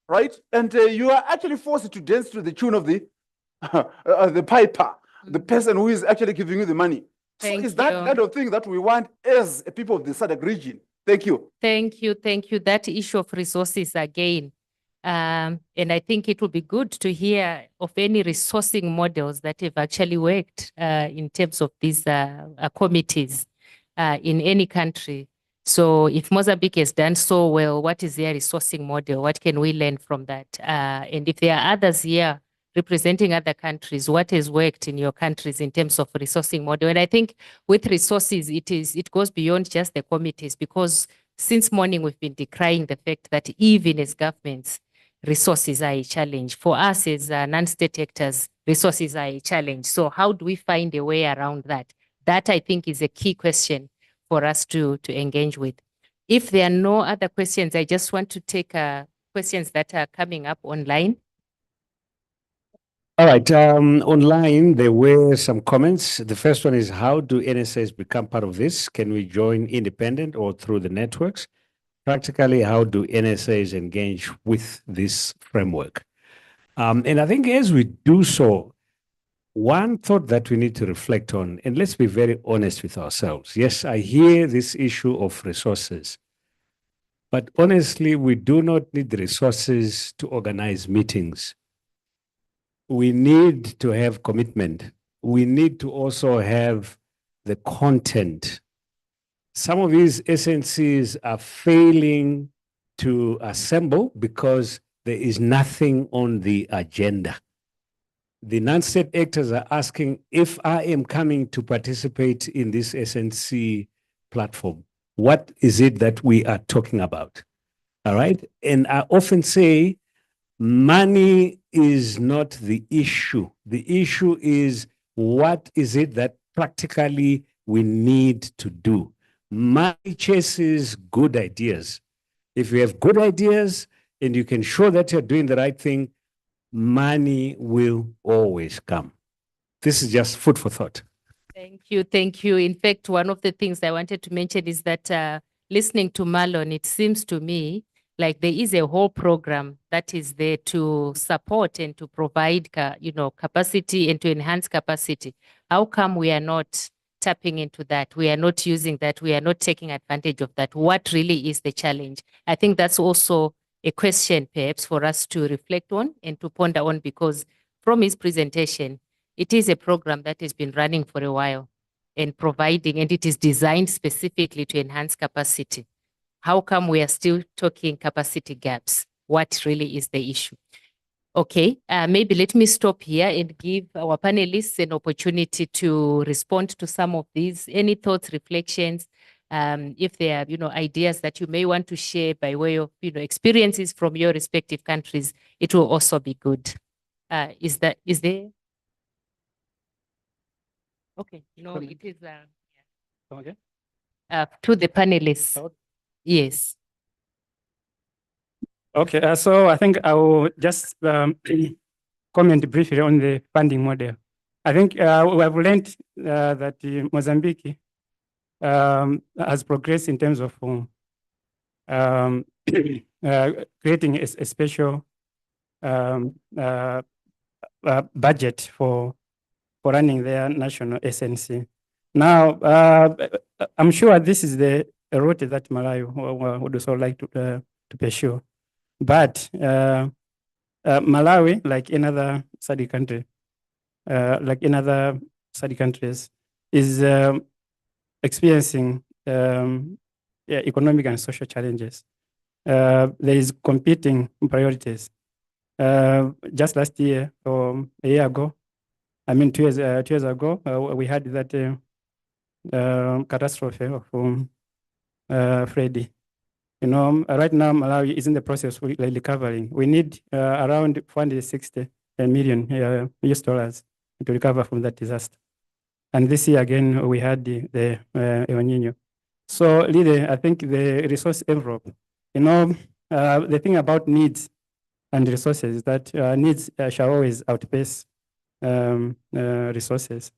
right? And you are actually forced to dance to the tune of the piper, the person who is actually giving you the money. So it's that kind of thing that we want as a people of the SADC region. Thank you. Thank you. Thank you. That issue of resources again. And I think it will be good to hear of any resourcing models that have actually worked in terms of these committees in any country. So if Mozambique has done so well, what is their resourcing model? What can we learn from that? And if there are others here representing other countries, what has worked in your countries in terms of resourcing model? And I think with resources, it goes beyond just the committees, because since morning we've been decrying the fact that even as governments, resources are a challenge. For us as non-state actors, resources are a challenge. So how do we find a way around that? That I think is a key question for us to engage with. If there are no other questions, I just want to take questions that are coming up online. All right. Online, there were some comments. The first one is, how do NSAs become part of this? Can we join independent or through the networks? Practically, how do NSAs engage with this framework? And I think as we do so, one thought that we need to reflect on, and let's be very honest with ourselves. Yes, I hear this issue of resources, but honestly, we do not need the resources to organize meetings. We need to have commitment. We need to also have the content. Some of these SNCs are failing to assemble because there is nothing on the agenda. The non-state actors are asking, if I am coming to participate in this SNC platform, what is it that we are talking about? All right. And I often say, money is not the issue. The issue is, what is it that practically we need to do? Money chases good ideas. If you have good ideas and you can show that you're doing the right thing, money will always come. This is just food for thought. Thank you. Thank you. In fact, one of the things I wanted to mention is that listening to Marlon, it seems to me like there is a whole program that is there to support and to provide, capacity and to enhance capacity. How come we are not tapping into that? We are not using that. We are not taking advantage of that. What really is the challenge? I think that's also a question perhaps for us to reflect on and to ponder on, because from his presentation, it is a program that has been running for a while and providing, and it is designed specifically to enhance capacity. How come we are still talking capacity gaps? What really is the issue? Okay, maybe let me stop here and give our panelists an opportunity to respond to some of these. Any thoughts, reflections, if there are, ideas that you may want to share by way of, experiences from your respective countries, it will also be good. Is there? Okay, no, it is Okay. To the panelists. Yes. Okay, so I think I will just comment briefly on the funding model. I think we have learned that Mozambique has progressed in terms of creating a special budget for running their national SNC. Now, I'm sure this is the route that Malawi would also like to pursue. But Malawi, like another SADC country, countries, is experiencing economic and social challenges. There is competing priorities. Just last year, or a year ago, 2 years ago, we had that catastrophe of Freddy. Right now, Malawi is in the process of recovering. We need around 460 million US dollars to recover from that disaster. And this year again, we had the El Nino. So really, I think the resource envelope, the thing about needs and resources is that needs shall always outpace resources.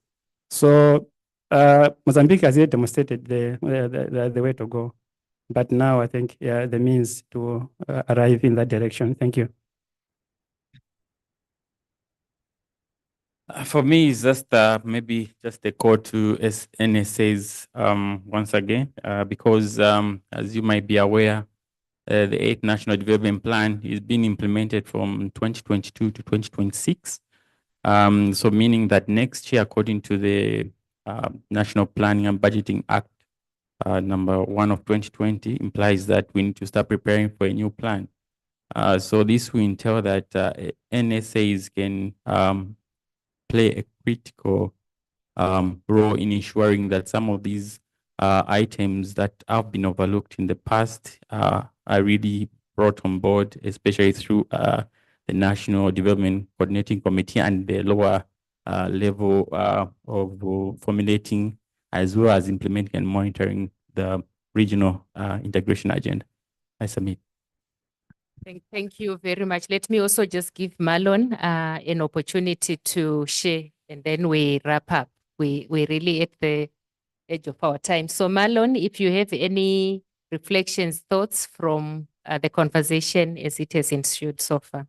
So Mozambique has yet demonstrated the way to go. But now I think the means to arrive in that direction. Thank you. For me, it's just maybe just a call to NSAs once again, because as you might be aware, the 8th National Development Plan is being implemented from 2022 to 2026. So meaning that next year, according to the National Planning and Budgeting Act, number 1 of 2020, implies that we need to start preparing for a new plan. So this will entail that NSAs can play a critical role in ensuring that some of these items that have been overlooked in the past are really brought on board, especially through the National Development Coordinating Committee and the lower level of formulating as well as implementing and monitoring the regional integration agenda. I submit. Thank you very much. Let me also just give Marlon an opportunity to share, and then we wrap up. We're really at the edge of our time. So Marlon, if you have any reflections, thoughts from the conversation as it has ensued so far.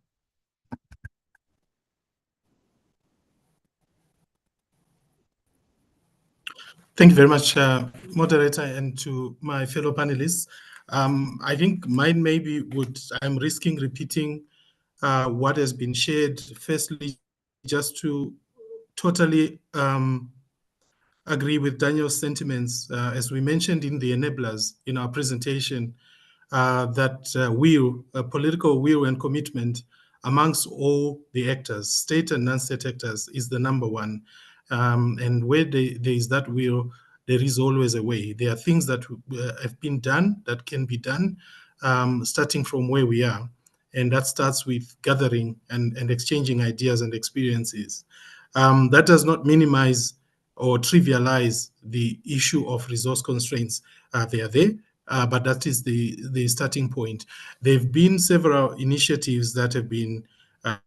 Thank you very much, moderator, and to my fellow panelists. I think mine maybe I'm risking repeating what has been shared. Firstly, just to totally agree with Daniel's sentiments, as we mentioned in the enablers in our presentation, that political will and commitment amongst all the actors, state and non-state actors, is the number one. And where there is that will, there is always a way. There are things that have been done that can be done, starting from where we are. And that starts with gathering and exchanging ideas and experiences. That does not minimize or trivialize the issue of resource constraints. They are there, but that is the starting point. There have been several initiatives that have been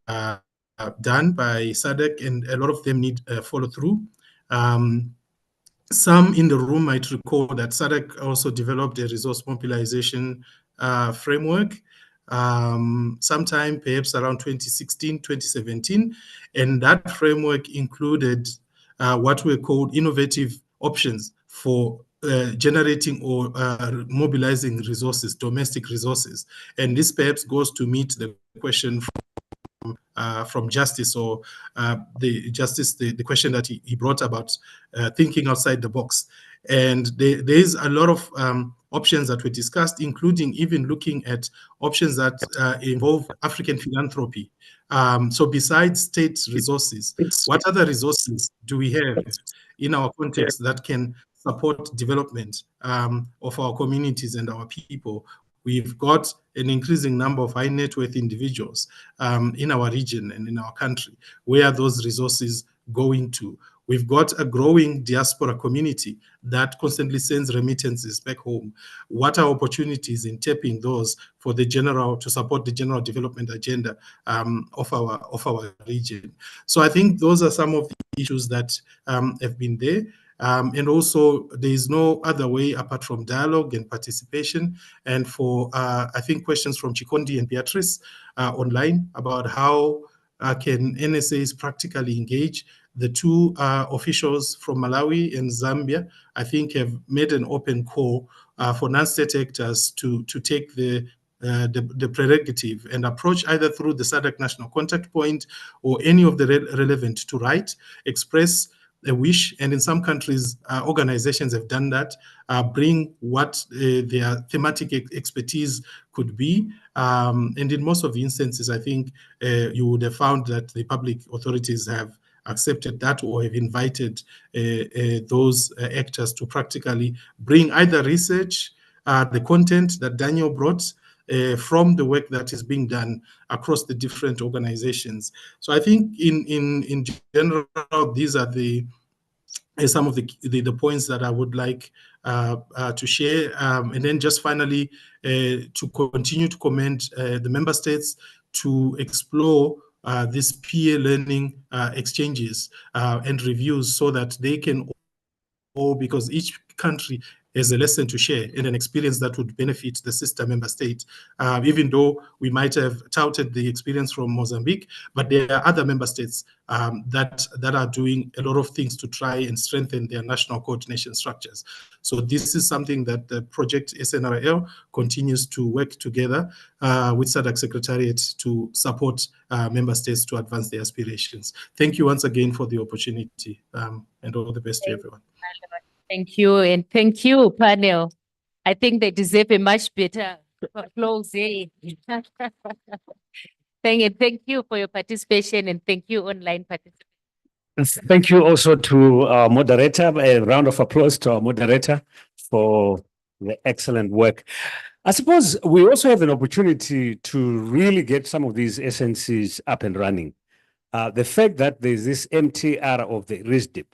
done by SADC, and a lot of them need follow through. Some in the room might recall that SADC also developed a resource mobilization framework sometime perhaps around 2016, 2017. And that framework included what were called innovative options for generating or mobilizing resources, domestic resources. And this perhaps goes to meet the question from Justice, or the question that he brought about thinking outside the box. And there is a lot of options that were discussed, including even looking at options that involve African philanthropy. So besides state resources, what other resources do we have in our context that can support development of our communities and our people? We've got an increasing number of high net worth individuals in our region and in our country. Where are those resources going to? We've got a growing diaspora community that constantly sends remittances back home. What are opportunities in tapping those for the general, to support the general development agenda of our region? So I think those are some of the issues that have been there. And also, there is no other way apart from dialogue and participation. And for, I think, questions from Chikondi and Beatrice online about how can NSAs practically engage. The two officials from Malawi and Zambia, I think, have made an open call for non-state actors to take the prerogative and approach either through the SADC National Contact Point or any of the relevant to write, express a wish, and in some countries, organizations have done that, bring what their thematic expertise could be. And in most of the instances, I think you would have found that the public authorities have accepted that or have invited those actors to practically bring either research, the content that Daniel brought, from the work that is being done across the different organizations. So I think in general, these are some of the points that I would like to share. And then just finally, to continue to commend the member states to explore these peer learning exchanges and reviews so that they can all, because each country has a lesson to share and an experience that would benefit the sister member state. Even though we might have touted the experience from Mozambique, but there are other member states that are doing a lot of things to try and strengthen their national coordination structures. So this is something that the project SNRL continues to work together with SADC Secretariat to support member states to advance their aspirations. Thank you once again for the opportunity, and all the best to everyone. Thank you, and thank you, panel. I think they deserve a much better applause. Thank you for your participation, and thank you, online participants. Thank you also to our moderator. A round of applause to our moderator for the excellent work. I suppose we also have an opportunity to really get some of these SNCs up and running. The fact that there's this MTR of the RISDP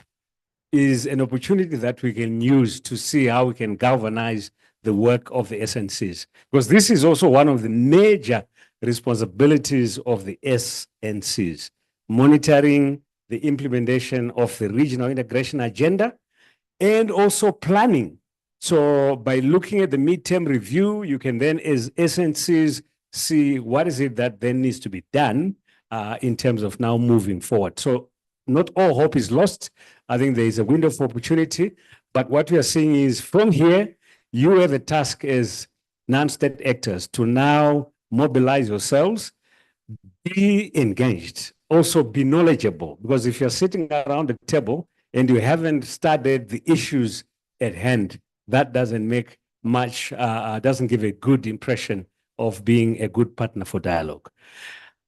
is an opportunity that we can use to see how we can galvanize the work of the SNCs. Because this is also one of the major responsibilities of the SNCs, monitoring the implementation of the regional integration agenda and also planning. So by looking at the midterm review, you can then, as SNCs, see what is it that then needs to be done in terms of now moving forward. So not all hope is lost. I think there is a window of opportunity, but what we are seeing is from here, you have a task as non-state actors to now mobilize yourselves, be engaged, also be knowledgeable, because if you're sitting around the table and you haven't studied the issues at hand, that doesn't make much, doesn't give a good impression of being a good partner for dialogue.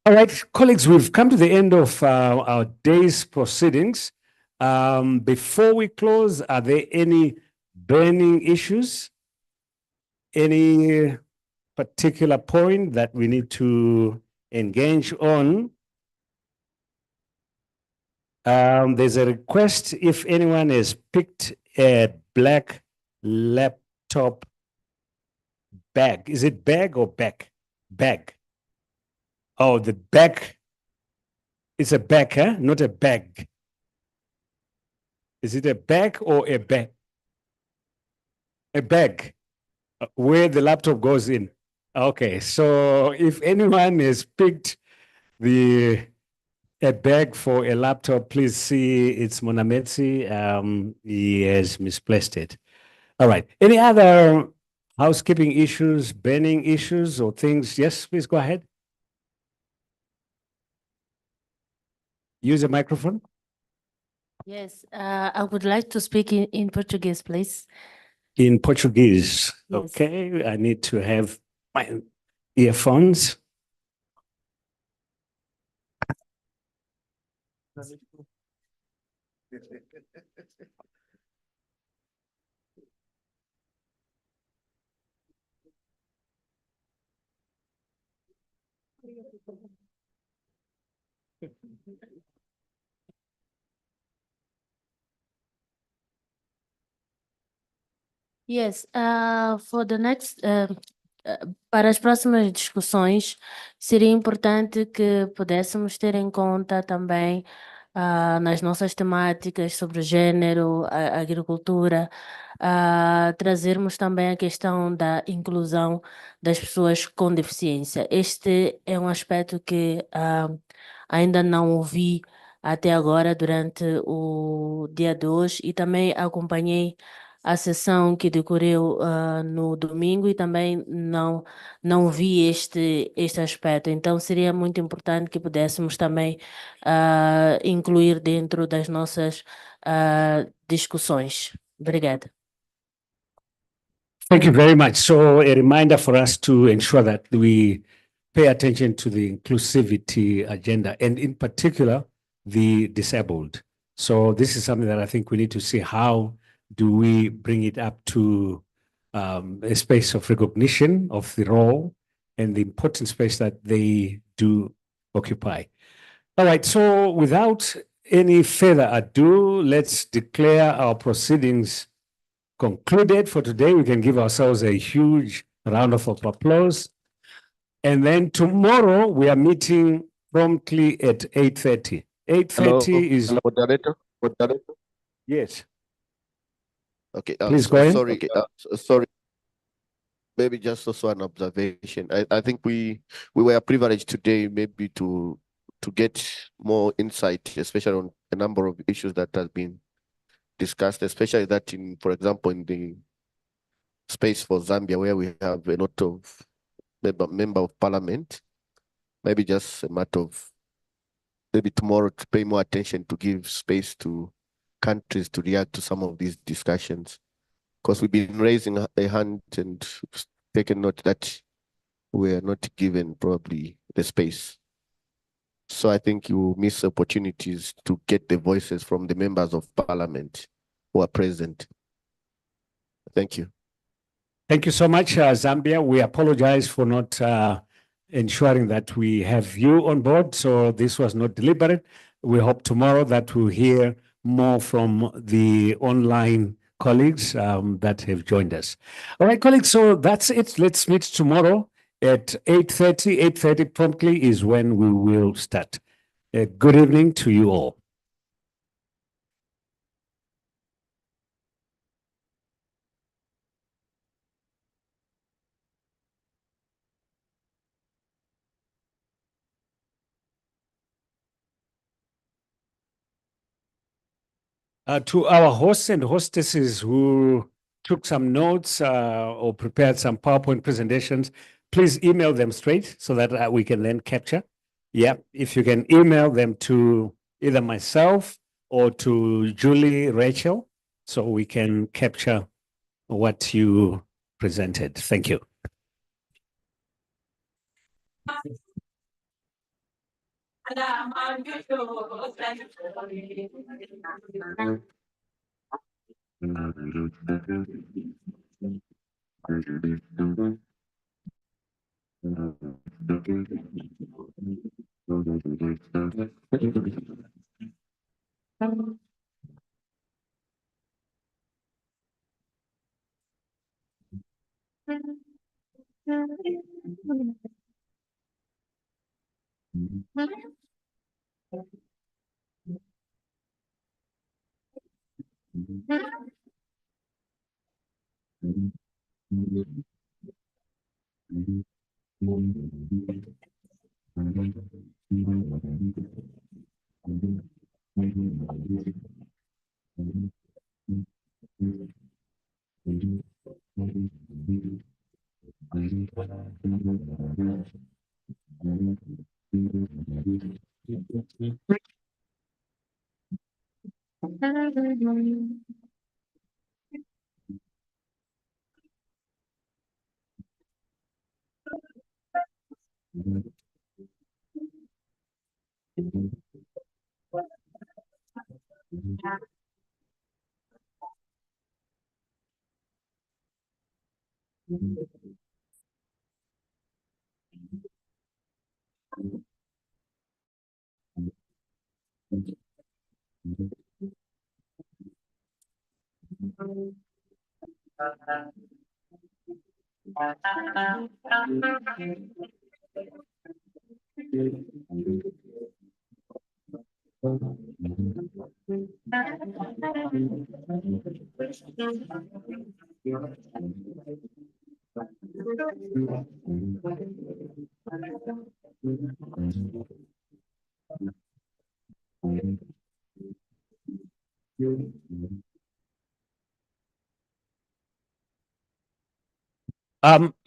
All right, colleagues, we've come to the end of our day's proceedings. Before we close, are there any burning issues? Any particular point that we need to engage on? There's a request if anyone has picked a black laptop bag. Is it bag or back? Bag. Oh, the bag. It's a bag, huh? Not a bag. Is it a bag or a bag? A bag where the laptop goes in. Okay, so if anyone has picked a bag for a laptop, please see it's Monametsi. He has misplaced it. All right. Any other housekeeping issues, burning issues or things? Yes, please go ahead. Use a microphone. Yes, I would like to speak in Portuguese, please. In Portuguese. Yes. Okay, I need to have my earphones. Yes, for the next, para as próximas discussões, seria importante que pudéssemos ter em conta também nas nossas temáticas sobre o gênero, a agricultura, trazermos também a questão da inclusão das pessoas com deficiência. Este é um aspecto que ainda não ouvi até agora durante o dia 2 e também acompanhei a sessão que decorreu no domingo e também não vi este aspecto. Então, seria muito importante que pudéssemos também incluir dentro das nossas discussões. Obrigada. Thank you very much. So a reminder for us to ensure that we pay attention to the inclusivity agenda and in particular, the disabled. So this is something that I think we need to see how do we bring it up to a space of recognition of the role and the important space that they do occupy. All right, so without any further ado, let's declare our proceedings concluded for today. We can give ourselves a huge round of applause. And then tomorrow we are meeting promptly at 8:30. 8:30 is... Hello, moderator. Yes. Okay. Please go ahead. Sorry. Sorry. Maybe just also an observation. I think we were privileged today maybe to get more insight, especially on a number of issues that has been discussed, especially that in, for example, in the space for Zambia, where we have a lot of member of parliament, maybe just a matter of maybe tomorrow to pay more attention to give space to countries to react to some of these discussions, because we've been raising a hand and taken note that we are not given probably the space. So I think you miss opportunities to get the voices from the members of parliament who are present. Thank you. Thank you so much, Zambia. We apologize for not ensuring that we have you on board. So this was not deliberate. We hope tomorrow that we'll hear more from the online colleagues that have joined us. All right, colleagues, so that's it. Let's meet tomorrow at 8:30. 8:30 promptly is when we will start. Good evening to you all. To our hosts and hostesses who took some notes or prepared some PowerPoint presentations, please email them straight so that we can then capture. Yeah, if you can email them to either myself or to Julie, Rachel, so we can capture what you presented. Thank you.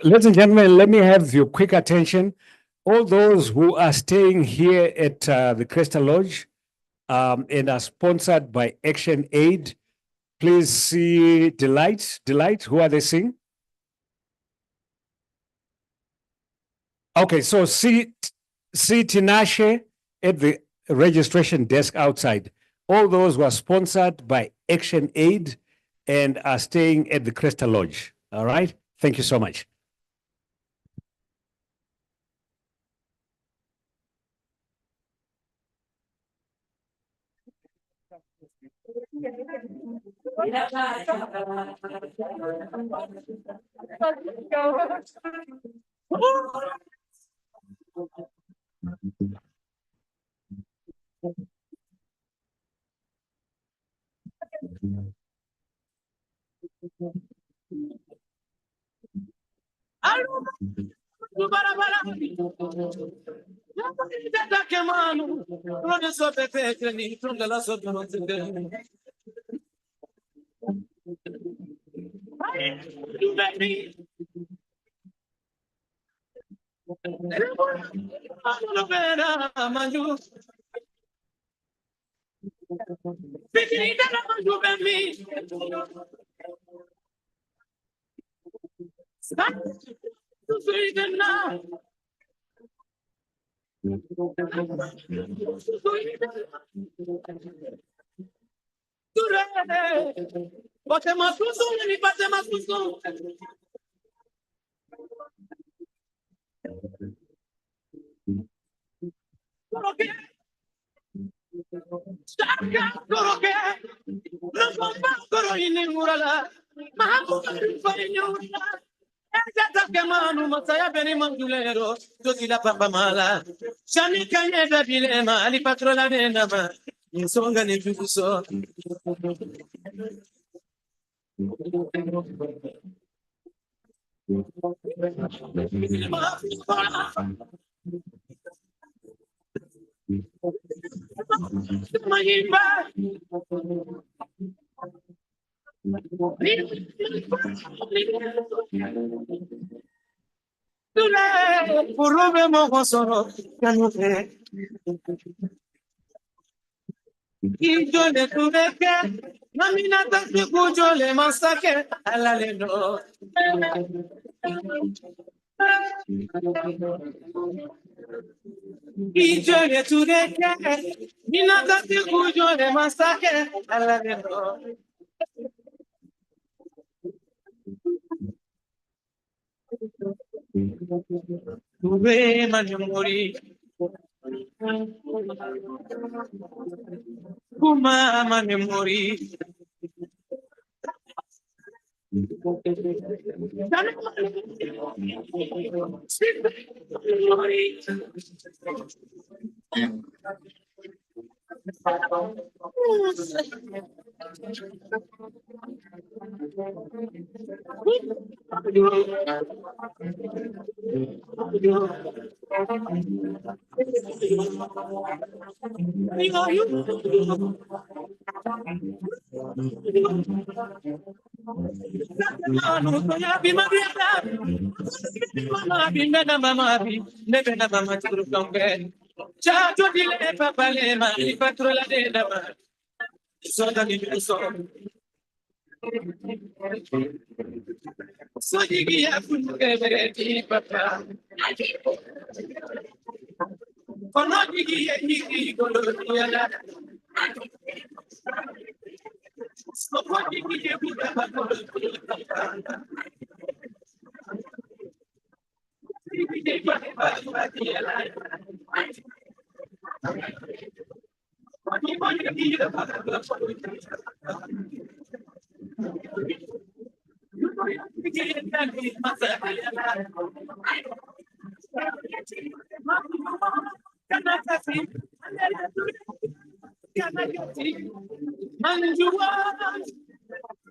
Ladies and gentlemen, let me have your quick attention. All those who are staying here at the Crystal Lodge and are sponsored by Action Aid, please see Delight. Delight, who are they seeing? Okay, so see Tinashe at the registration desk outside. All those who are sponsored by Action Aid and are staying at the Crystal Lodge. All right? Thank you so much. Ijole tureke, namina tasi kujole masake, alale no. Ijole tureke, mina tasi kujole masake, alale no. Tube manumuri, kuma manumuri.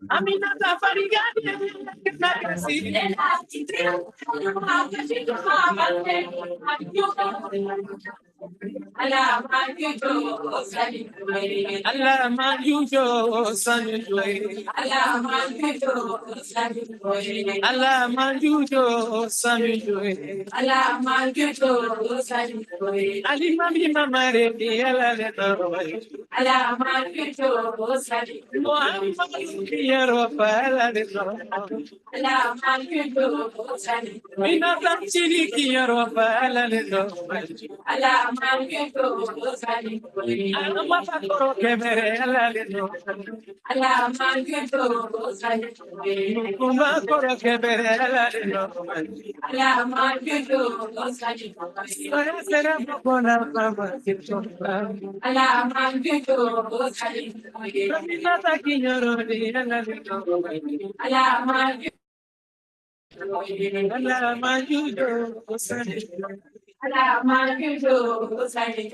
Aminata Farigani, Allah Manjujo Sanjue. Allah Manjujo Sanjue. Allah Manjujo Sanjue. Allah Manjujo Sanjue. Allah Manjujo Sanjue. Ali Mami Mamare Diala Lenoy. Allah Manjujo Sanjue. Muhammad Kiyaro Pala Lenoy. Allah Manjujo Sanjue. Minata Chiri Kiyaro Pala Lenoy. Allah Manjujo Sanjue. Alamapakoro Kemere Allah Lenoy. Allah Manjujo Sanjue. Kumakoro Kemere Allah Lenoy. Allah Manjujo Sanjue. Saya será Mokona Mama Kipchomba. Allah Manjujo Sanjue. Minata Kiyaro Allah Lenoy. Allah Manjujo. Allah Manjujo Sanjue. Allah Manjujo Sanjue.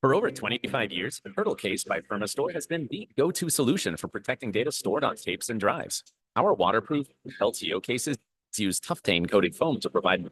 For over 25 years, the Hurdle case by Permastore has been the go-to solution for protecting data stored on tapes and drives. Our waterproof LTO cases use tuftane-coated foam to provide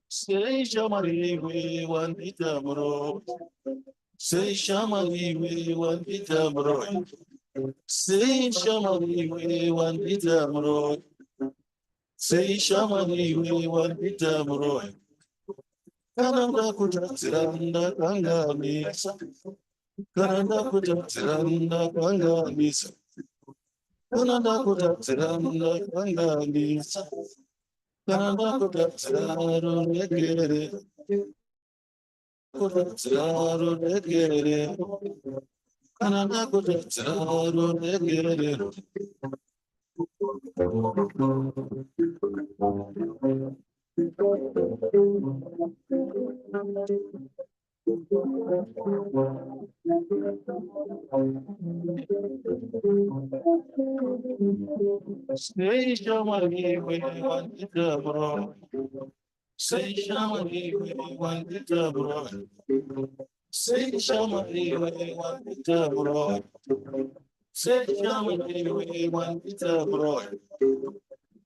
Seja mariwe wanita bro. Seja mariwe wanita bro. Seja mariwe wanita bro. Seja mariwe wanita bro. Kananda kutatiranda kanga misa. Kananda kutatiranda kanga misa. Kananda kutatiranda kanga misa. Kananda kutatiranda negere. Kutatiranda negere. Kananda kutatiranda negere. Seja mariwe wanita bro. Seja mariwe wanita bro. Seja mariwe wanita bro. Seja mariwe wanita bro.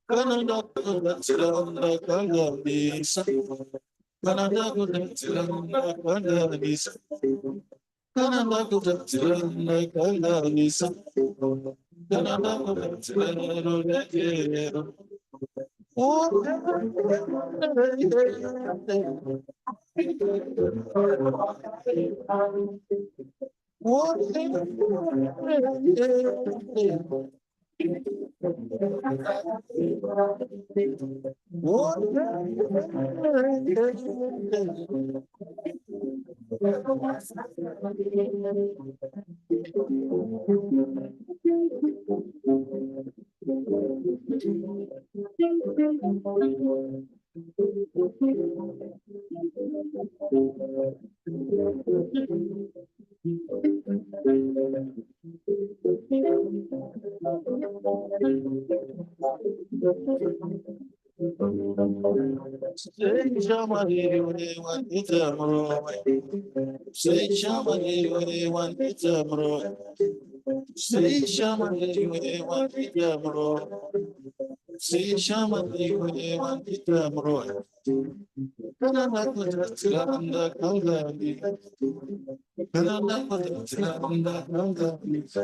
Kananda kutatiranda kanga misa. Kananda kutatiranda kanga misa. Kananda kutatiranda kanga misa. Kananda kutatiranda negere. Seja mariwe wanita bro. Seja mariwe wanita bro. Seja mariwe wanita bro. Seja mariwe wanita bro. Kananda kutatiranda kanga misa. Kananda kutatiranda kanga misa.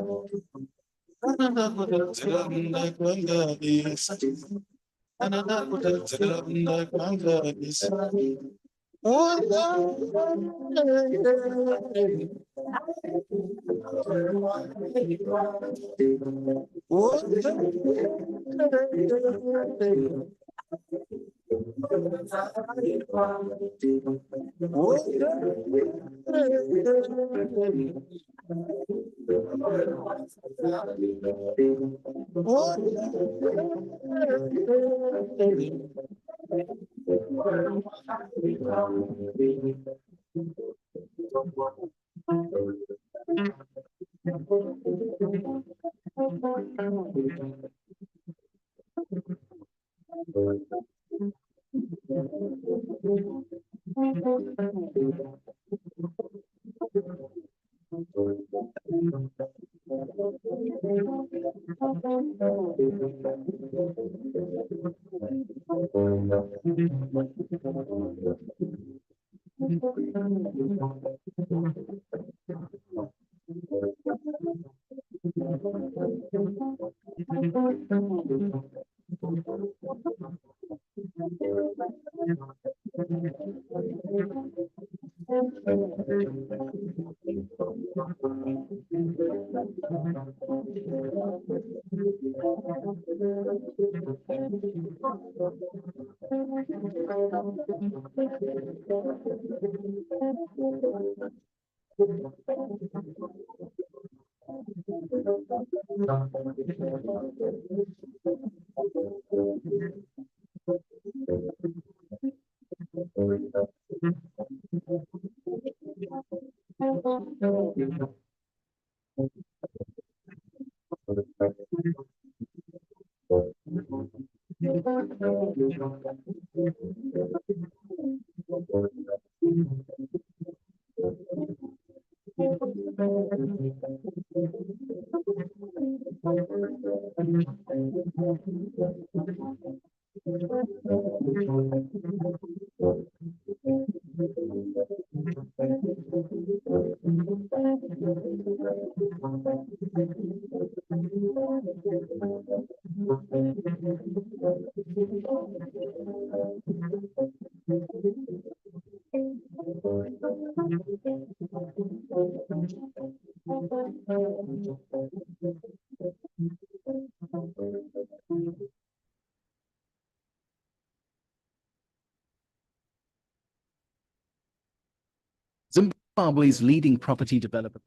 Kananda kutatiranda kanga misa. Kananda kutatiranda kanga misa. Zimbabwe's leading property developer.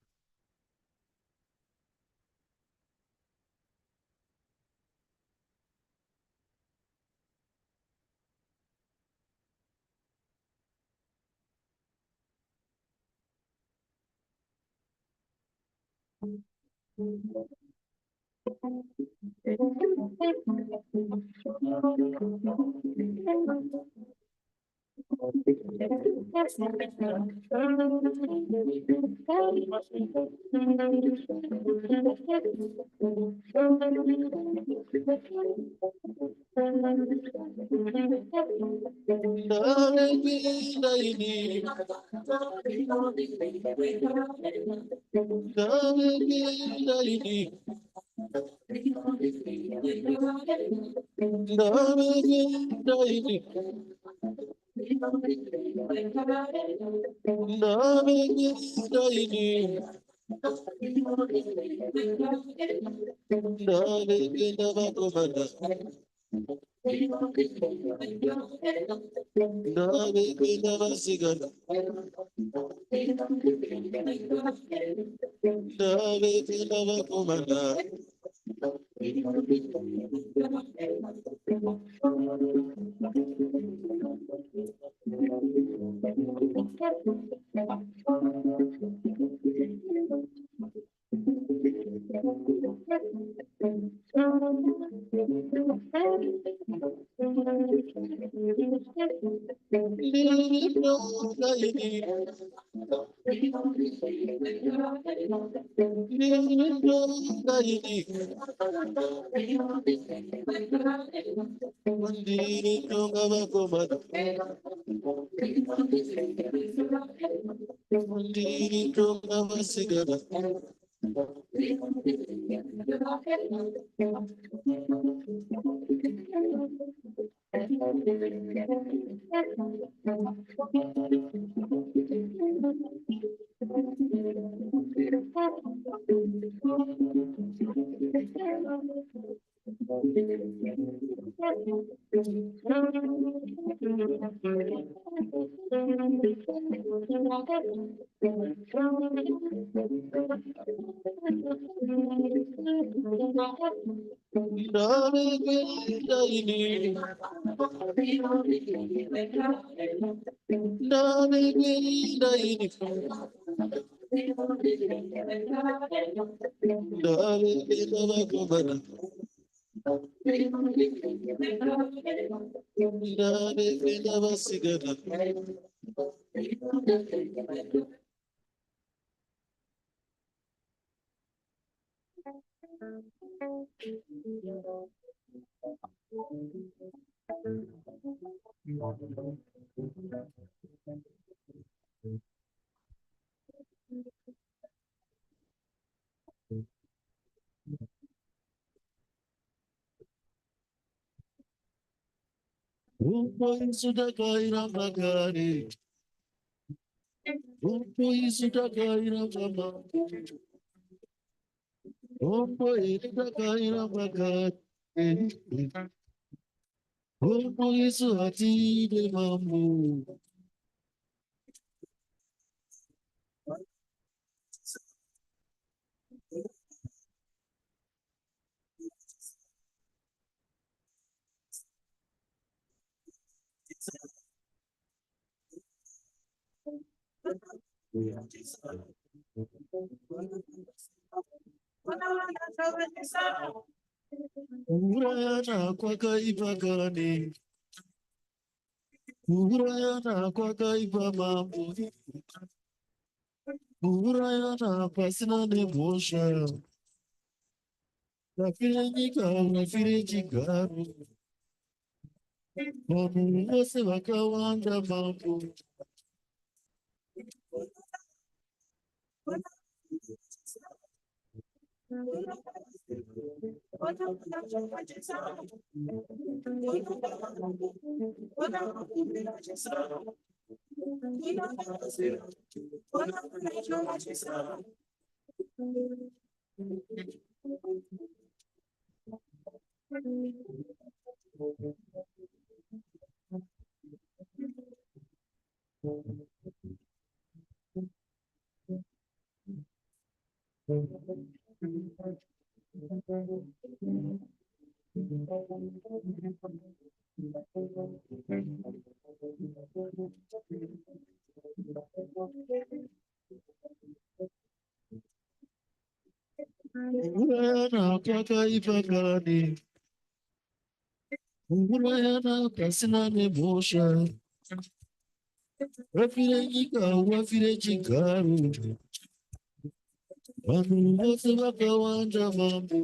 Urayana kwaka ibagane. Urayana kwaka ibamambo. Urayana pasina nebosha. Rafire nyika, rafire chigaru. Vanhu vose vakawanda mambo. Urayana kwaka ibagane. Urayana pasina nebosha. Rafire nyika, rafire chigaru. Vanhu vose vakawanda mambo.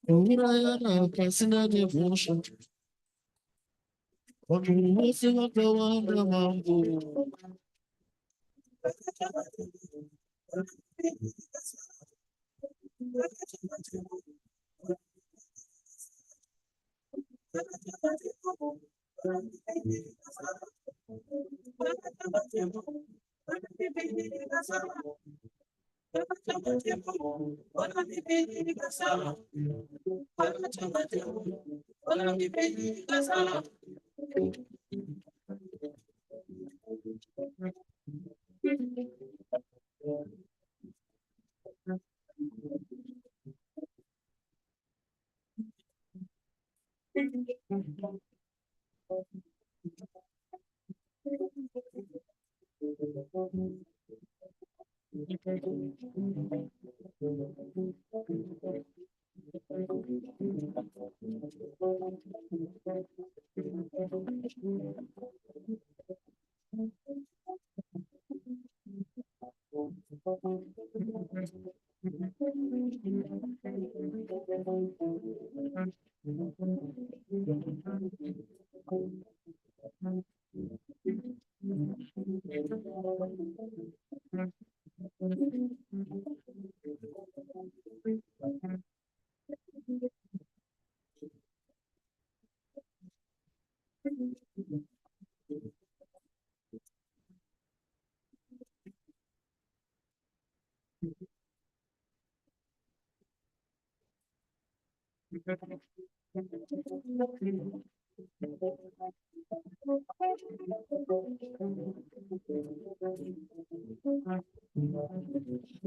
Urayana pasina devotion. Vanhu vose vakawanda mambo.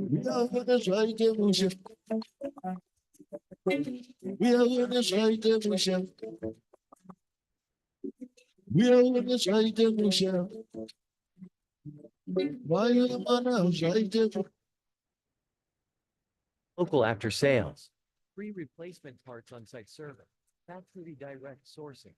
We are gonna try to push it. We are gonna try to push it. We are gonna try to push it. Why you wanna try to? Local after sales, free replacement parts on site service, factory direct sourcing.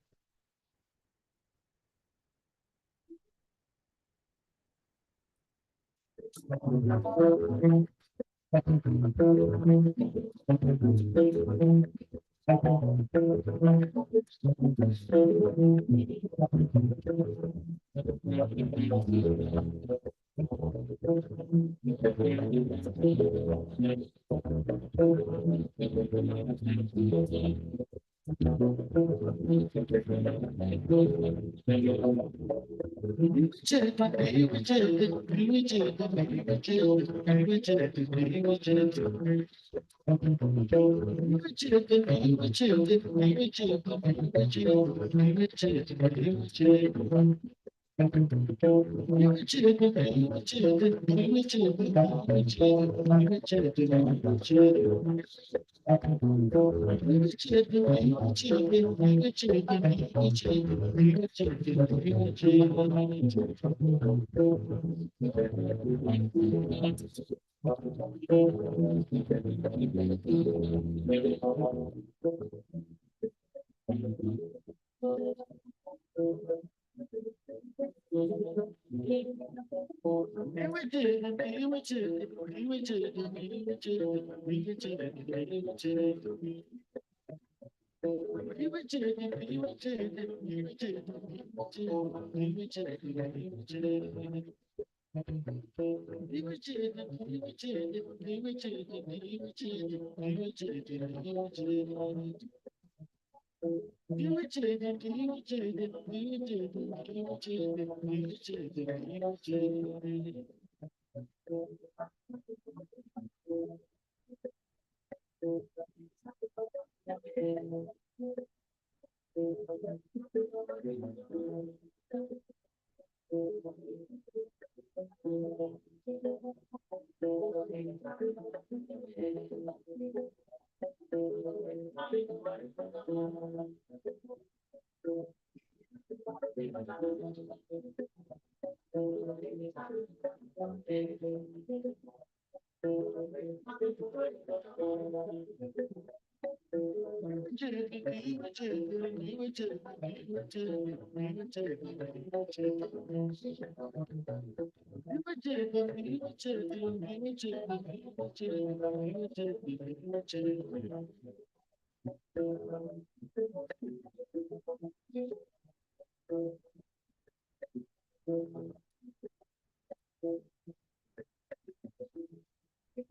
You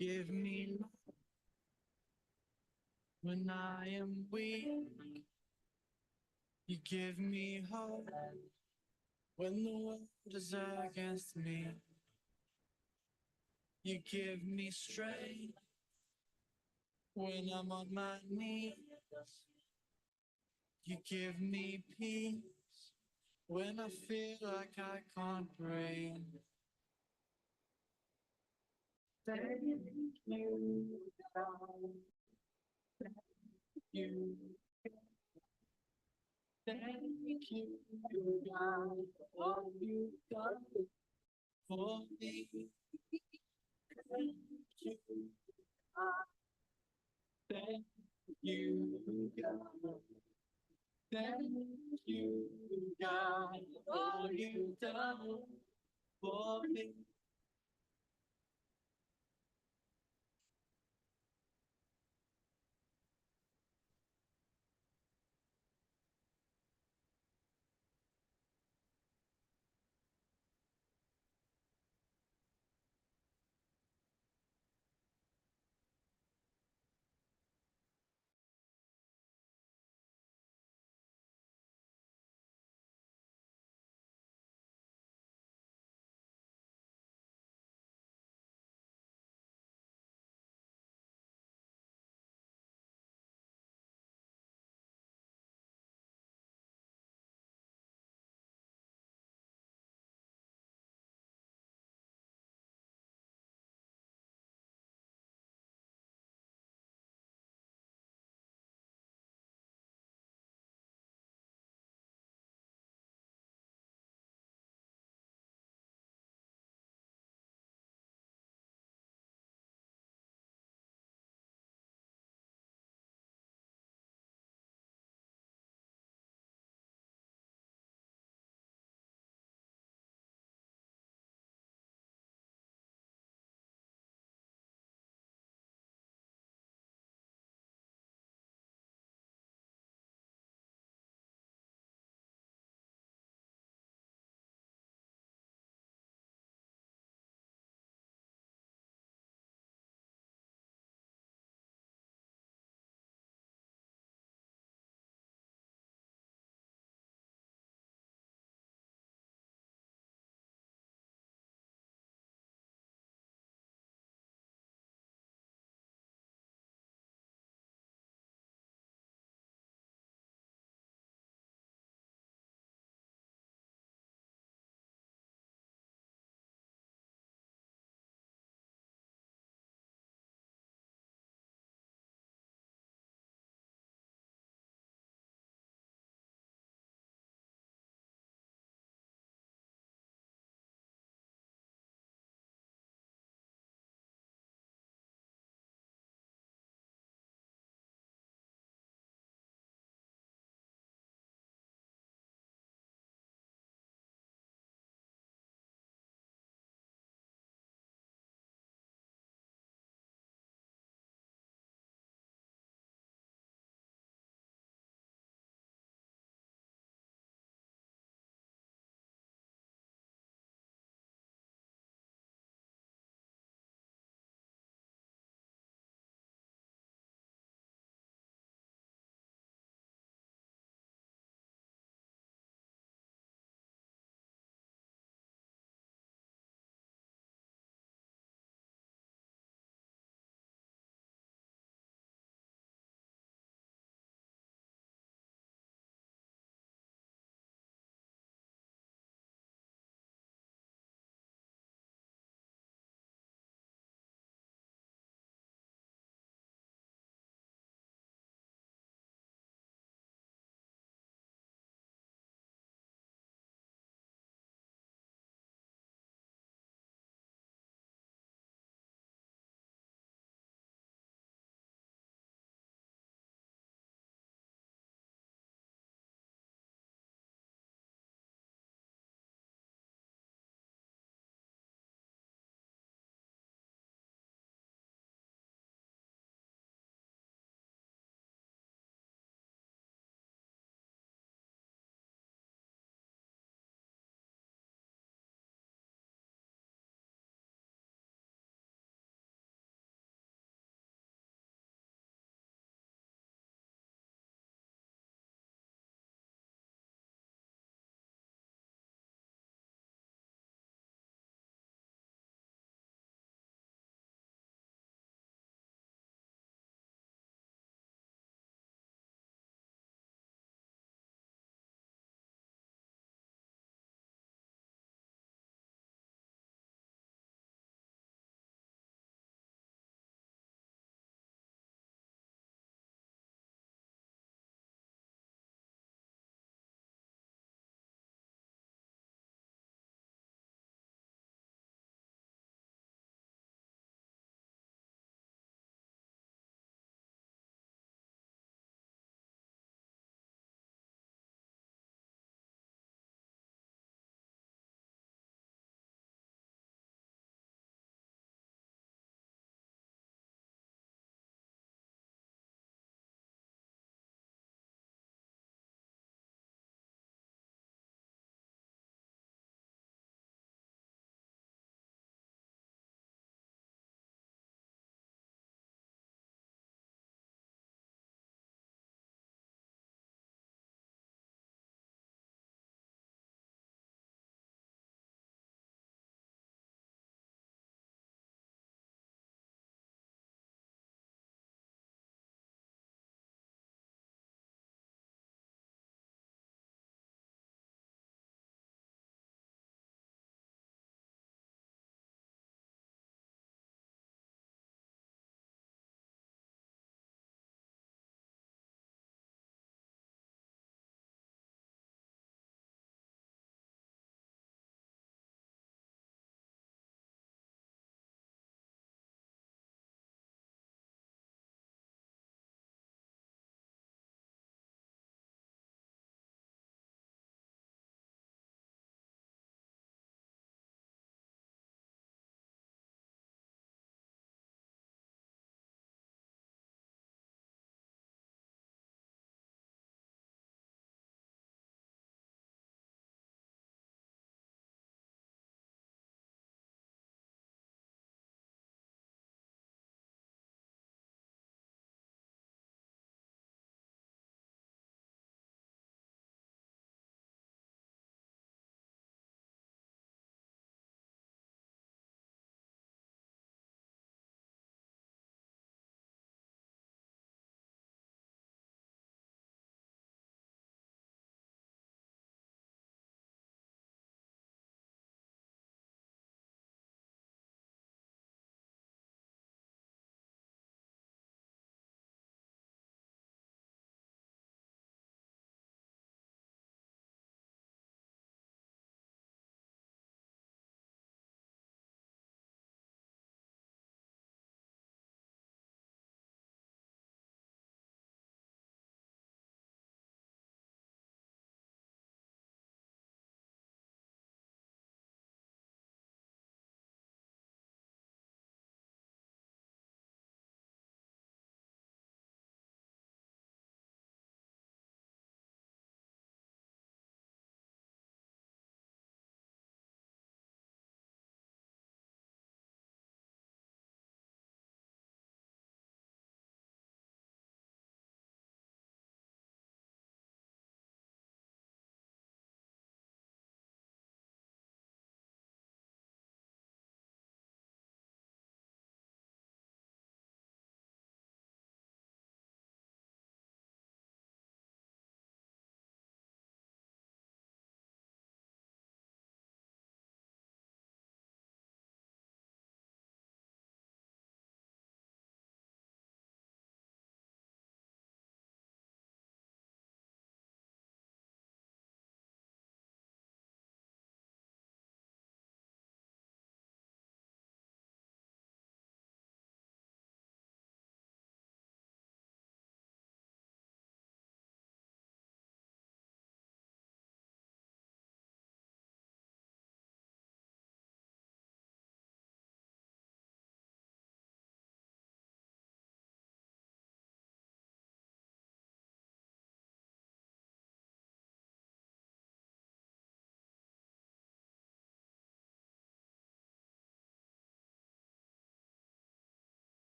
give me love when I am weak. You give me hope when the world is against me. You give me strength when I'm on my knees. You give me peace when I feel like I can't breathe. Thank you, God. Thank you. Thank you, God, for all you've done for me. Thank you, God. Thank you, God. Thank you, God, for all you've done for me.